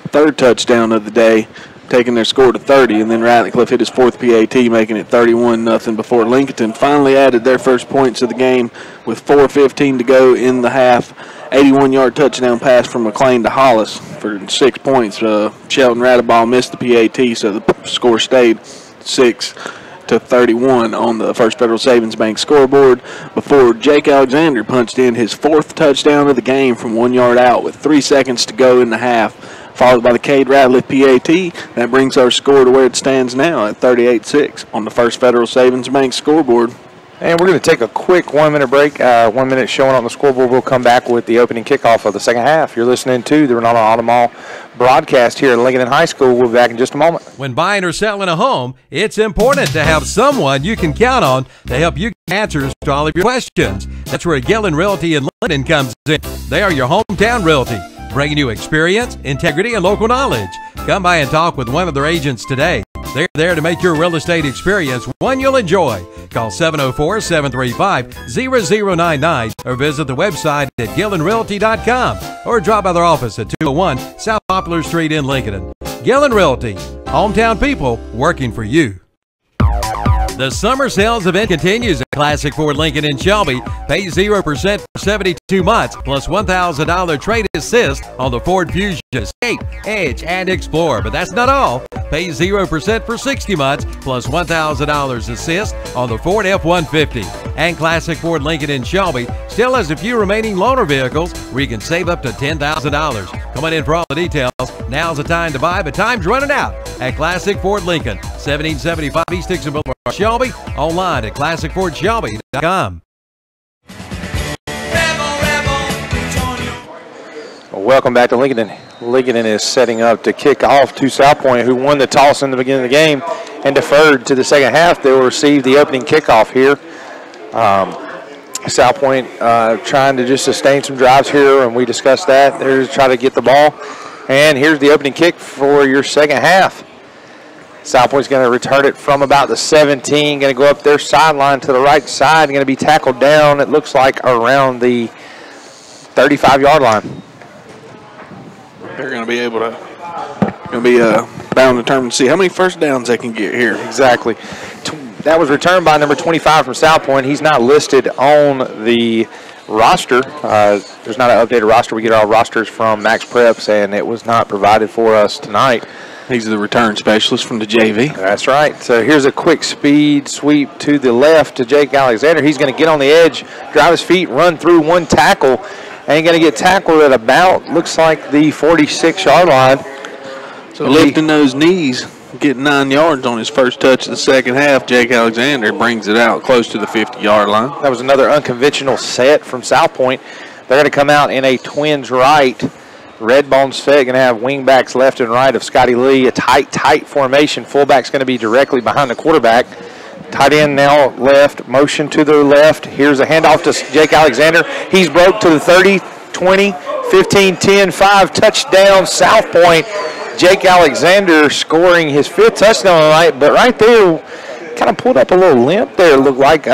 third touchdown of the day, taking their score to 30, and then Ratcliffe hit his fourth PAT, making it 31-0 before Lincolnton finally added their first points of the game with 4:15 to go in the half. 81-yard touchdown pass from McLean to Hollis for 6 points. Shelton Radaball missed the PAT, so the score stayed 6-31 on the First Federal Savings Bank scoreboard before Jake Alexander punched in his fourth touchdown of the game from 1 yard out with 3 seconds to go in the half, followed by the Cade Ratliff PAT. That brings our score to where it stands now at 38-6 on the First Federal Savings Bank scoreboard. And we're going to take a quick 1 minute break. 1 minute showing on the scoreboard. We'll come back with the opening kickoff of the second half. You're listening to the Ronaldo Automall broadcast here at Lincolnton High School. We'll be back in just a moment. When buying or selling a home, it's important to have someone you can count on to help you get answers to all of your questions. That's where Gillen Realty in Lincoln comes in. They are your hometown realty, bringing you experience, integrity, and local knowledge. Come by and talk with one of their agents today. They're there to make your real estate experience one you'll enjoy. Call 704-735-0099 or visit the website at GillenRealty.com or drop by their office at 201 South Poplar Street in Lincoln. Gillen Realty, hometown people working for you. The summer sales event continues at Classic Ford Lincoln in Shelby. Pay 0% for 72 months plus $1,000 trade assist on the Ford Fusion, Escape, Edge, and Explorer. But that's not all. Pay 0% for 60 months plus $1,000 assist on the Ford F-150. And Classic Ford Lincoln in Shelby still has a few remaining loaner vehicles where you can save up to $10,000. Come on in for all the details. Now's the time to buy, but time's running out at Classic Ford Lincoln, 1775 East Dixon Boulevard, Shelby. Online at ClassicFordShelby.com. Welcome back to Lincolnton. Lincolnton is setting up to kick off to South Point, who won the toss in the beginning of the game and deferred to the second half. They will receive the opening kickoff here. South Point trying to just sustain some drives here, and we discussed that. They're to try to get the ball. And here's the opening kick for your second half. South Point's going to return it from about the 17, going to go up their sideline to the right side, going to be tackled down, it looks like, around the 35-yard line. They're going to be able to, bound determined to see how many first downs they can get here. Exactly. That was returned by number 25 from South Point. He's not listed on the roster. There's not an updated roster. We get our rosters from Max Preps, and it was not provided for us tonight. He's the return specialist from the JV. That's right. So here's a quick speed sweep to the left to Jake Alexander. He's going to get on the edge, drive his feet, run through one tackle, and going to get tackled at about, looks like, the 46-yard line. So lifting those knees, getting 9 yards on his first touch of the second half. Jake Alexander brings it out close to the 50-yard line. That was another unconventional set from South Point. They're going to come out in a twins right. Red bone set, going to have wingbacks left and right of Scotty Lee. A tight formation. Fullback's going to be directly behind the quarterback. Tight end now left, motion to the left. Here's a handoff to Jake Alexander. He's broke to the 30, 20, 15, 10, 5. Touchdown, South Point. Jake Alexander scoring his 5th touchdown tonight, but right there, kind of pulled up a little limp there. Looked like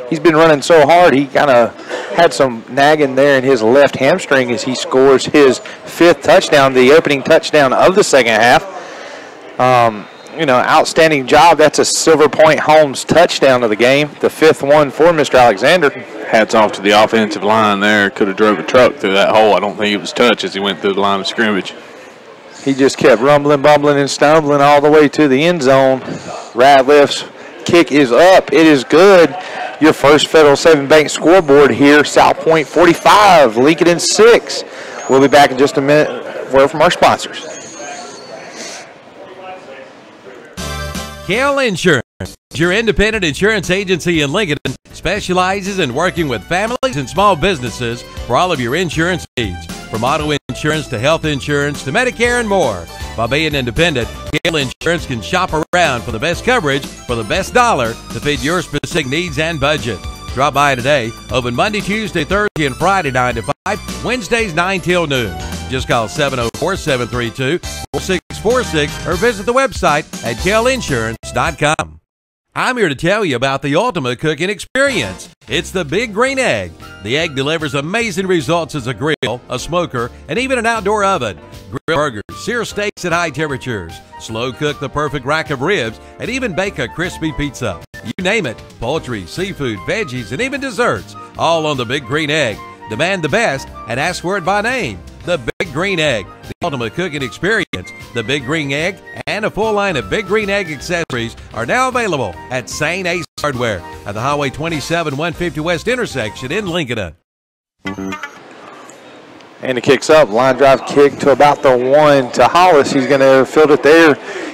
he's been running so hard, he kind of had some nagging there in his left hamstring as he scores his 5th touchdown, the opening touchdown of the second half. Outstanding job. That's a Silver Point Holmes touchdown of the game, the 5th one for Mr. Alexander. Hats off to the offensive line there. Could have drove a truck through that hole. I don't think it was touched as he went through the line of scrimmage. He just kept rumbling, bumbling, and stumbling all the way to the end zone. Ratliff's kick is up. It is good. Your First Federal Savings Bank scoreboard here. South Point 45, Lincoln 6. We'll be back in just a minute. Word from our sponsors. Kell Insurance, your independent insurance agency in Lincoln, specializes in working with families and small businesses for all of your insurance needs. From auto insurance to health insurance to Medicare and more. By being independent, Kell Insurance can shop around for the best coverage for the best dollar to fit your specific needs and budget. Drop by today. Open Monday, Tuesday, Thursday, and Friday 9 to 5. Wednesdays 9 till noon. Just call 704-732-4646 or visit the website at kellinsurance.com. I'm here to tell you about the ultimate cooking experience. It's the Big Green Egg. The egg delivers amazing results as a grill, a smoker, and even an outdoor oven. Grill burgers, sear steaks at high temperatures, slow cook the perfect rack of ribs, and even bake a crispy pizza. You name it, poultry, seafood, veggies, and even desserts, all on the Big Green Egg. Demand the best and ask for it by name. The Big Green Egg, the ultimate cooking experience. The Big Green Egg and a full line of Big Green Egg accessories are now available at St. Ace Hardware at the Highway 27 150 West intersection in Lincolnton. And it kicks up. Line drive kick to about the 1 to Hollis. He's going to field it there.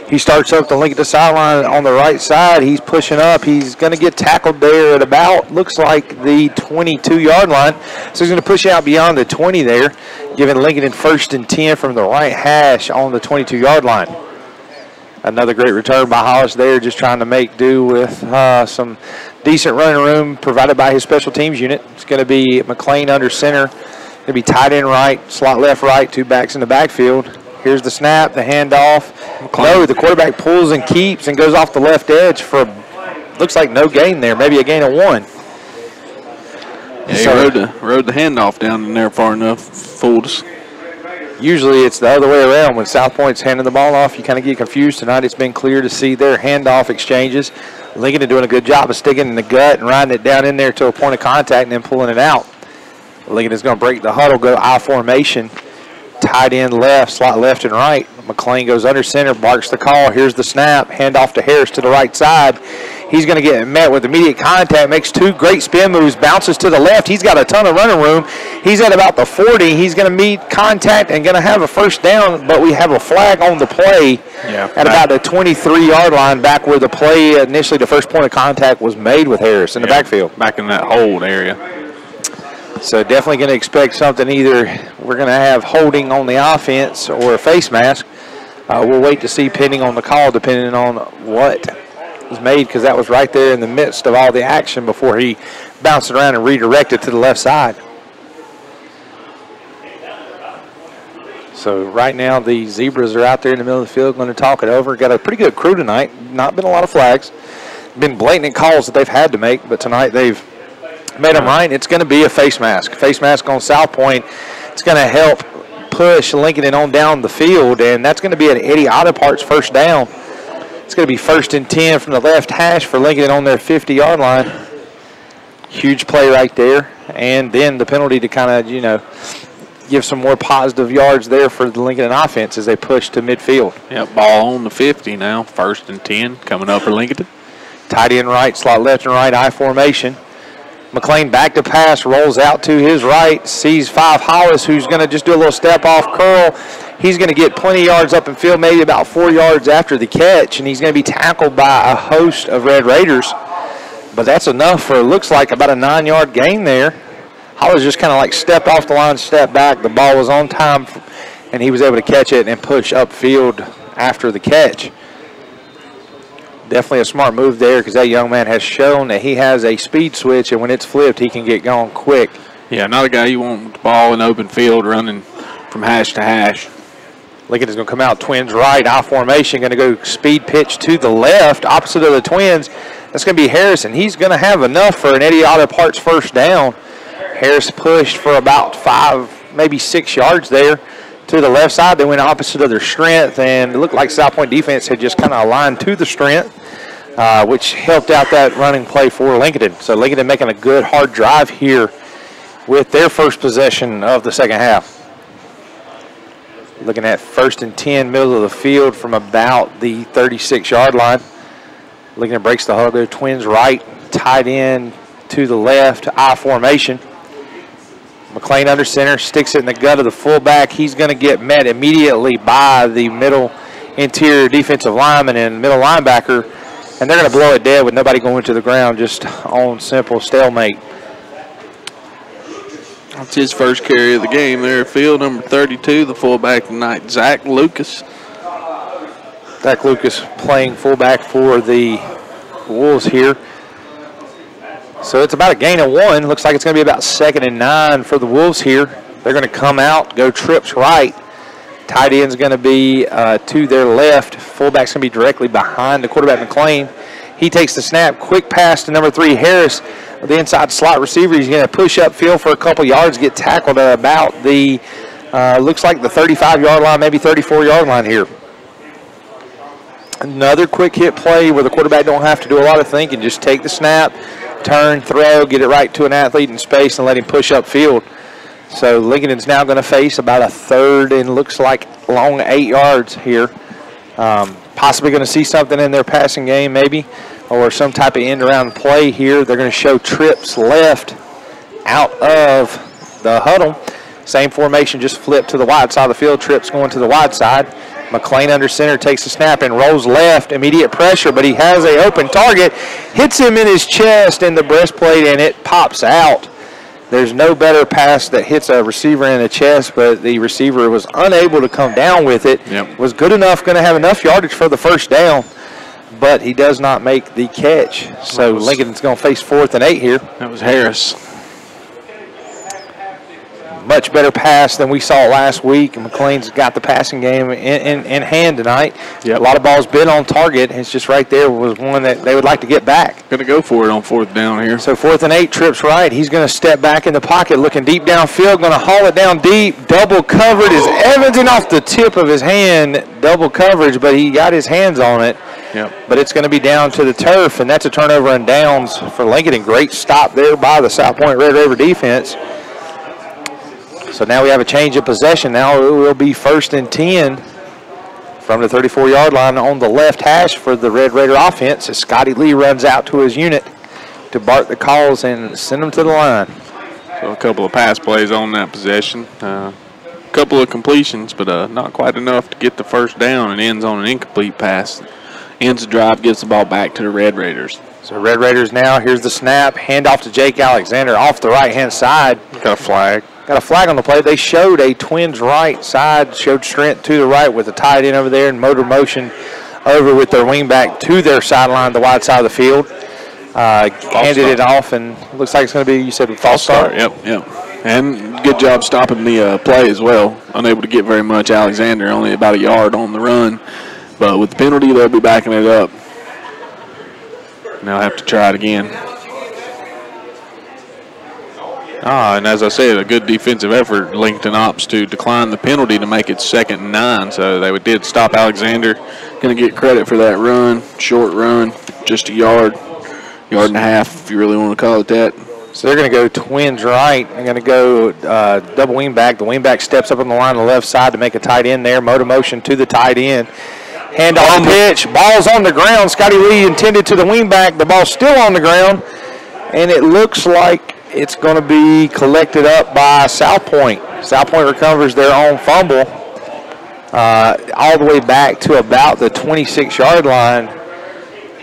He starts up the Lincolnton sideline on the right side. He's pushing up. He's going to get tackled there at about, looks like, the 22-yard line. So he's going to push out beyond the 20 there, giving Lincolnton 1st and 10 from the right hash on the 22-yard line. Another great return by Hollis there, just trying to make do with some decent running room provided by his special teams unit. It's going to be McLean under center. Going to be tight end right, slot left right, 2 backs in the backfield. Here's the snap, the handoff. No, the quarterback pulls and keeps and goes off the left edge for, looks like no gain there, maybe a gain of 1. Yeah, he rode the handoff down in there far enough, fooled us. Usually it's the other way around. When South Point's handing the ball off, you kind of get confused. Tonight it's been clear to see their handoff exchanges. Lincoln is doing a good job of sticking in the gut and riding it down in there to a point of contact and then pulling it out. Lincoln is going to break the huddle, go I formation. Tight end left, slot left and right. McLean goes under center, barks the call. Here's the snap, handoff to Harris to the right side. He's going to get met with immediate contact, makes 2 great spin moves, bounces to the left. He's got a ton of running room. He's at about the 40. He's going to meet contact and going to have a first down, but we have a flag on the play at about the 23-yard line, back where the play initially, the first point of contact was made with Harris in the backfield. Back in that hold area. So definitely going to expect something. Either we're going to have holding on the offense or a face mask. We'll wait to see pending on the call, depending on what was made, because that was right there in the midst of all the action before he bounced it around and redirected to the left side. So right now the Zebras are out there in the middle of the field going to talk it over. Got a pretty good crew tonight. Not been a lot of flags. Been blatant calls that they've had to make, but tonight they've made them right. It's going to be a face mask. Face mask on South Point. It's going to help push Lincoln on down the field, and that's going to be an Eddie Ottopart's first down. It's going to be 1st and 10 from the left hash for Lincoln on their 50-yard line. Huge play right there, and then the penalty to kind of, give some more positive yards there for the Lincoln offense as they push to midfield. Yep, ball on the 50 now, 1st and 10 coming up for Lincoln. Tight end right, slot left and right, I formation. McLean back to pass, rolls out to his right, sees 5 Hollis, who's going to just do a little step-off curl. He's going to get plenty of yards up in field, maybe about 4 yards after the catch, and he's going to be tackled by a host of Red Raiders. But that's enough for, looks like, about a 9-yard gain there. Hollis just kind of like stepped off the line, stepped back. The ball was on time, and he was able to catch it and push upfield after the catch. Definitely a smart move there, because that young man has shown that he has a speed switch, and when it's flipped, he can get going quick. Yeah, not a guy you want with the ball in open field running from hash to hash. Lincoln is going to come out twins right, I formation, going to go speed pitch to the left, opposite of the twins. That's going to be Harrison. He's going to have enough for an Eddie Ottopart's first down. Harris pushed for about 5, maybe 6 yards there to the left side. They went opposite of their strength, and it looked like South Point defense had just kind of aligned to the strength, which helped out that running play for Lincoln. So Lincoln making a good hard drive here with their first possession of the second half. Looking at 1st and 10, middle of the field from about the 36-yard line. Lincoln breaks the huddle, twins right, tight end to the left, I formation. McLean under center, sticks it in the gut of the fullback. He's going to get met immediately by the middle interior defensive lineman and middle linebacker, and they're going to blow it dead with nobody going to the ground, just on simple stalemate. That's his first carry of the game there. Field number 32, the fullback tonight, Zach Lucas. Zach Lucas playing fullback for the Wolves here. So it's about a gain of 1. Looks like it's going to be about 2nd and 9 for the Wolves here. They're going to come out, go trips right. Tight end's going to be to their left. Fullback's going to be directly behind the quarterback, McLean. He takes the snap. Quick pass to number 3, Harris. The inside slot receiver. He's going to push upfield for a couple yards, get tackled at about the, looks like the 35-yard line, maybe 34-yard line here. Another quick hit play where the quarterback don't have to do a lot of thinking. Just take the snap, turn, throw, get it right to an athlete in space, and let him push upfield. So Lincolnton's now going to face about a third and looks like long 8 yards here. Possibly going to see something in their passing game maybe, or some type of end-around play here. They're going to show trips left out of the huddle. Same formation, just flip to the wide side of the field. Trips going to the wide side. McLean under center takes the snap and rolls left. Immediate pressure, but he has a open target. Hits him in his chest in the breastplate, and it pops out. There's no better pass that hits a receiver in the chest, but the receiver was unable to come down with it. Yep. Was good enough, going to have enough yardage for the first down, but he does not make the catch. So Lincoln's going to face 4th and 8 here. That was Harris. Much better pass than we saw last week. McLean's got the passing game in hand tonight. Yep. A lot of balls been on target. It's just right there was one that they would like to get back. Going to go for it on 4th down here. So 4th and 8, trips right. He's going to step back in the pocket, looking deep downfield, going to haul it down deep. Double covered is Evanson off the tip of his hand. Double coverage, but he got his hands on it. Yep. But it's going to be down to the turf, and that's a turnover and downs for Lincoln. And great stop there by the South Point Red River defense. So now we have a change of possession. Now it will be 1st and 10 from the 34-yard line on the left hash for the Red Raider offense as Scotty Lee runs out to his unit to bark the calls and send them to the line. So a couple of pass plays on that possession. A couple of completions, but not quite enough to get the first down, and ends on an incomplete pass. Ends the drive, gives the ball back to the Red Raiders. So Red Raiders now, here's the snap, handoff to Jake Alexander off the right-hand side. Got a flag. Got a flag on the play. They showed a twins right side, showed strength to the right with a tight end over there and motor motion over with their wingback to their sideline, the wide side of the field. Handed it off, and looks like it's going to be, you said, a false start? Yep. And good job stopping the play as well. Unable to get very much. Alexander only about a yard on the run. But with the penalty, they'll be backing it up. Now have to try it again. And as I said, a good defensive effort. Lincoln opts to decline the penalty to make it 2nd and 9. So they did stop Alexander. Going to get credit for that run, short run, just a yard and a half, if you really want to call it that. So they're going to go twins right. They're going to go double wing back. The wing back steps up on the line on the left side to make a tight end there. Motor motion to the tight end. Hand off pitch. Ball's on the ground. Scotty Lee intended to the wing back. The ball's still on the ground. And it looks like it's going to be collected up by South Point. South Point recovers their own fumble all the way back to about the 26-yard line.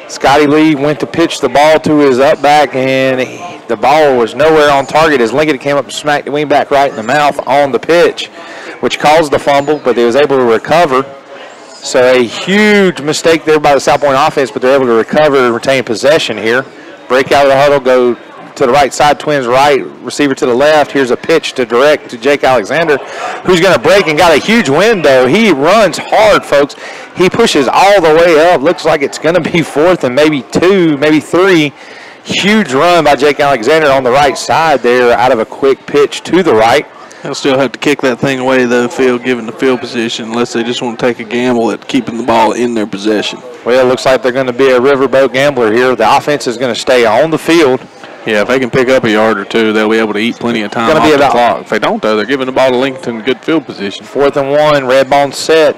Scotty Lee went to pitch the ball to his up back, and the ball was nowhere on target as Lincoln came up and smacked the wing back right in the mouth on the pitch, which caused the fumble, but they was able to recover. So a huge mistake there by the South Point offense, but they're able to recover and retain possession here. Break out of the huddle, go to the right side, twins right, receiver to the left. Here's a pitch to direct to Jake Alexander, who's going to break and got a huge window. He runs hard, folks. He pushes all the way up. Looks like it's going to be 4th and maybe 2, maybe 3. Huge run by Jake Alexander on the right side there out of a quick pitch to the right. They'll still have to kick that thing away, though, given the field position, unless they just want to take a gamble at keeping the ball in their possession. Well, it looks like they're going to be a riverboat gambler here. The offense is going to stay on the field. Yeah, if they can pick up a yard or two, they'll be able to eat plenty of time off the clock. If they don't, though, they're giving the ball to Lincolnton good field position. 4th and 1, red ball set.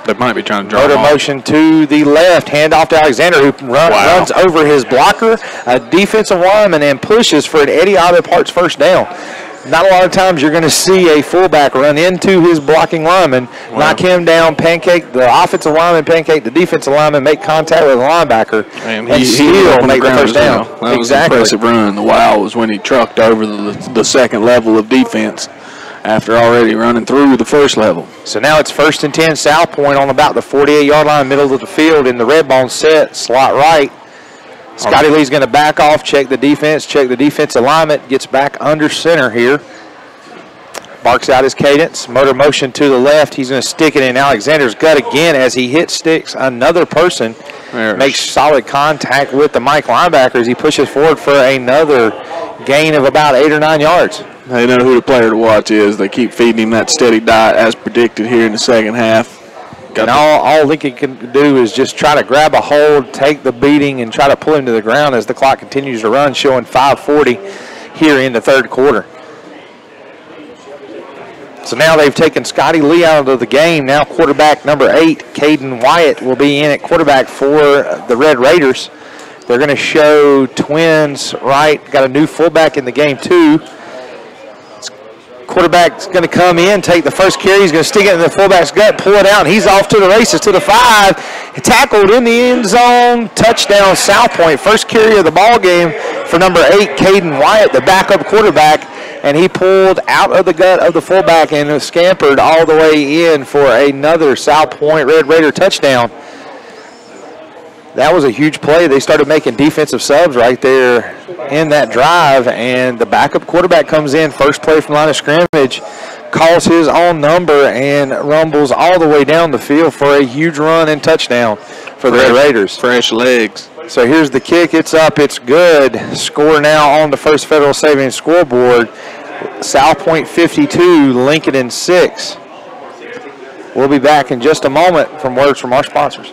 They might be trying to draw motor motion to the left, hand off to Alexander, who runs over his blocker, a defensive lineman, and pushes for an Eddie Auto Parts first down. Not a lot of times you're going to see a fullback run into his blocking lineman, knock him down, pancake the offensive lineman, pancake the defensive lineman, make contact with the linebacker, and still make the first down. That was an impressive run. The wow was when he trucked over the second level of defense after already running through the first level. So now it's 1st and 10, South Point on about the 48-yard line, middle of the field in the red bone set, slot right. Scotty Lee's going to back off, check the defense, check the defensive alignment, gets back under center here. Barks out his cadence. Motor motion to the left. He's going to stick it in Alexander's gut again as he sticks another person. Makes solid contact with the Mike linebacker as he pushes forward for another gain of about 8 or 9 yards. They know who the player to watch is. They keep feeding him that steady diet as predicted here in the second half. And all Lincoln can do is just try to grab a hold, take the beating, and try to pull him to the ground as the clock continues to run, showing 5:40 here in the third quarter. So now they've taken Scotty Lee out of the game. Now quarterback number 8, Caden Wyatt, will be in at quarterback for the Red Raiders. They're going to show twins right. Got a new fullback in the game too. Quarterback's going to come in, take the first carry. He's going to stick it in the fullback's gut, pull it out, and he's off to the races to the 5. Tackled in the end zone. Touchdown, South Point. First carry of the ball game for number 8, Caden Wyatt, the backup quarterback. And he pulled out of the gut of the fullback and scampered all the way in for another South Point Red Raider touchdown. That was a huge play. They started making defensive subs right there in that drive, and the backup quarterback comes in, first play from line of scrimmage, calls his own number, and rumbles all the way down the field for a huge run and touchdown for the Red Raiders. Fresh legs. So here's the kick. It's up. It's good. Score now on the First Federal Savings scoreboard. South Point 52, Lincoln 6. We'll be back in just a moment from words from our sponsors.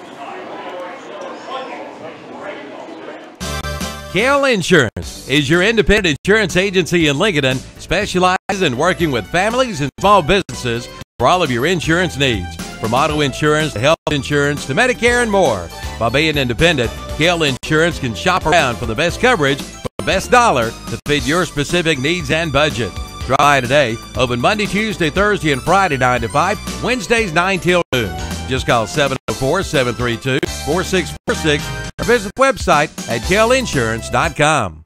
KL Insurance is your independent insurance agency in Lincoln, specializes in working with families and small businesses for all of your insurance needs. From auto insurance to health insurance to Medicare and more. By being independent, KL Insurance can shop around for the best coverage for the best dollar to fit your specific needs and budget. Try by today. Open Monday, Tuesday, Thursday, and Friday 9 to 5. Wednesdays 9 till noon. Just call 704-732-4646 or visit the website at kelinsurance.com.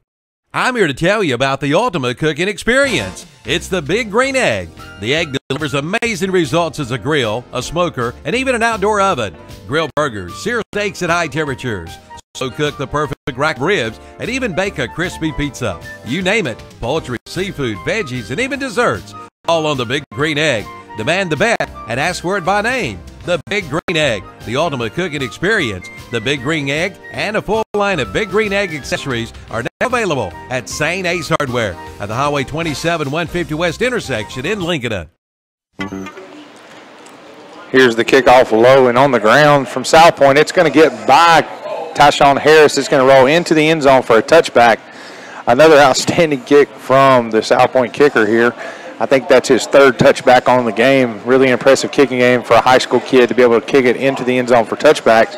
I'm here to tell you about the ultimate cooking experience. It's the Big Green Egg. The egg delivers amazing results as a grill, a smoker, and even an outdoor oven. Grill burgers, sear steaks at high temperatures, so cook the perfect rack ribs, and even bake a crispy pizza. You name it, poultry, seafood, veggies, and even desserts. All on the Big Green Egg. Demand the best and ask for it by name. The Big Green Egg, the ultimate cooking experience. The Big Green Egg and a full line of Big Green Egg accessories are now available at St. Ace Hardware at the Highway 27 150 West intersection in Lincoln. Here's the kickoff low and on the ground from South Point. It's going to get by Tyshawn Harris. It's going to roll into the end zone for a touchback. Another outstanding kick from the South Point kicker here. I think that's his third touchback on the game. Really impressive kicking game for a high school kid to be able to kick it into the end zone for touchbacks.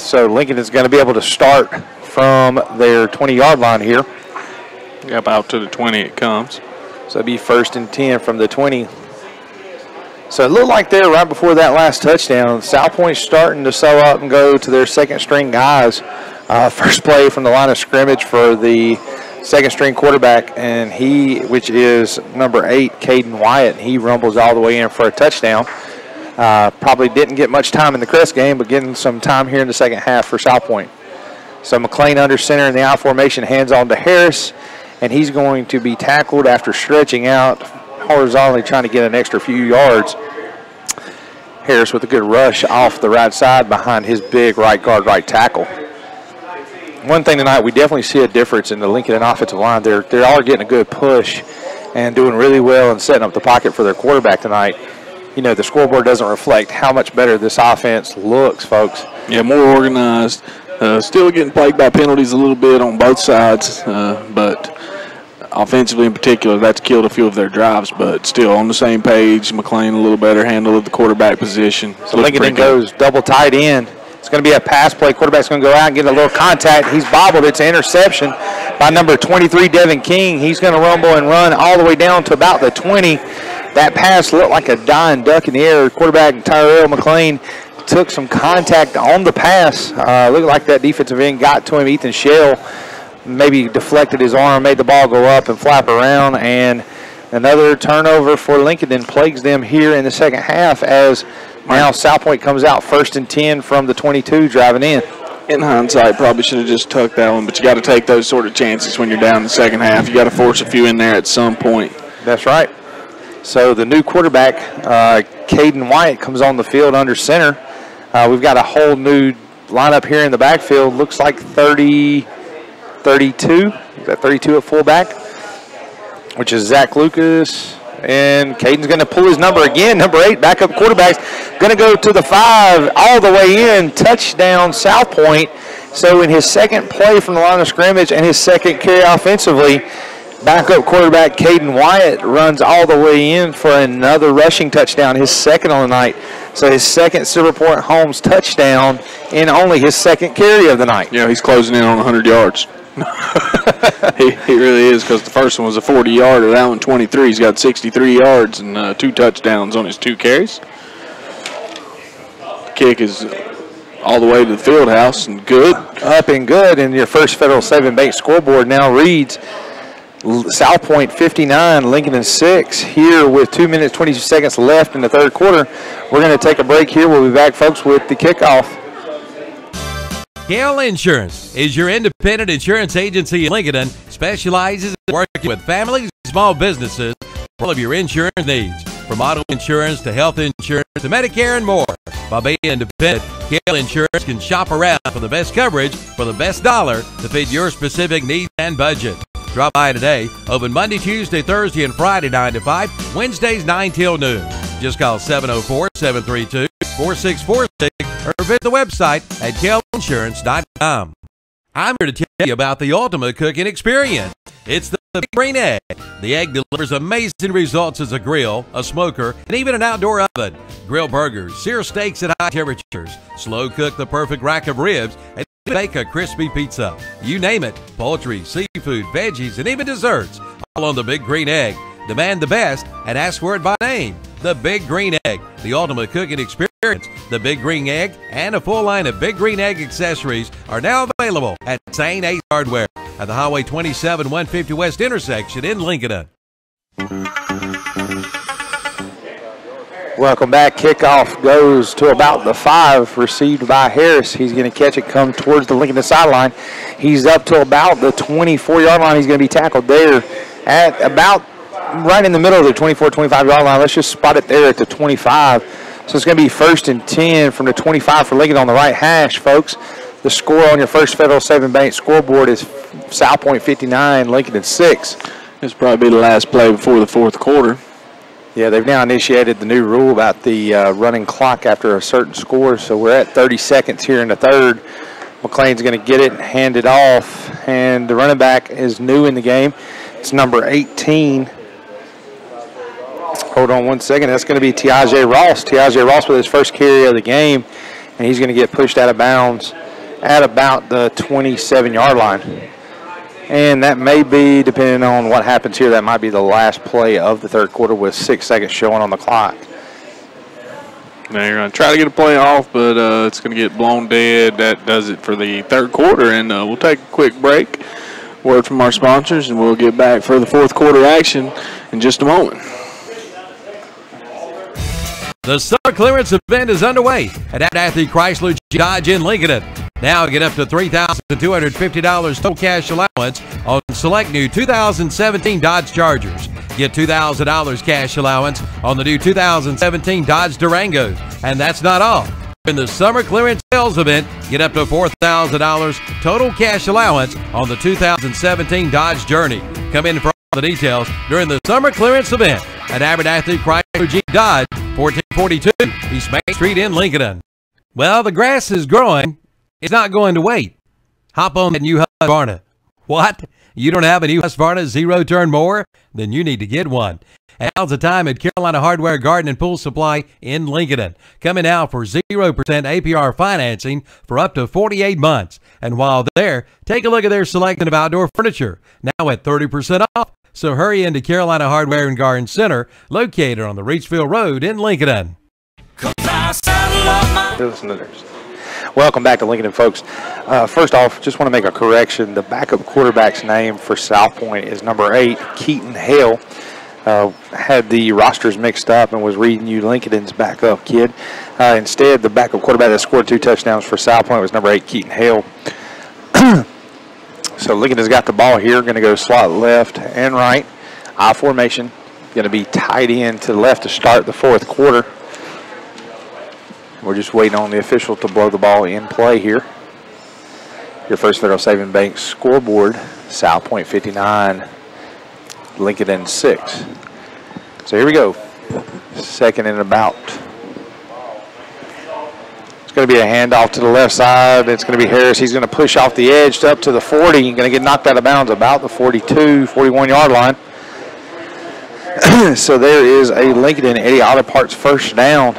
So Lincoln is going to be able to start from their 20-yard line here. Yep, out to the 20 it comes. So it'll be 1st and 10 from the 20. So it looked like there right before that last touchdown. South Point starting to sew up and go to their second-string guys. First play from the line of scrimmage for the second-string quarterback, and which is number 8, Caden Wyatt. He rumbles all the way in for a touchdown. Probably didn't get much time in the Crest game, but getting some time here in the second half for South Point. So McLean under center in the I formation, hands on to Harris, and he's going to be tackled after stretching out horizontally, trying to get an extra few yards. Harris with a good rush off the right side behind his big right guard, right tackle. One thing tonight, we definitely see a difference in the Lincoln offensive line. They are getting a good push and doing really well and setting up the pocket for their quarterback tonight. You know, the scoreboard doesn't reflect how much better this offense looks, folks. Yeah, more organized. Still getting plagued by penalties a little bit on both sides, but offensively in particular, that's killed a few of their drives, but still on the same page. McLean a little better handle of the quarterback position. So Lincoln goes double tight end. It's going to be a pass play. Quarterback's going to go out and get a little contact. He's bobbled. It's an interception by number 23, Devin King. He's going to rumble and run all the way down to about the 20. That pass looked like a dying duck in the air. Quarterback Tyrell McLean took some contact on the pass. Looked like that defensive end got to him. Ethan Shell maybe deflected his arm, made the ball go up and flap around, and another turnover for Lincoln then plagues them here in the second half as now South Point comes out 1st and 10 from the 22 driving in. In hindsight, probably should have just tucked that one, but you got to take those sort of chances when you're down in the second half. You got to force a few in there at some point. That's right. So the new quarterback, Caden White, comes on the field under center. We've got a whole new lineup here in the backfield. Looks like 32. Is that 32 at fullback? Which is Zach Lucas. And Caden's going to pull his number again. Number 8, backup quarterback's going to go to the 5 all the way in. Touchdown, South Point. So in his second play from the line of scrimmage and his second carry offensively, backup quarterback Caden Wyatt runs all the way in for another rushing touchdown, his second on the night. So his second Silver Point Holmes touchdown in only his second carry of the night. Yeah, he's closing in on 100 yards. he really is, because the first one was a 40-yarder. That one 23. He's got 63 yards and 2 touchdowns on his 2 carries. Kick is all the way to the field house and good. Up and good, and your First Federal Savings Bank scoreboard now reads South Point 59, Lincolnton 6. Here with 2 minutes, 22 seconds left in the third quarter. We're going to take a break here. We'll be back, folks, with the kickoff. Gale Insurance is your independent insurance agency in Lincolnton, specializes in working with families and small businesses for all of your insurance needs, from auto insurance to health insurance to Medicare and more. By being independent, Gale Insurance can shop around for the best coverage for the best dollar to fit your specific needs and budget. Drop by today. Open Monday, Tuesday, Thursday, and Friday 9 to 5. Wednesdays 9 till noon. Just call 704-732-4646 or visit the website at galeinsurance.com. I'm here to tell you about the ultimate cooking experience. It's the Big Green Egg. The egg delivers amazing results as a grill, a smoker, and even an outdoor oven. Grill burgers, sear steaks at high temperatures, slow cook the perfect rack of ribs, and bake a crispy pizza. You name it, poultry, seafood, veggies, and even desserts, all on the Big Green Egg. Demand the best and ask for it by name. The Big Green Egg, the ultimate cooking experience. The Big Green Egg and a full line of Big Green Egg accessories are now available at St. Ace Hardware at the Highway 27 150 West intersection in Lincolnton. Welcome back. Kickoff goes to about the 5, received by Harris. He's going to catch it, come towards the Lincolnton sideline. He's up to about the 24-yard line. He's going to be tackled there at about right in the middle of the 24, 25-yard line. Let's just spot it there at the 25. So it's going to be 1st and 10 from the 25 for Lincoln on the right hash, folks. The score on your First Federal Savings Bank scoreboard is South Point 59, Lincoln 6. This will probably be the last play before the fourth quarter. Yeah, they've now initiated the new rule about the running clock after a certain score. So we're at 30 seconds here in the third. McLean's going to get it and hand it off. And the running back is new in the game. It's number 18. Hold on one second. That's going to be Tiaje Ross. Tiaje Ross with his first carry of the game. And he's going to get pushed out of bounds at about the 27-yard line. And that may be, depending on what happens here, that might be the last play of the third quarter with 6 seconds showing on the clock. Now you're going to try to get a play off, but it's going to get blown dead. That does it for the third quarter, and we'll take a quick break. Word from our sponsors, and we'll get back for the fourth quarter action in just a moment. The summer clearance event is underway at Athlete Chrysler Dodge in Lincoln. Now get up to $3,250 total cash allowance on select new 2017 Dodge Chargers. Get $2,000 cash allowance on the new 2017 Dodge Durangos. And that's not all. In the summer clearance sales event, get up to $4,000 total cash allowance on the 2017 Dodge Journey. Come in for all the details during the summer clearance event at Athlete Chrysler Jeep Dodge, 1442 East Main Street in Lincoln. Well, the grass is growing. It's not going to wait. Hop on that new Husqvarna. What? You don't have a new Husqvarna zero-turn mower? Then you need to get one. And now's the time at Carolina Hardware Garden and Pool Supply in Lincoln. Coming out for 0% APR financing for up to 48 months. And while there, take a look at their selection of outdoor furniture. Now at 30% off. So hurry into Carolina Hardware and Garden Center, located on the Reachville Road in Lincoln. Listeners. Welcome back to Lincoln, folks. First off, just want to make a correction. The backup quarterback's name for South Point is number 8, Keaton Hale. Had the rosters mixed up and was reading you Lincoln's backup kid. Instead, the backup quarterback that scored 2 touchdowns for South Point was number 8, Keaton Hale. So Lincoln has got the ball here. Going to go slot left and right. I formation. going to be tied in to the left to start the fourth quarter. We're just waiting on the official to blow the ball in play here. Your First Federal Savings Bank scoreboard, South Point 59, Lincolnton 6. So here we go. Second and about. It's going to be a handoff to the left side. It's going to be Harris. He's going to push off the edge up to the 40. He's going to get knocked out of bounds about the 42, 41-yard line. So there is a Lincoln Eddie Auto Parts first down.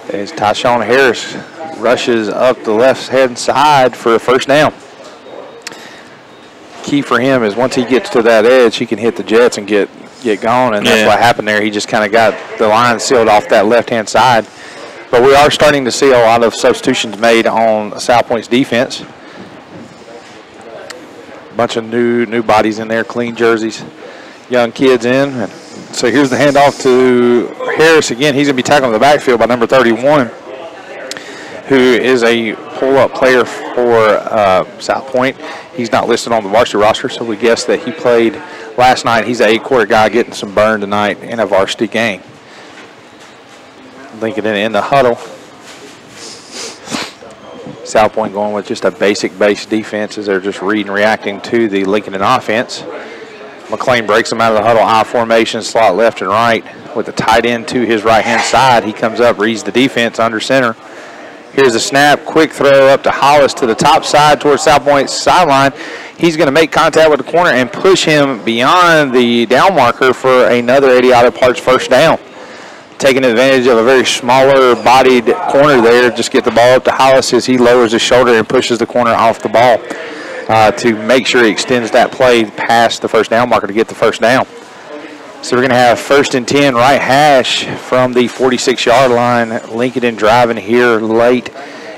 As Tyshawn Harris rushes up the left-hand side for a first down. Key for him is once he gets to that edge, he can hit the jets and get going, and that's what happened there. He just kind of got the line sealed off that left-hand side. But we are starting to see a lot of substitutions made on South Point's defense. A bunch of new bodies in there, clean jerseys, young kids in. And so here's the handoff to Harris again. He's going to be tackled in the backfield by number 31, who is a pull-up player for South Point. He's not listed on the varsity roster, so we guess that he played last night. He's an 8-quarter guy getting some burn tonight in a varsity game. Lincoln in the huddle. South Point going with just a basic base defense as they're just reading and reacting to the Lincoln offense. McLean breaks them out of the huddle, I formation, slot left and right with the tight end to his right-hand side. He comes up, reads the defense under center. Here's a snap, quick throw up to Hollis to the top side towards South Point's sideline. He's going to make contact with the corner and push him beyond the down marker for another Eddie Auto Parts first down. Taking advantage of a very smaller bodied corner there, just get the ball up to Hollis as he lowers his shoulder and pushes the corner off the ball to make sure he extends that play past the first down marker to get the first down. So we're going to have 1st and 10 right hash from the 46-yard line. Lincoln driving here late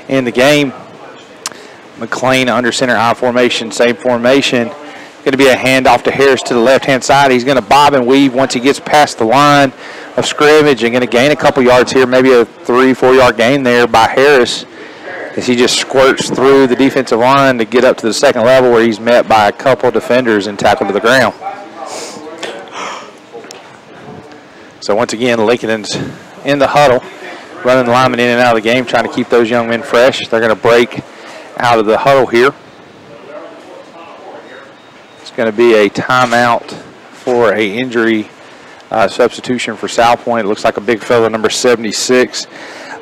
in the game. McLean under center I formation, same formation. Going to be a handoff to Harris to the left-hand side. He's going to bob and weave once he gets past the line of scrimmage and going to gain a couple yards here, maybe a 3-4 yard gain there by Harris as he just squirts through the defensive line to get up to the second level where he's met by a couple defenders and tackled to the ground. So once again, Lincoln's in the huddle, running the linemen in and out of the game, trying to keep those young men fresh. They're going to break out of the huddle here. It's going to be a timeout for a injury substitution for South Point. It looks like a big fella, number 76.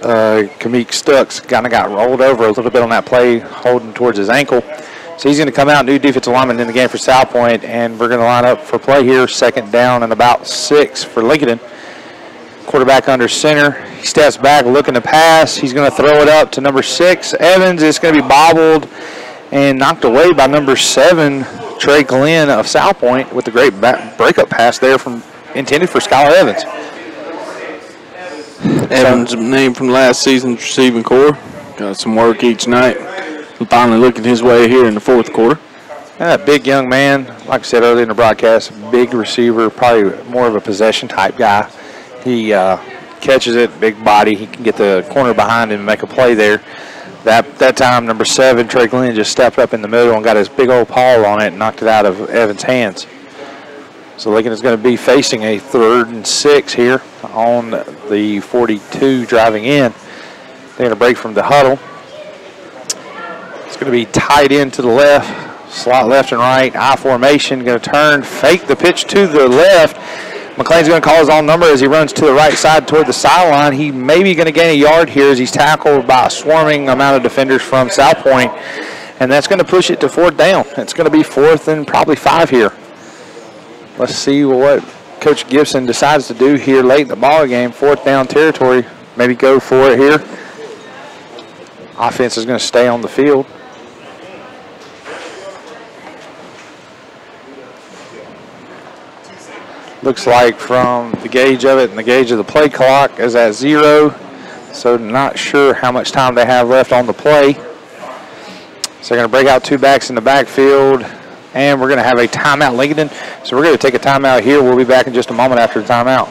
Kamik Stucks kind of got rolled over a little bit on that play, holding towards his ankle. So he's going to come out, new defensive lineman in the game for South Point, and we're going to line up for play here, 2nd down and about 6 for Lincoln. Quarterback under center. He steps back looking to pass. He's going to throw it up to number 6, Evans. It's going to be bobbled and knocked away by number 7, Trey Glenn of South Point with the great breakup pass there intended for Skylar Evans. Evans, named from last season's receiving corps. Got some work each night. Finally looking his way here in the fourth quarter. Big young man, like I said earlier in the broadcast, big receiver, probably more of a possession type guy. He catches it, big body. He can get the corner behind him and make a play there. That time, number 7, Trey Glenn, just stepped up in the middle and got his big old paw on it and knocked it out of Evans' hands. So Lincoln is going to be facing a 3rd and 6 here on the 42 driving in. They're going to break from the huddle. It's going to be tight end to the left, slot left and right, I formation, going to turn, fake the pitch to the left. McLean's going to call his own number as he runs to the right side toward the sideline. He may be going to gain a yard here as he's tackled by a swarming amount of defenders from South Point, and that's going to push it to 4th down. It's going to be 4th and probably 5 here. Let's see what Coach Gibson decides to do here late in the ball game. 4th down territory. Maybe go for it here. Offense is going to stay on the field. Looks like from the gauge of it and the gauge of the play clock is at 0. So not sure how much time they have left on the play. So they're going to break out 2 backs in the backfield. And we're going to have a timeout, Lincoln. So we're going to take a timeout here. We'll be back in just a moment after the timeout.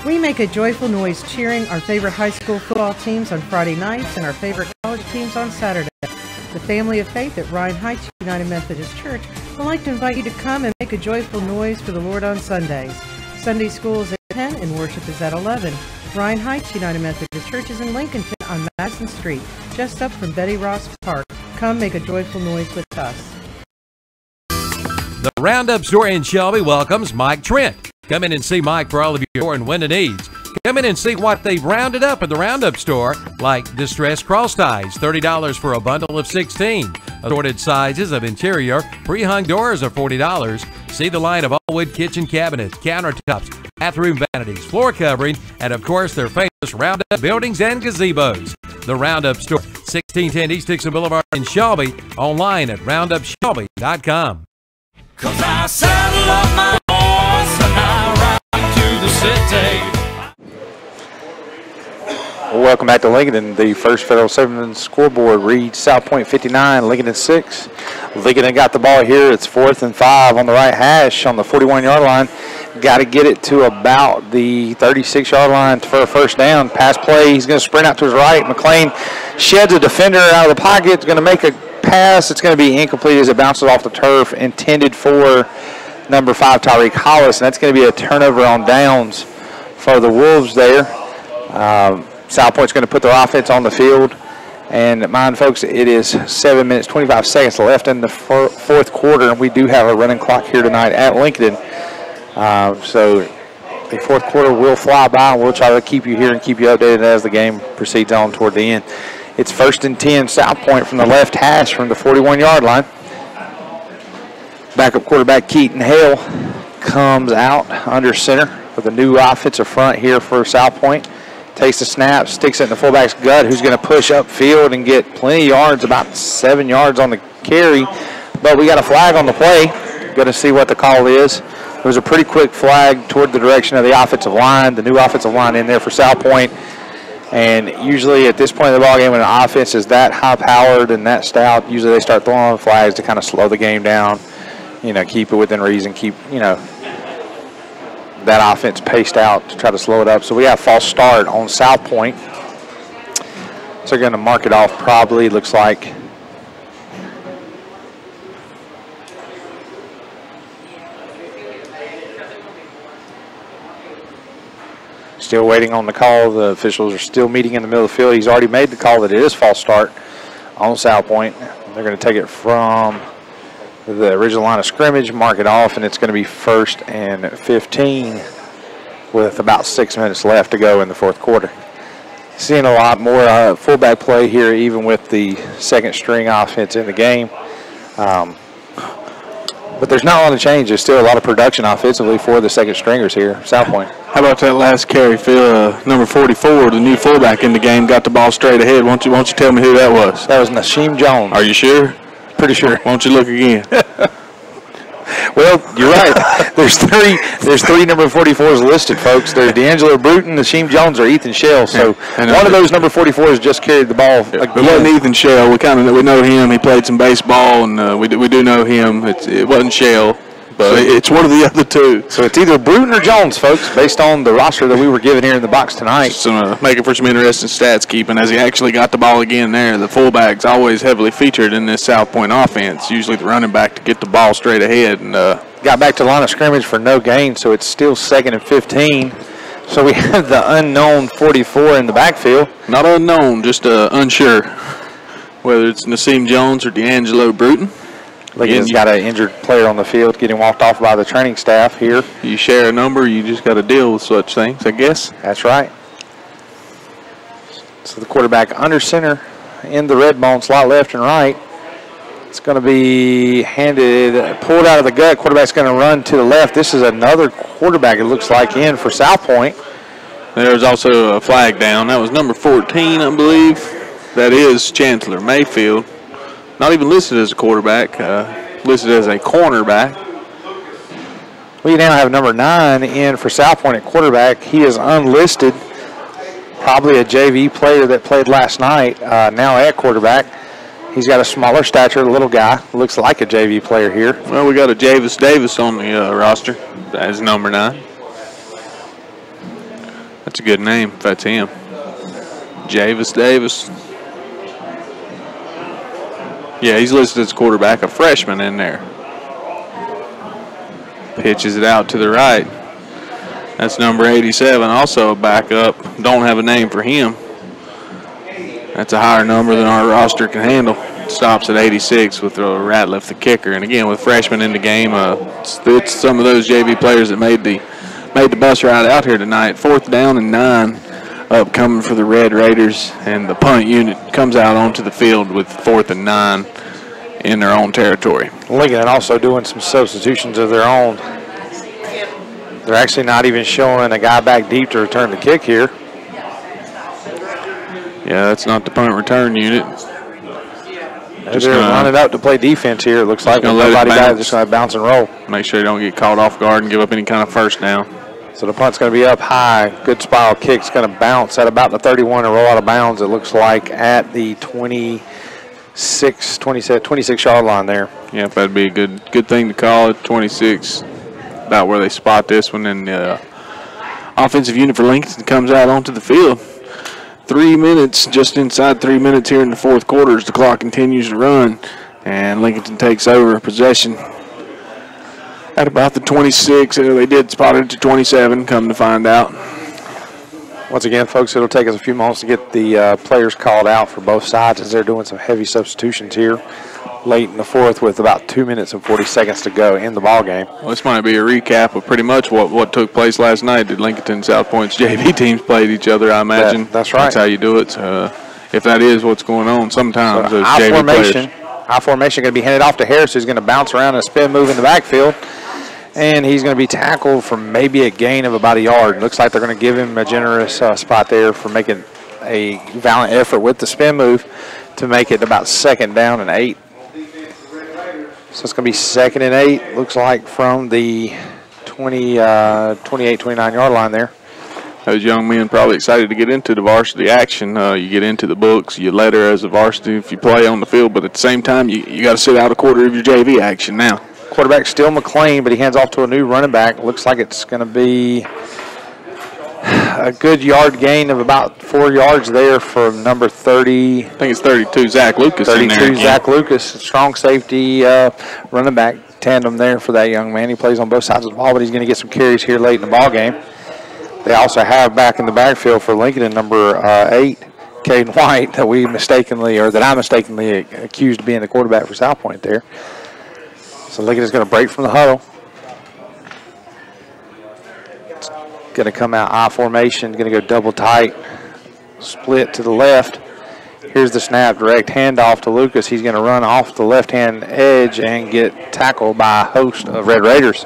We make a joyful noise cheering our favorite high school football teams on Friday nights and our favorite college teams on Saturday. The family of faith at Ryan Heights United Methodist Church would like to invite you to come and make a joyful noise for the Lord on Sundays. Sunday school is at 10 and worship is at 11. Ryan Heights United Methodist Church is in Lincolnton on Madison Street, just up from Betty Ross Park. Come make a joyful noise with us. The Roundup Store in Shelby welcomes Mike Trent. Come in and see Mike for all of your and winter needs. Come in and see what they've rounded up at the Roundup Store, like distressed cross ties, $30 for a bundle of 16. Assorted sizes of interior, pre-hung doors are $40. See the line of all wood kitchen cabinets, countertops, bathroom vanities, floor covering, and of course their famous Roundup buildings and gazebos. The Roundup Store, 1610 East Dixon Boulevard in Shelby, online at roundupshelby.com. 'Cause I saddle up my horse and I ride to the city. Welcome back to Lincolnton. The First Federal 7 scoreboard reads South Point 59, Lincolnton 6. Lincolnton got the ball here. It's 4th and 5 on the right hash on the 41-yard line. Got to get it to about the 36-yard line for a first down. Pass play. He's going to sprint out to his right. McLean sheds a defender out of the pocket. He's going to make a pass. It's going to be incomplete as it bounces off the turf, intended for number 5, Tyreek Hollis, and that's going to be a turnover on downs for the Wolves there. South Point's going to put their offense on the field, and mind, folks, it is 7 minutes, 25 seconds left in the fourth quarter, and we do have a running clock here tonight at Lincoln. So the fourth quarter will fly by, and we'll try to keep you here and keep you updated as the game proceeds on toward the end. It's 1st and 10, South Point from the left hash from the 41-yard line. Backup quarterback Keaton Hale comes out under center with a new offensive front here for South Point. Takes the snap, sticks it in the fullback's gut, who's going to push upfield and get plenty of yards, about 7 yards on the carry. But we got a flag on the play. Going to see what the call is. It was a pretty quick flag toward the direction of the offensive line, the new offensive line in there for South Point. And usually at this point in the ballgame, when an offense is that high-powered and that stout, usually they start throwing flags to kind of slow the game down, keep it within reason, keep, that offense paced out to try to slow it up. So we have false start on South Point. So they're going to mark it off probably, looks like. Still waiting on the call. The officials are still meeting in the middle of the field. He's already made the call that it is false start on South Point. They're going to take it from the original line of scrimmage, mark it off, and it's going to be 1st and 15 with about 6 minutes left to go in the fourth quarter. Seeing a lot more fullback play here, even with the second string offense in the game. But there's not a lot of change. There's still a lot of production offensively for the second stringers here, South Point. How about that last carry, Phil? Number 44, the new fullback in the game, got the ball straight ahead. Why don't you tell me who that was? That was Nasheem Jones. Are you sure? Pretty sure. Why don't you look again? Well, you're right. There's three number 44s listed, folks. There's D'Angelo Bruton, Nasheem Jones, or Ethan Shell. So one of those number 44s just carried the ball. It wasn't Ethan Shell. We know him. He played some baseball, and we do know him. It wasn't Shell, but it's one of the other two. So it's either Bruton or Jones, folks, based on the roster that we were given here in the box tonight. Making for some interesting stats keeping as he actually got the ball again there. The fullback's always heavily featured in this South Point offense, usually the running back to get the ball straight ahead. And got back to line of scrimmage for no gain, so it's still 2nd and 15. So we have the unknown 44 in the backfield. Not unknown, just unsure whether it's Nasheem Jones or D'Angelo Bruton. Lincoln's got an injured player on the field getting walked off by the training staff here. You share a number, you just got to deal with such things, I guess. That's right. So the quarterback under center in the red bone, slot left and right. It's going to be pulled out of the gut. Quarterback's going to run to the left. This is another quarterback, it looks like, in for South Point. There's also a flag down. That was number 14, I believe. That is Chancellor Mayfield. Not even listed as a quarterback, listed as a cornerback. We now have number 9 in for South Point at quarterback. He is unlisted. Probably a JV player that played last night, now at quarterback. He's got a smaller stature, little guy. Looks like a JV player here. Well, we got a Javis Davis on the roster as number 9. That's a good name if that's him. Javis Davis. Yeah, he's listed as quarterback, a freshman in there. Pitches it out to the right. That's number 87, also a backup. Don't have a name for him. That's a higher number than our roster can handle. Stops at 86 with Ratliff, the kicker. And again, with freshmen in the game, it's some of those JV players that made the bus ride out here tonight. 4th down and 9 upcoming for the Red Raiders, and the punt unit comes out onto the field with 4th and 9 in their own territory. Lincoln also doing some substitutions of their own. They're actually not even showing a guy back deep to return the kick here. Yeah, that's not the punt return unit. They're running out to play defense here. It looks like nobody got it, just going to bounce and roll. Make sure they don't get caught off guard and give up any kind of first down. So the punt's going to be up high. Good spiral kick's going to bounce at about the 31 and roll out of bounds, it looks like, at the 26-yard line there. Yeah, that'd be a good thing to call it. 26, about where they spot this one. And the offensive unit for Lincoln comes out onto the field. 3 minutes, just inside 3 minutes here in the fourth quarter as the clock continues to run. And Lincoln takes over possession at about the 26. They did spot it to 27, come to find out. Once again, folks, it'll take us a few moments to get the players called out for both sides as they're doing some heavy substitutions here late in the fourth with about 2 minutes and 40 seconds to go in the ball game. Well, this might be a recap of pretty much what took place last night. Did Lincolnton and South Point's JV teams played each other, I imagine. That's right. That's how you do it. If that is what's going on, sometimes so those JV players. High formation going to be handed off to Harris, who's going to bounce around and spin move in the backfield. And he's going to be tackled for maybe a gain of about a yard. Looks like they're going to give him a generous spot there for making a valiant effort with the spin move to make it about 2nd down and 8. So it's going to be 2nd and 8, looks like, from the 28-29-yard line there. Those young men probably excited to get into the varsity action. You get into the books, you letter as a varsity if you play on the field, but at the same time, you got to sit out a quarter of your JV action now. Quarterback still McLean, but he hands off to a new running back. Looks like it's going to be a good yard gain of about 4 yards there from number 30. I think it's 32, Zach Lucas. 32, Zach Lucas, strong safety running back tandem there for that young man. He plays on both sides of the ball, but he's going to get some carries here late in the ball game. They also have back in the backfield for Lincoln in number 8, Caden White, that I mistakenly accused of being the quarterback for South Point there. So Lincoln is going to break from the huddle. It's going to come out I formation, going to go double tight, split to the left. Here's the snap, direct handoff to Lucas. He's going to run off the left-hand edge and get tackled by a host of Red Raiders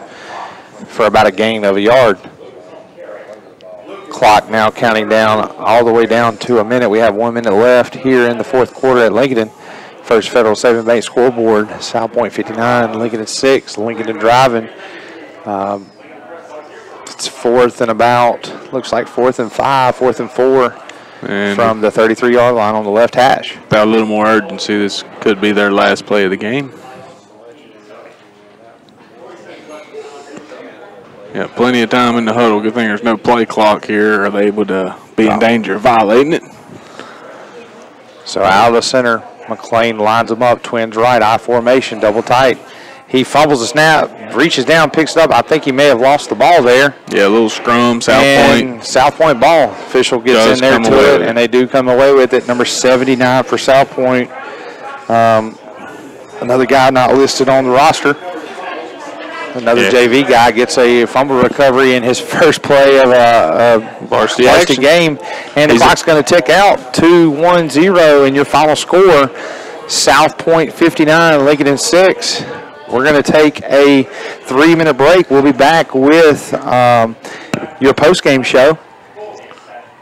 for about a gain of a yard. Clock now counting down all the way down to a minute. We have 1 minute left here in the fourth quarter at Lincoln. First Federal Savings Bank scoreboard, South Point 59, Lincoln 6, Lincoln driving. It's 4th and about, looks like 4th and 5, 4th and 4 and from the 33-yard line on the left hash. Without a little more urgency, this could be their last play of the game. Yeah, plenty of time in the huddle. Good thing there's no play clock here, or they would be in danger of violating it. So out of the center, McLean lines them up, twins right, I formation, double tight. He fumbles the snap, reaches down, picks it up. I think he may have lost the ball there. Yeah, a little scrum, South Point. South Point ball. Official gets in there to it, and they do come away with it. Number 79 for South Point. Another guy not listed on the roster. Another JV guy gets a fumble recovery in his first play of a varsity game. And the clock's going to tick out 2-1-0 in your final score. South Point 59, Lincoln 6. We're going to take a 3-minute break. We'll be back with your post-game show,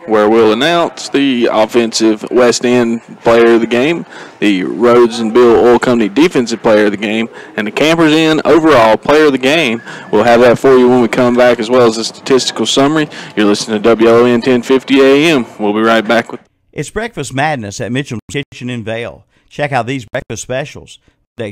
where we'll announce the offensive West End player of the game, the Rhodes and Bill Oil Company defensive player of the game, and the Campers Inn overall player of the game. We'll have that for you when we come back, as well as a statistical summary. You're listening to WLON 1050 AM. We'll be right back with. It's Breakfast Madness at Mitchell's Kitchen in Vail. Check out these breakfast specials.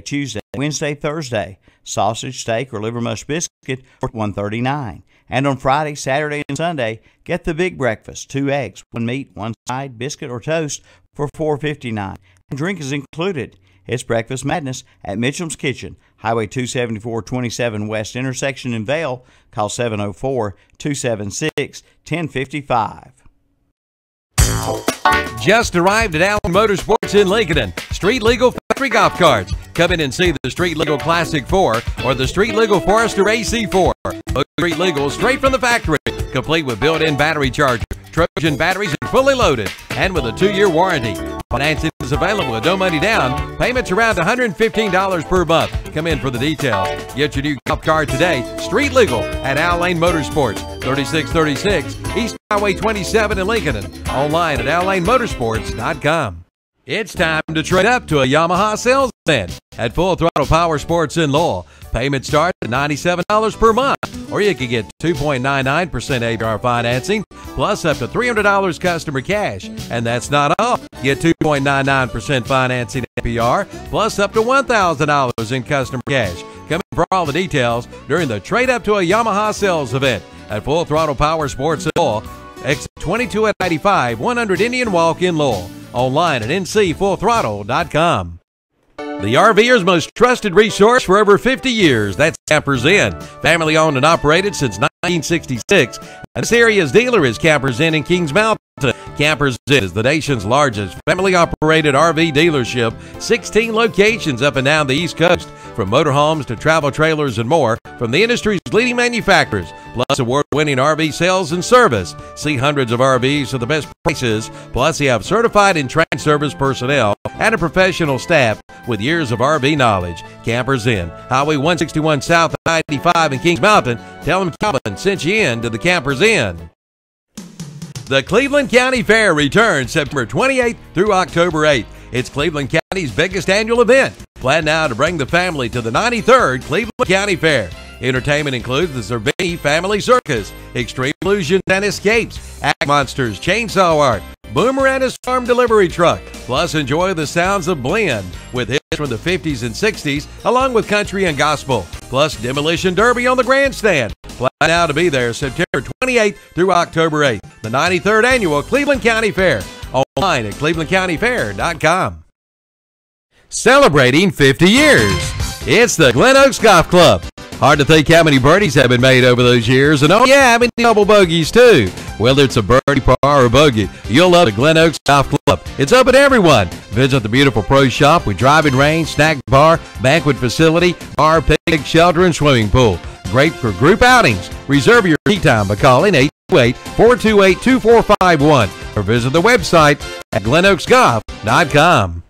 Tuesday, Wednesday, Thursday, sausage, steak, or liver mush biscuit for $1.39. And on Friday, Saturday, and Sunday, get the big breakfast, 2 eggs, 1 meat, 1 side, biscuit or toast for $4.59. And drink is included. It's Breakfast Madness at Mitchell's Kitchen, Highway 274-27 West intersection in Vale. Call 704-276-1055. Just arrived at Allen Motorsports in Lincolnton. Street Legal Factory Golf Carts. Come in and see the Street Legal Classic 4 or the Street Legal Forester AC4. Both Street Legal straight from the factory, complete with built-in battery charger, Trojan batteries, and fully loaded, and with a 2-year warranty. Financing is available with no money down. Payments around $115 per month. Come in for the details. Get your new golf cart today. Street Legal at Allen Motorsports, 3636 East Highway 27 in Lincoln. Online at AllenMotorsports.com. It's time to trade up to a Yamaha sales event at Full Throttle Power Sports in Lowell. Payments start at $97 per month, or you can get 2.99% APR financing, plus up to $300 customer cash. And that's not all. Get 2.99% financing APR, plus up to $1,000 in customer cash. Come in for all the details during the Trade Up to a Yamaha sales event at Full Throttle Power Sports in Lowell. Exit 22 at 95, 100 Indian Walk in Lowell. Online at ncfullthrottle.com. The RVer's most trusted resource for over 50 years. That's Campers Inn. Family owned and operated since 1966. And this area's dealer is Campers Inn in Kings Mountain. Campers Inn is the nation's largest family-operated RV dealership. 16 locations up and down the East Coast. From motorhomes to travel trailers and more, from the industry's leading manufacturers, plus award-winning RV sales and service. See hundreds of RVs for the best prices, plus you have certified and trained service personnel and a professional staff with years of RV knowledge. Campers Inn, Highway 161 South of 95 in Kings Mountain. Tell them Calvin sent you in to the Campers Inn. The Cleveland County Fair returns September 28th through October 8th. It's Cleveland County's biggest annual event. Plan now to bring the family to the 93rd Cleveland County Fair. Entertainment includes the Cervini Family Circus, Extreme Illusions and Escapes, Act Monsters, Chainsaw Art, Boomer and his farm delivery truck. Plus, enjoy the sounds of blend with hits from the 50s and 60s, along with country and gospel. Plus, Demolition Derby on the grandstand. Plan now to be there September 28th through October 8th. The 93rd Annual Cleveland County Fair. Online at clevelandcountyfair.com. Celebrating 50 years. It's the Glen Oaks Golf Club. Hard to think how many birdies have been made over those years, and oh yeah, how many double bogeys too. Whether it's a birdie, par, or bogey, you'll love the Glen Oaks Golf Club. It's open to everyone. Visit the beautiful pro shop with driving range, snack bar, banquet facility, bar, picnic, shelter, and swimming pool. Great for group outings. Reserve your tee time by calling 828-428-2451 or visit the website at glenoaksgolf.com.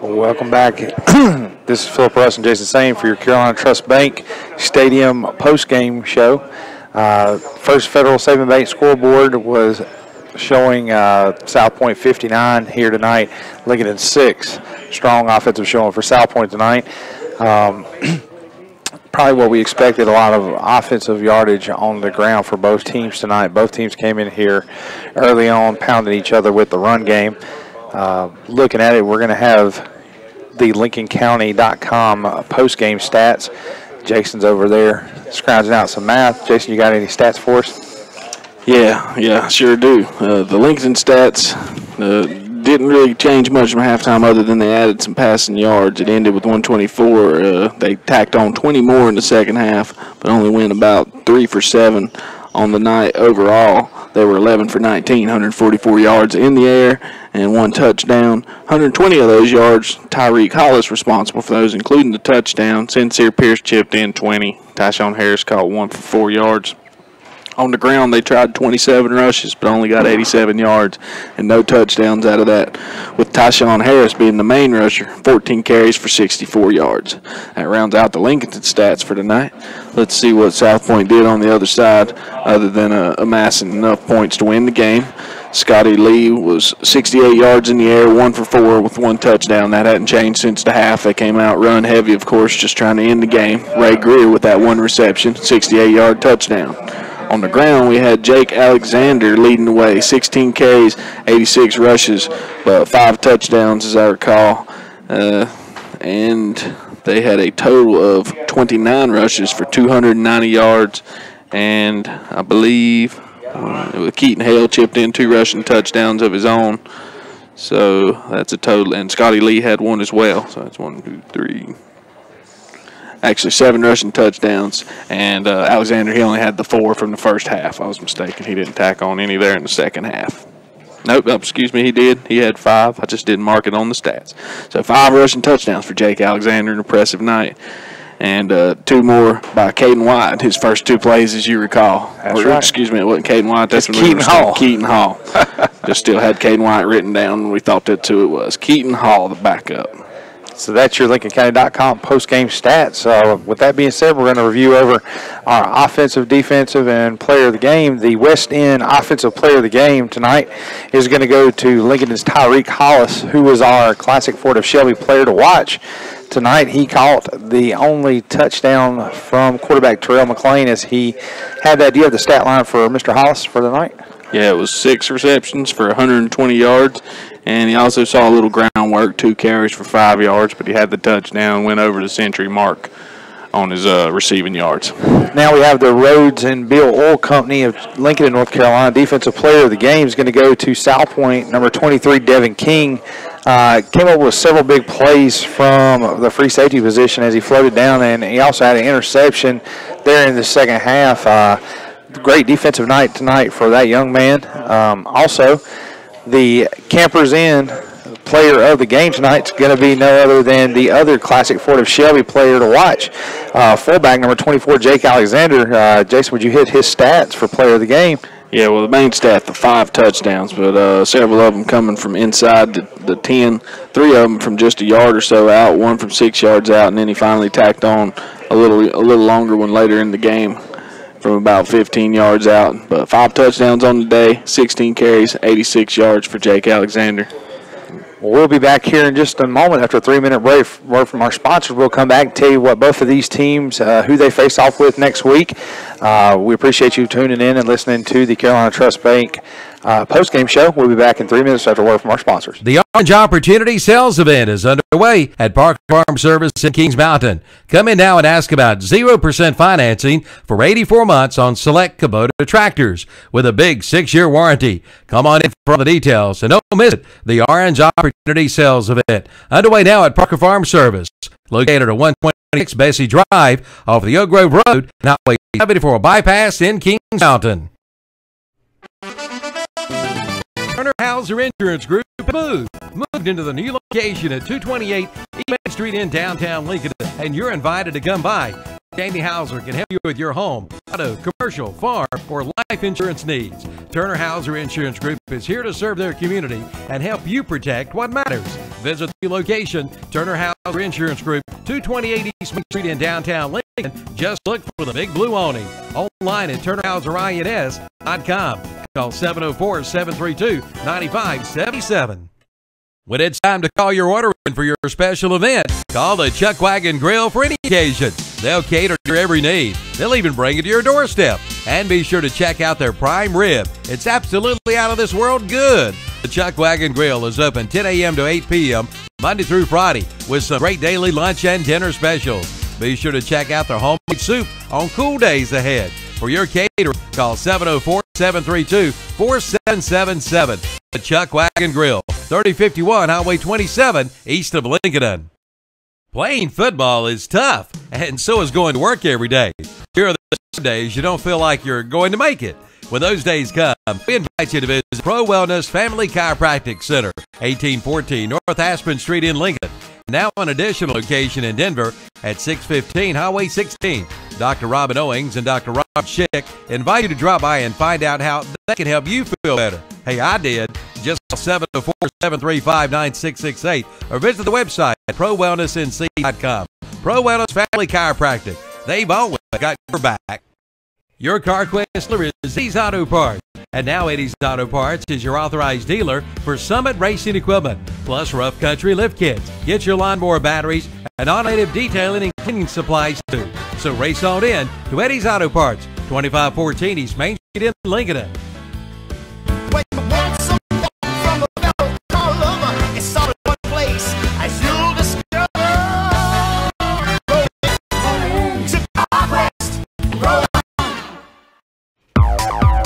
Welcome back. This is Philip Russ and Jason Sane for your Carolina Trust Bank Stadium post-game show. First Federal Savings Bank scoreboard was showing South Point 59 here tonight. Lincolnton 6. Strong offensive showing for South Point tonight. Probably what we expected, a lot of offensive yardage on the ground for both teams tonight. Both teams came in here early on, pounding each other with the run game. Looking at it, we're going to have the LincolnCounty.com post-game stats. Jason's over there scrounging out some math. Jason, you got any stats for us? Yeah, sure do. The Lincoln stats didn't really change much from halftime other than they added some passing yards. It ended with 124. They tacked on 20 more in the second half, but only went about 3 for 7 on the night overall. They were 11 for 19, 144 yards in the air and 1 touchdown. 120 of those yards, Tyreek Hollis responsible for those, including the touchdown. Sincere Pierce chipped in 20. Tyshawn Harris caught 1 for 4 yards. On the ground, they tried 27 rushes, but only got 87 yards and no touchdowns out of that, with Tyshawn Harris being the main rusher, 14 carries for 64 yards. That rounds out the Lincolnton stats for tonight. Let's see what South Point did on the other side, other than amassing enough points to win the game. Scotty Lee was 68 yards in the air, 1 for 4 with 1 touchdown. That hadn't changed since the half. They came out run heavy, of course, just trying to end the game. Ray Greer with that 1 reception, 68-yard touchdown. On the ground, we had Jake Alexander leading the way, 16 carries, 86 rushes, but 5 touchdowns, as I recall. And they had a total of 29 rushes for 290 yards and I believe Keaton Hale chipped in 2 rushing touchdowns of his own. So that's a total, and Scotty Lee had 1 as well. So that's 1, 2, 3. Actually, 7 rushing touchdowns, and Alexander, he only had the 4 from the first half. I was mistaken. He didn't tack on any there in the second half. Nope, excuse me, he did. He had 5. I just didn't mark it on the stats. So 5 rushing touchdowns for Jake Alexander, an impressive night. And 2 more by Caden White, his first 2 plays, as you recall. That's right. Excuse me, it wasn't Caden White. That's when Keaton Hall. Keaton Hall. Just still had Caden White written down, and we thought that's who it was. Keaton Hall, the backup. So that's your LincolnCounty.com post-game stats. With that being said, we're going to review over our offensive, defensive, and player of the game. The West End offensive player of the game tonight is going to go to Lincolnton's Tyreek Hollis, who was our Classic Ford of Shelby player to watch. Tonight he caught the only touchdown from quarterback Terrell McLean, as he had that. Do you have the stat line for Mr. Hollis for the night? Yeah, it was 6 receptions for 120 yards, and he also saw a little groundwork, 2 carries for 5 yards, but he had the touchdown, went over the century mark on his receiving yards. Now we have the Rhodes and Bill Oil Company of Lincoln, North Carolina. Defensive player of the game is going to go to South Point, number 23, Devin King. Came up with several big plays from the free safety position as he floated down, and he also had an interception there in the second half. Great defensive night tonight for that young man. Also, the Campers Inn player of the game tonight is going to be no other than the other Classic Ford of Shelby player to watch, fullback number 24, Jake Alexander. Jason, would you hit his stats for player of the game? Yeah, well, the main stat, the 5 touchdowns, but several of them coming from inside the 10, 3 of them from just a yard or so out, 1 from 6 yards out, and then he finally tacked on a little longer one later in the game from about 15 yards out. But 5 touchdowns on the day, 16 carries, 86 yards for Jake Alexander. Well, we'll be back here in just a moment after a 3-minute break. Word from our sponsors. We'll come back and tell you what both of these teams, who they face off with next week. We appreciate you tuning in and listening to the Carolina Trust Bank post-game show. We'll be back in 3 minutes after word from our sponsors. The Orange Opportunity Sales Event is underway at Park Farm Service in Kings Mountain. Come in now and ask about 0% financing for 84 months on select Kubota tractors with a big 6-year warranty. Come on in for all the details and don't miss it. The Orange Opportunity Sales Event underway now at Parker Farm Service, located at 126 Bessie Drive off the Oak Grove Road, not wait 74 bypass in Kings Mountain. Turner Hauser Insurance Group moved into the new location at 228 East Main Street in downtown Lincoln, and you're invited to come by. Jamie Hauser can help you with your home, auto, commercial, farm, or life insurance needs. Turner Hauser Insurance Group is here to serve their community and help you protect what matters. Visit the location, Turner Hauser Insurance Group, 228 East Main Street in downtown Lincoln. Just look for the big blue awning. Online at turnerhauserins.com. Call 704-732-9577. When it's time to call your order in for your special event, call the Chuck Wagon Grill for any occasion. They'll cater to your every need. They'll even bring it to your doorstep. And be sure to check out their prime rib. It's absolutely out of this world good. The Chuck Wagon Grill is open 10 a.m. to 8 p.m. Monday through Friday with some great daily lunch and dinner specials. Be sure to check out their homemade soup on cool days ahead. For your caterer, call 704-732-4777. The Chuck Wagon Grill, 3051 Highway 27, east of Lincolnton. Playing football is tough, and so is going to work every day. Here are the days you don't feel like you're going to make it. When those days come, we invite you to visit Pro Wellness Family Chiropractic Center, 1814 North Aspen Street in Lincoln. Now an additional location in Denver at 615 Highway 16. Dr. Robin Owings and Dr. Rob Schick invite you to drop by and find out how they can help you feel better. Hey, I did. Just call 704-735-9668 or visit the website at ProWellnessNC.com. Pro Wellness Family Chiropractic. They've always got your back. Your car Questler is Eddie's Auto Parts. And now Eddie's Auto Parts is your authorized dealer for Summit Racing Equipment, plus rough country lift kits. Get your lawnmower batteries and automotive detailing and cleaning supplies too. So race on in to Eddie's Auto Parts, 2514 East Main Street in Lincoln.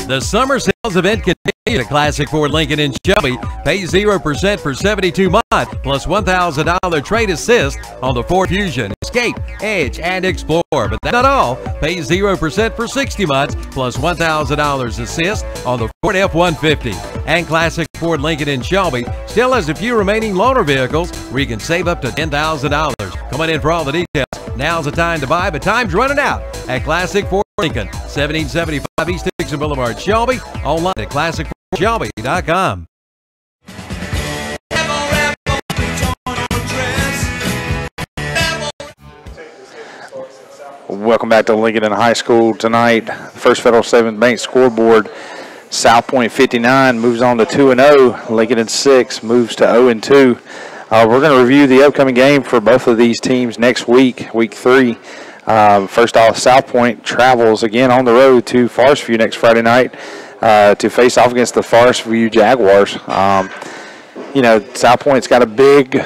The summer sales event continues at Classic Ford Lincoln in Shelby. Pay 0% for 72 months, plus $1,000 trade assist on the Ford Fusion, Escape, Edge, and Explorer. But that's not all. Pay 0% for 60 months, plus $1,000 assist on the Ford F-150. And Classic Ford Lincoln in Shelby still has a few remaining loaner vehicles where you can save up to $10,000. Come on in for all the details. Now's the time to buy, but time's running out at Classic Ford Lincoln, 1775 East Dixon Boulevard, Shelby. Online at classicfordshelby.com. Welcome back to Lincolnton High School tonight. First Federal Savings Bank scoreboard. South Point 59 moves on to 2-0. Lincolnton 6 moves to 0-2. We're going to review the upcoming game for both of these teams next week, week 3. First off, South Point travels again on the road to Forest View next Friday night to face off against the Forest View Jaguars. South Point's got a big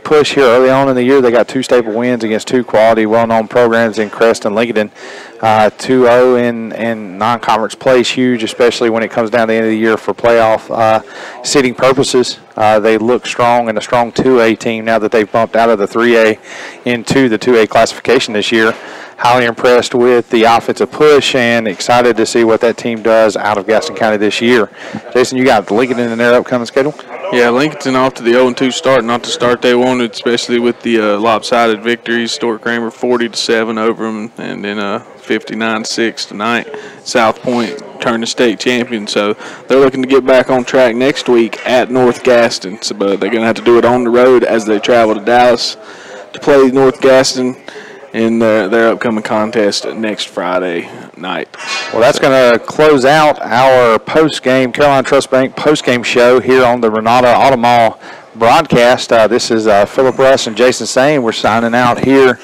push here early on in the year. They got 2 staple wins against 2 quality, well-known programs in Crest and Lincolnton. 2-0 in non-conference play is huge, especially when it comes down to the end of the year for playoff seeding purposes. They look strong and a strong 2A team now that they've bumped out of the 3A into the 2A classification this year. Highly impressed with the offensive push and excited to see what that team does out of Gaston County this year. Jason, you got Lincolnton in their upcoming schedule? Yeah, Lincolnton off to the 0-2 start, not the start they wanted, especially with the lopsided victories. Stuart Kramer 40-7 over them, and then 59-6 tonight. South Point turned the state champion, so they're looking to get back on track next week at North Gaston. So, but they're going to have to do it on the road as they travel to Dallas to play North Gaston in their upcoming contest next Friday night. Well, that's going to close out our post-game, Carolina Trust Bank post-game show here on the Renata Auto Mall broadcast. This is Philip Russ and Jason Sane. We're signing out here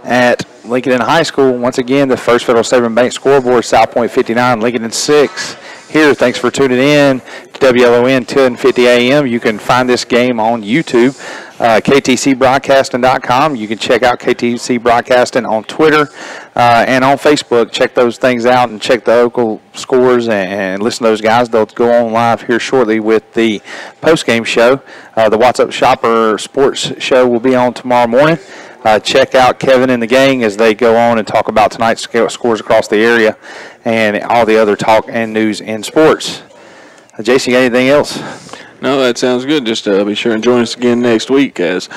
at Lincolnton High School. Once again, the First Federal Savings Bank scoreboard, South Point 59, Lincolnton 6. Here, thanks for tuning in to WLON 1050 AM. You can find this game on YouTube, ktcbroadcasting.com. You can check out KTC Broadcasting on Twitter and on Facebook. Check those things out and check the local scores and listen to those guys. They'll go on live here shortly with the post-game show. The What's Up Shopper Sports Show will be on tomorrow morning. Check out Kevin and the gang as they go on and talk about tonight's scores across the area and all the other talk and news in sports. Jason, you got anything else? No, that sounds good. Just be sure and join us again next week as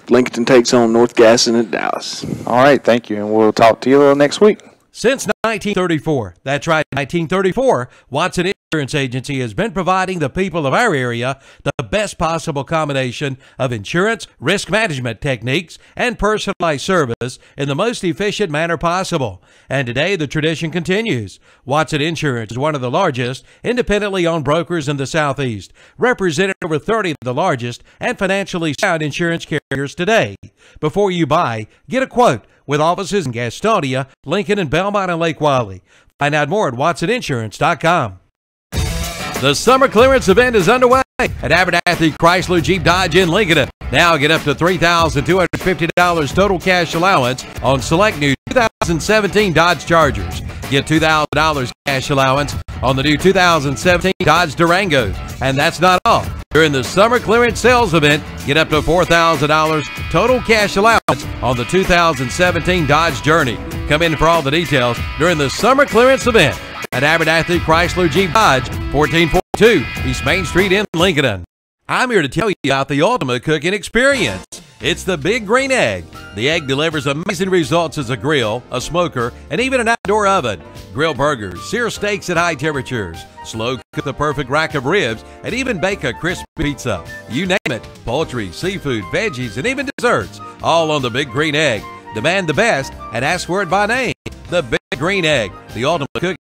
Lincolnton takes on North Gaston at Dallas. All right, thank you, and we'll talk to you next week. Since 1934, that's right, 1934, Watson Insurance Agency has been providing the people of our area the best possible combination of insurance, risk management techniques, and personalized service in the most efficient manner possible. And today, the tradition continues. Watson Insurance is one of the largest independently owned brokers in the Southeast, representing over 30 of the largest and financially sound insurance carriers today. Before you buy, get a quote with offices in Gastonia, Lincoln, and Belmont and Lake Wylie. Find out more at watsoninsurance.com. The summer clearance event is underway at Abernathy Chrysler Jeep Dodge in Lincoln. Now get up to $3,250 total cash allowance on select new 2017 Dodge Chargers. Get $2,000 cash allowance on the new 2017 Dodge Durangos. And that's not all. During the summer clearance sales event, get up to $4,000 total cash allowance on the 2017 Dodge Journey. Come in for all the details during the summer clearance event at Abernathy Chrysler Jeep Dodge, 1442 East Main Street in Lincoln. I'm here to tell you about the ultimate cooking experience. It's the Big Green Egg. The egg delivers amazing results as a grill, a smoker, and even an outdoor oven. Grill burgers, sear steaks at high temperatures, slow cook the perfect rack of ribs, and even bake a crispy pizza. You name it, poultry, seafood, veggies, and even desserts, all on the Big Green Egg. Demand the best and ask for it by name. The Big Green Egg, the ultimate cooking